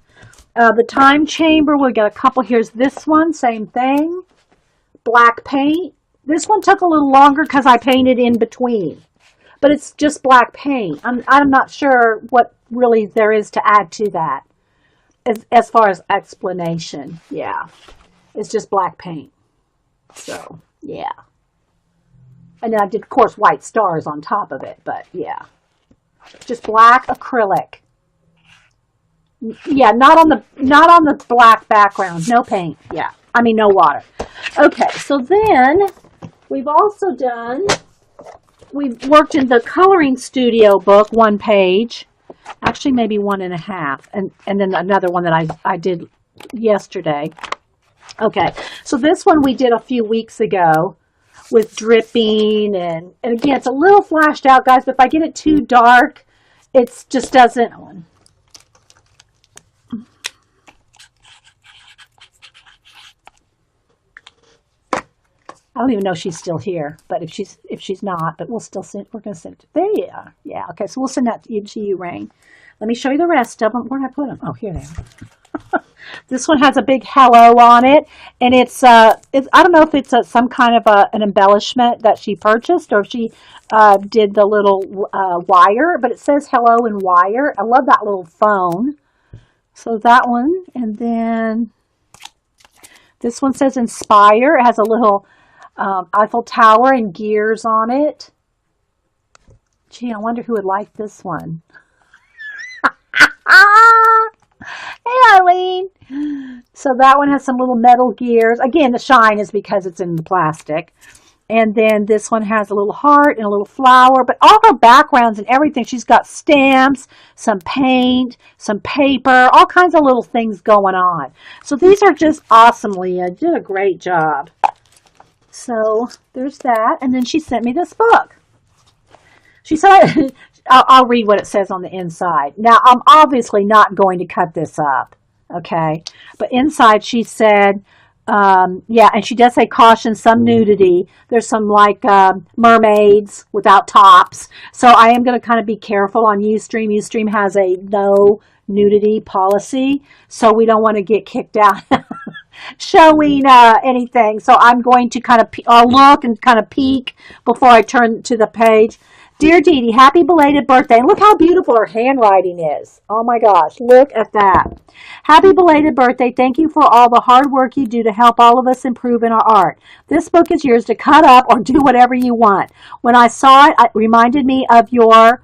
The Time Chamber, we got a couple. Here's this one, same thing. Black paint. This one took a little longer because I painted in between. But it's just black paint. I'm not sure what really there is to add to that. As far as explanation, yeah. It's just black paint. So, yeah. And then I did, of course, white stars on top of it, but yeah. Just black acrylic. Yeah, not on the black background. No paint. Yeah. I mean, no water. Okay, so then we've worked in the Coloring Studio book, 1 page. Actually, maybe 1.5. And then another one that I did yesterday. Okay, so this one we did a few weeks ago with dripping. And again, it's a little flashed out, guys, but if I get it too dark, it just doesn't... I don't even know if she's still here, but if she's not, but we're going to send it. There you are. Yeah, okay, so we'll send that to you, Rain. Let me show you the rest of them. Where did I put them? Oh, here they are. This one has a big hello on it, and it's I don't know if it's some kind of an embellishment that she purchased, or if she did the little wire, but it says hello in wire. I love that little phone. So that one, and then this one says Inspire. It has a little Eiffel Tower and gears on it. Gee, I wonder who would like this one. Hey, Eileen. So that one has some little metal gears. Again, the shine is because it's in the plastic. And then this one has a little heart and a little flower. But all her backgrounds and everything, she's got stamps, some paint, some paper, all kinds of little things going on. So these are just awesome, Leah. You did a great job. So there's that. And then she sent me this book. She said, I'll read what it says on the inside. Now, I'm obviously not going to cut this up, okay? But inside she said, yeah, and she does say caution, some nudity. There's some like mermaids without tops. So I am going to kind of be careful on Ustream. Ustream has a no nudity policy, so we don't want to get kicked out showing anything. So I'm going to kind of look and kind of peek before I turn to the page. Dear Dee Dee, happy belated birthday. And look how beautiful her handwriting is. Oh my gosh, look at that. Happy belated birthday. Thank you for all the hard work you do to help all of us improve in our art. This book is yours to cut up or do whatever you want. When I saw it, it reminded me of your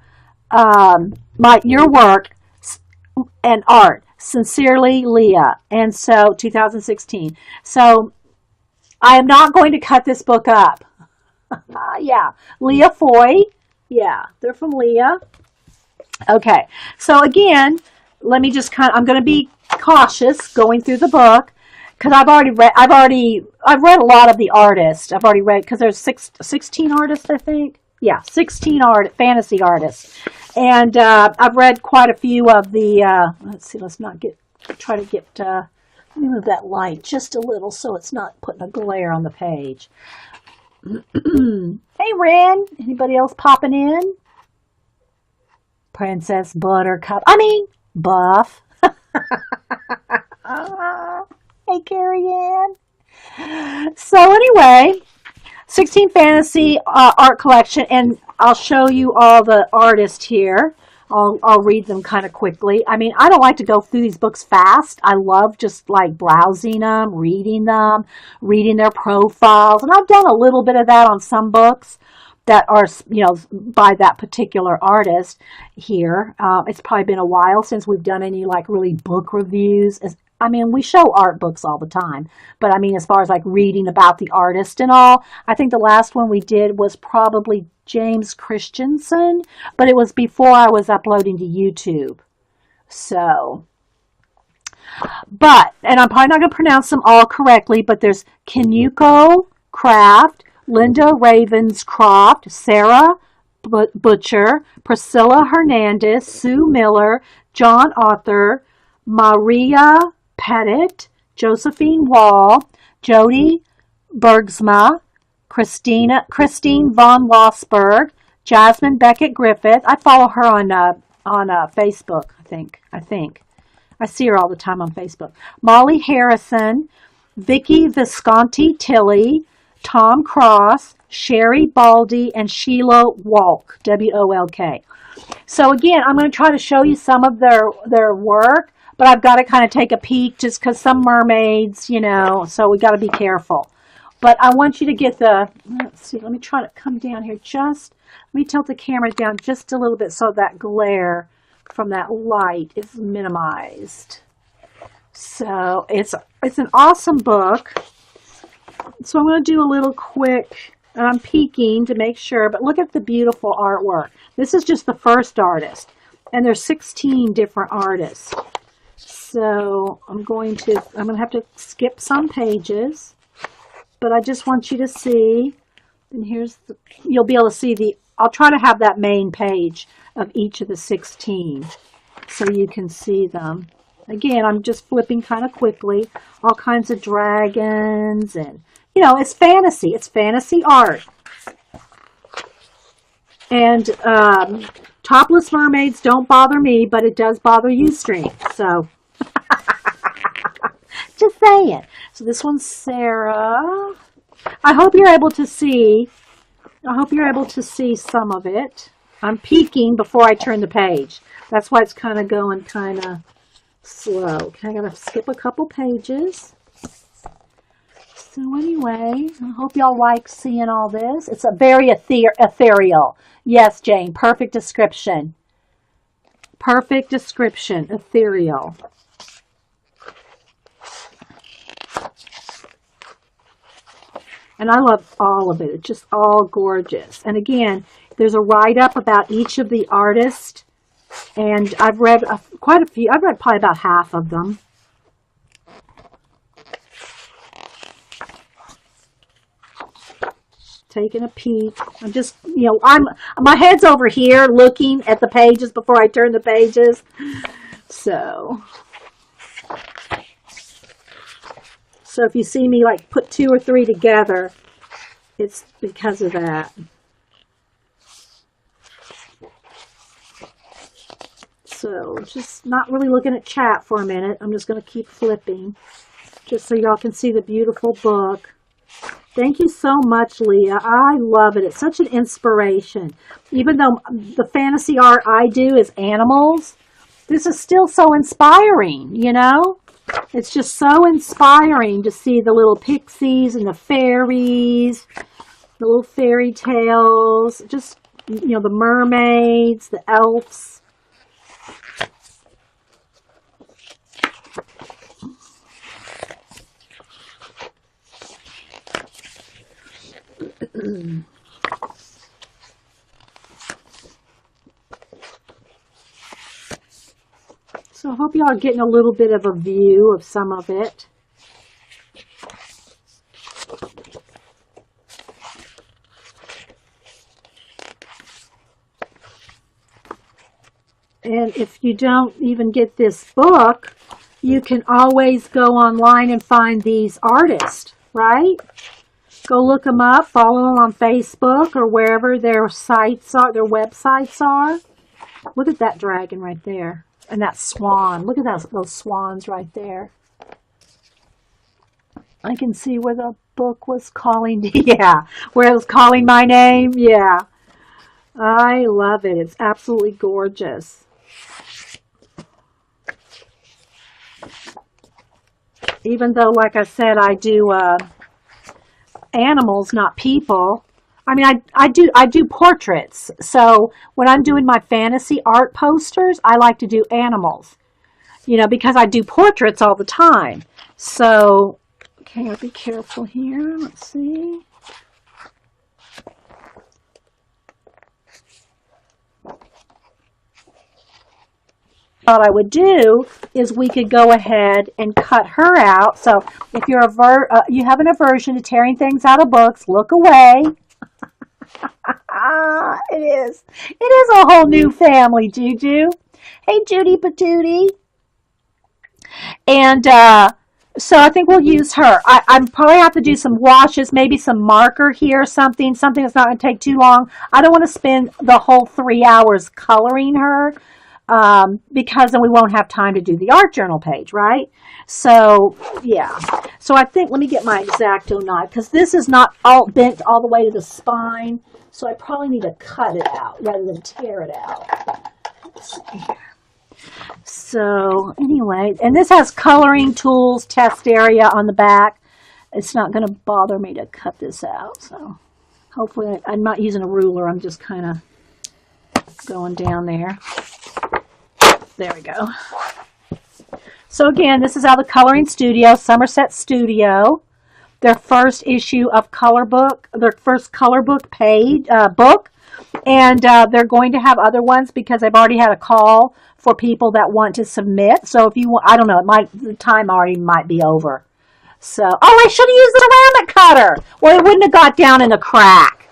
work and art. Sincerely, Leah. And so, 2016. So, I am not going to cut this book up. Yeah. Leah Foy. Yeah, they're from Leah. Okay, so again, let me just I'm going to be cautious going through the book because I've read a lot of the artists. I've already read because there's 16 artists, I think. Yeah, 16 fantasy artists, and I've read quite a few of the. Let's see. Let's not try to get. Let me move that light just a little so it's not putting a glare on the page. Hey, Ren. Anybody else popping in? Princess Buttercup. Buff. Hey, Carrie Ann. So anyway, 16 Fantasy Art Collection, and I'll show you all the artists here. I'll read them kind of quickly. I mean, I don't like to go through these books fast. I love just like browsing them, reading their profiles. And I've done a little bit of that on some books that are, by that particular artist here. It's probably been a while since we've done any like really book reviews. I mean, we show art books all the time, but I mean, as far as like reading about the artist and all, I think the last one we did was probably James Christensen, but it was before I was uploading to YouTube. So, and I'm probably not going to pronounce them all correctly, but there's Kinuko Craft, Linda Ravenscroft, Sarah Butcher, Priscilla Hernandez, Sue Miller, John Arthur, Maria Pettit, Josephine Wall, Jody Bergsma, Christine von Lossberg, Jasmine Beckett Griffith. I follow her on Facebook. I think I see her all the time on Facebook. Molly Harrison, Vicky Visconti Tilley, Tom Cross, Sherry Baldy, and Sheila Walk, W-O-L-K. So again, I'm going to try to show you some of their work, but I've got to kind of take a peek just because some mermaids, so we got to be careful. But I want you to get let's see, let me try to come down here let me tilt the camera down just a little bit so that glare from that light is minimized. So it's an awesome book. So I'm going to do a little quick, and I'm peeking to make sure, but look at the beautiful artwork. This is just the first artist, and there's 16 different artists. So I'm going to have to skip some pages, but I just want you to see, and you'll be able to see I'll try to have that main page of each of the 16 so you can see them. Again, I'm just flipping kind of quickly, all kinds of dragons, and it's fantasy. It's fantasy art. And topless mermaids don't bother me, but it does bother Ustream. So, just saying. So this one's Sarah. I hope you're able to see some of it. I'm peeking before I turn the page. That's why it's kind of going kind of slow. Okay, I gotta skip a couple pages. So anyway, I hope y'all like seeing all this. It's a very ethereal. Yes, Jane, perfect description. Perfect description, ethereal. And I love all of it. It's just all gorgeous. And again, there's a write-up about each of the artists. And I've read quite a few. I've read probably about half of them. Taking a peek. I'm just, my head's over here looking at the pages before I turn the pages. So if you see me like put 2 or 3 together, it's because of that. So just not really looking at chat for a minute. I'm just going to keep flipping just so y'all can see the beautiful book. Thank you so much, Leah. I love it. It's such an inspiration. Even though the fantasy art I do is animals, this is still so inspiring, It's just so inspiring to see the little pixies and the fairies, the little fairy tales, just, the mermaids, the elves. So I hope y'all are getting a little bit of a view of some of it. And if you don't even get this book, you can always go online and find these artists, right? Go look them up, follow them on Facebook or wherever their sites are, their websites are. Look at that dragon right there. And that swan. Look at those swans right there. I can see where the book was calling. Yeah, where it was calling my name. Yeah. I love it. It's absolutely gorgeous. Even though, like I said, I do animals, not people. I mean, I do portraits. So when I'm doing my fantasy art posters, I like to do animals. Because I do portraits all the time. So, okay, I'll be careful here. Let's see. What I would do is we could go ahead and cut her out. So if you're you have an aversion to tearing things out of books, look away. It is a whole new family, Juju. Hey, Judy Patootie. And so I think we'll use her. I probably have to do some washes, maybe some marker here, something that's not going to take too long. I don't want to spend the whole 3 hours coloring her because then we won't have time to do the art journal page, right? So, yeah. So I think, let me get my X-Acto knife because this is not all bent all the way to the spine. So I probably need to cut it out rather than tear it out. Let's see here. So anyway, and this has coloring tools test area on the back. It's not going to bother me to cut this out. So hopefully I'm not using a ruler. I'm just kind of going down there. There we go. So again, this is out of the Coloring Studio, Somerset Studio. Their first issue of Color Book, their first Color Book book. And they're going to have other ones because I've already had a call for people that want to submit. So if you want, I don't know, the time already might be over. So, oh, I should have used the ceramic cutter. Well, it wouldn't have got down in the crack.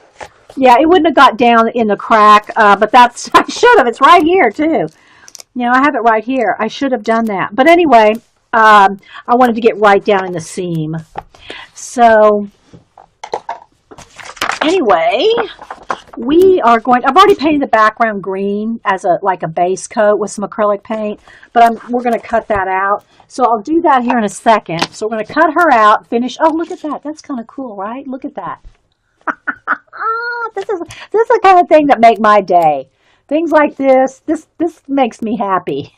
Yeah, it wouldn't have got down in the crack, but I should have. It's right here, too. I have it right here. I should have done that. But anyway, I wanted to get right down in the seam. So, anyway, I've already painted the background green as like a base coat with some acrylic paint, but we're going to cut that out. So I'll do that here in a second. So we're going to cut her out, finish. Oh, look at that. That's kind of cool, right? Look at that. This is the kind of thing that make my day. Things like this makes me happy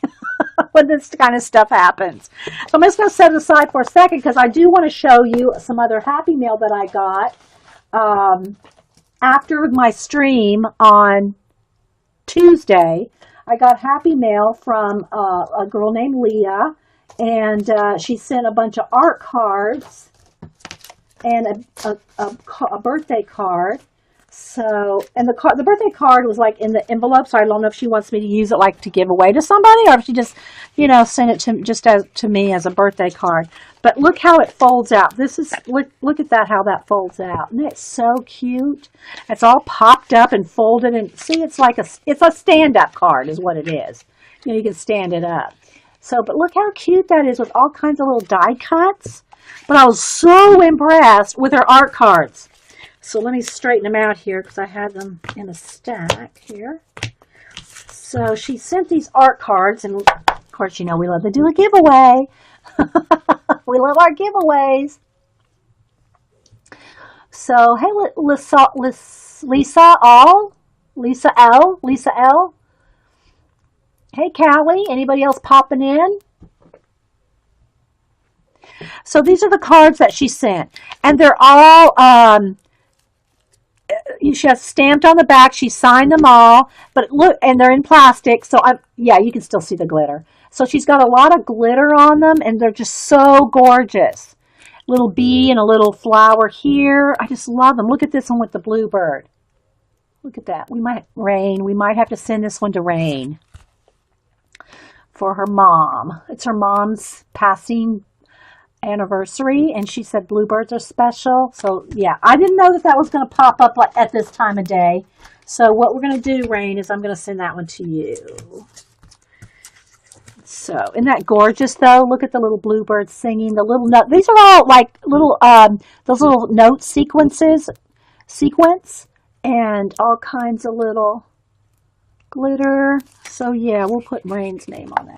when this kind of stuff happens. So I'm just going to set it aside for a second because I do want to show you some other Happy Mail that I got. After my stream on Tuesday, I got Happy Mail from a girl named Leah, and she sent a bunch of art cards and a birthday card. So, and the birthday card was like in the envelope, so I don't know if she wants me to use it like to give away to somebody, or if she just, send it to me as a birthday card. But look how it folds out. Look at that, how that folds out. Isn't it so cute? It's all popped up and folded, and see, it's a stand-up card is what it is. You can stand it up. So, but look how cute that is with all kinds of little die cuts. But I was so impressed with her art cards. So let me straighten them out here because I had them in a stack here. So she sent these art cards, and of course, we love to do a giveaway. We love our giveaways. So, hey, Lisa L. Hey, Callie. Anybody else popping in? So these are the cards that she sent, and they're all she has stamped on the back. She signed them all, but look, and they're in plastic. So you can still see the glitter. So she's got a lot of glitter on them, and they're just so gorgeous. Little bee and a little flower here. I just love them. Look at this one with the bluebird. Look at that. We might have to send this one to Rain for her mom. It's her mom's passing anniversary, and she said bluebirds are special. So yeah, I didn't know that was going to pop up like at this time of day. So what we're going to do, Rain, is I'm going to send that one to you. So isn't that gorgeous though? Look at the little bluebirds singing, the little note. These are all like little those little note sequence, and all kinds of little glitter. So yeah, we'll put Rain's name on that.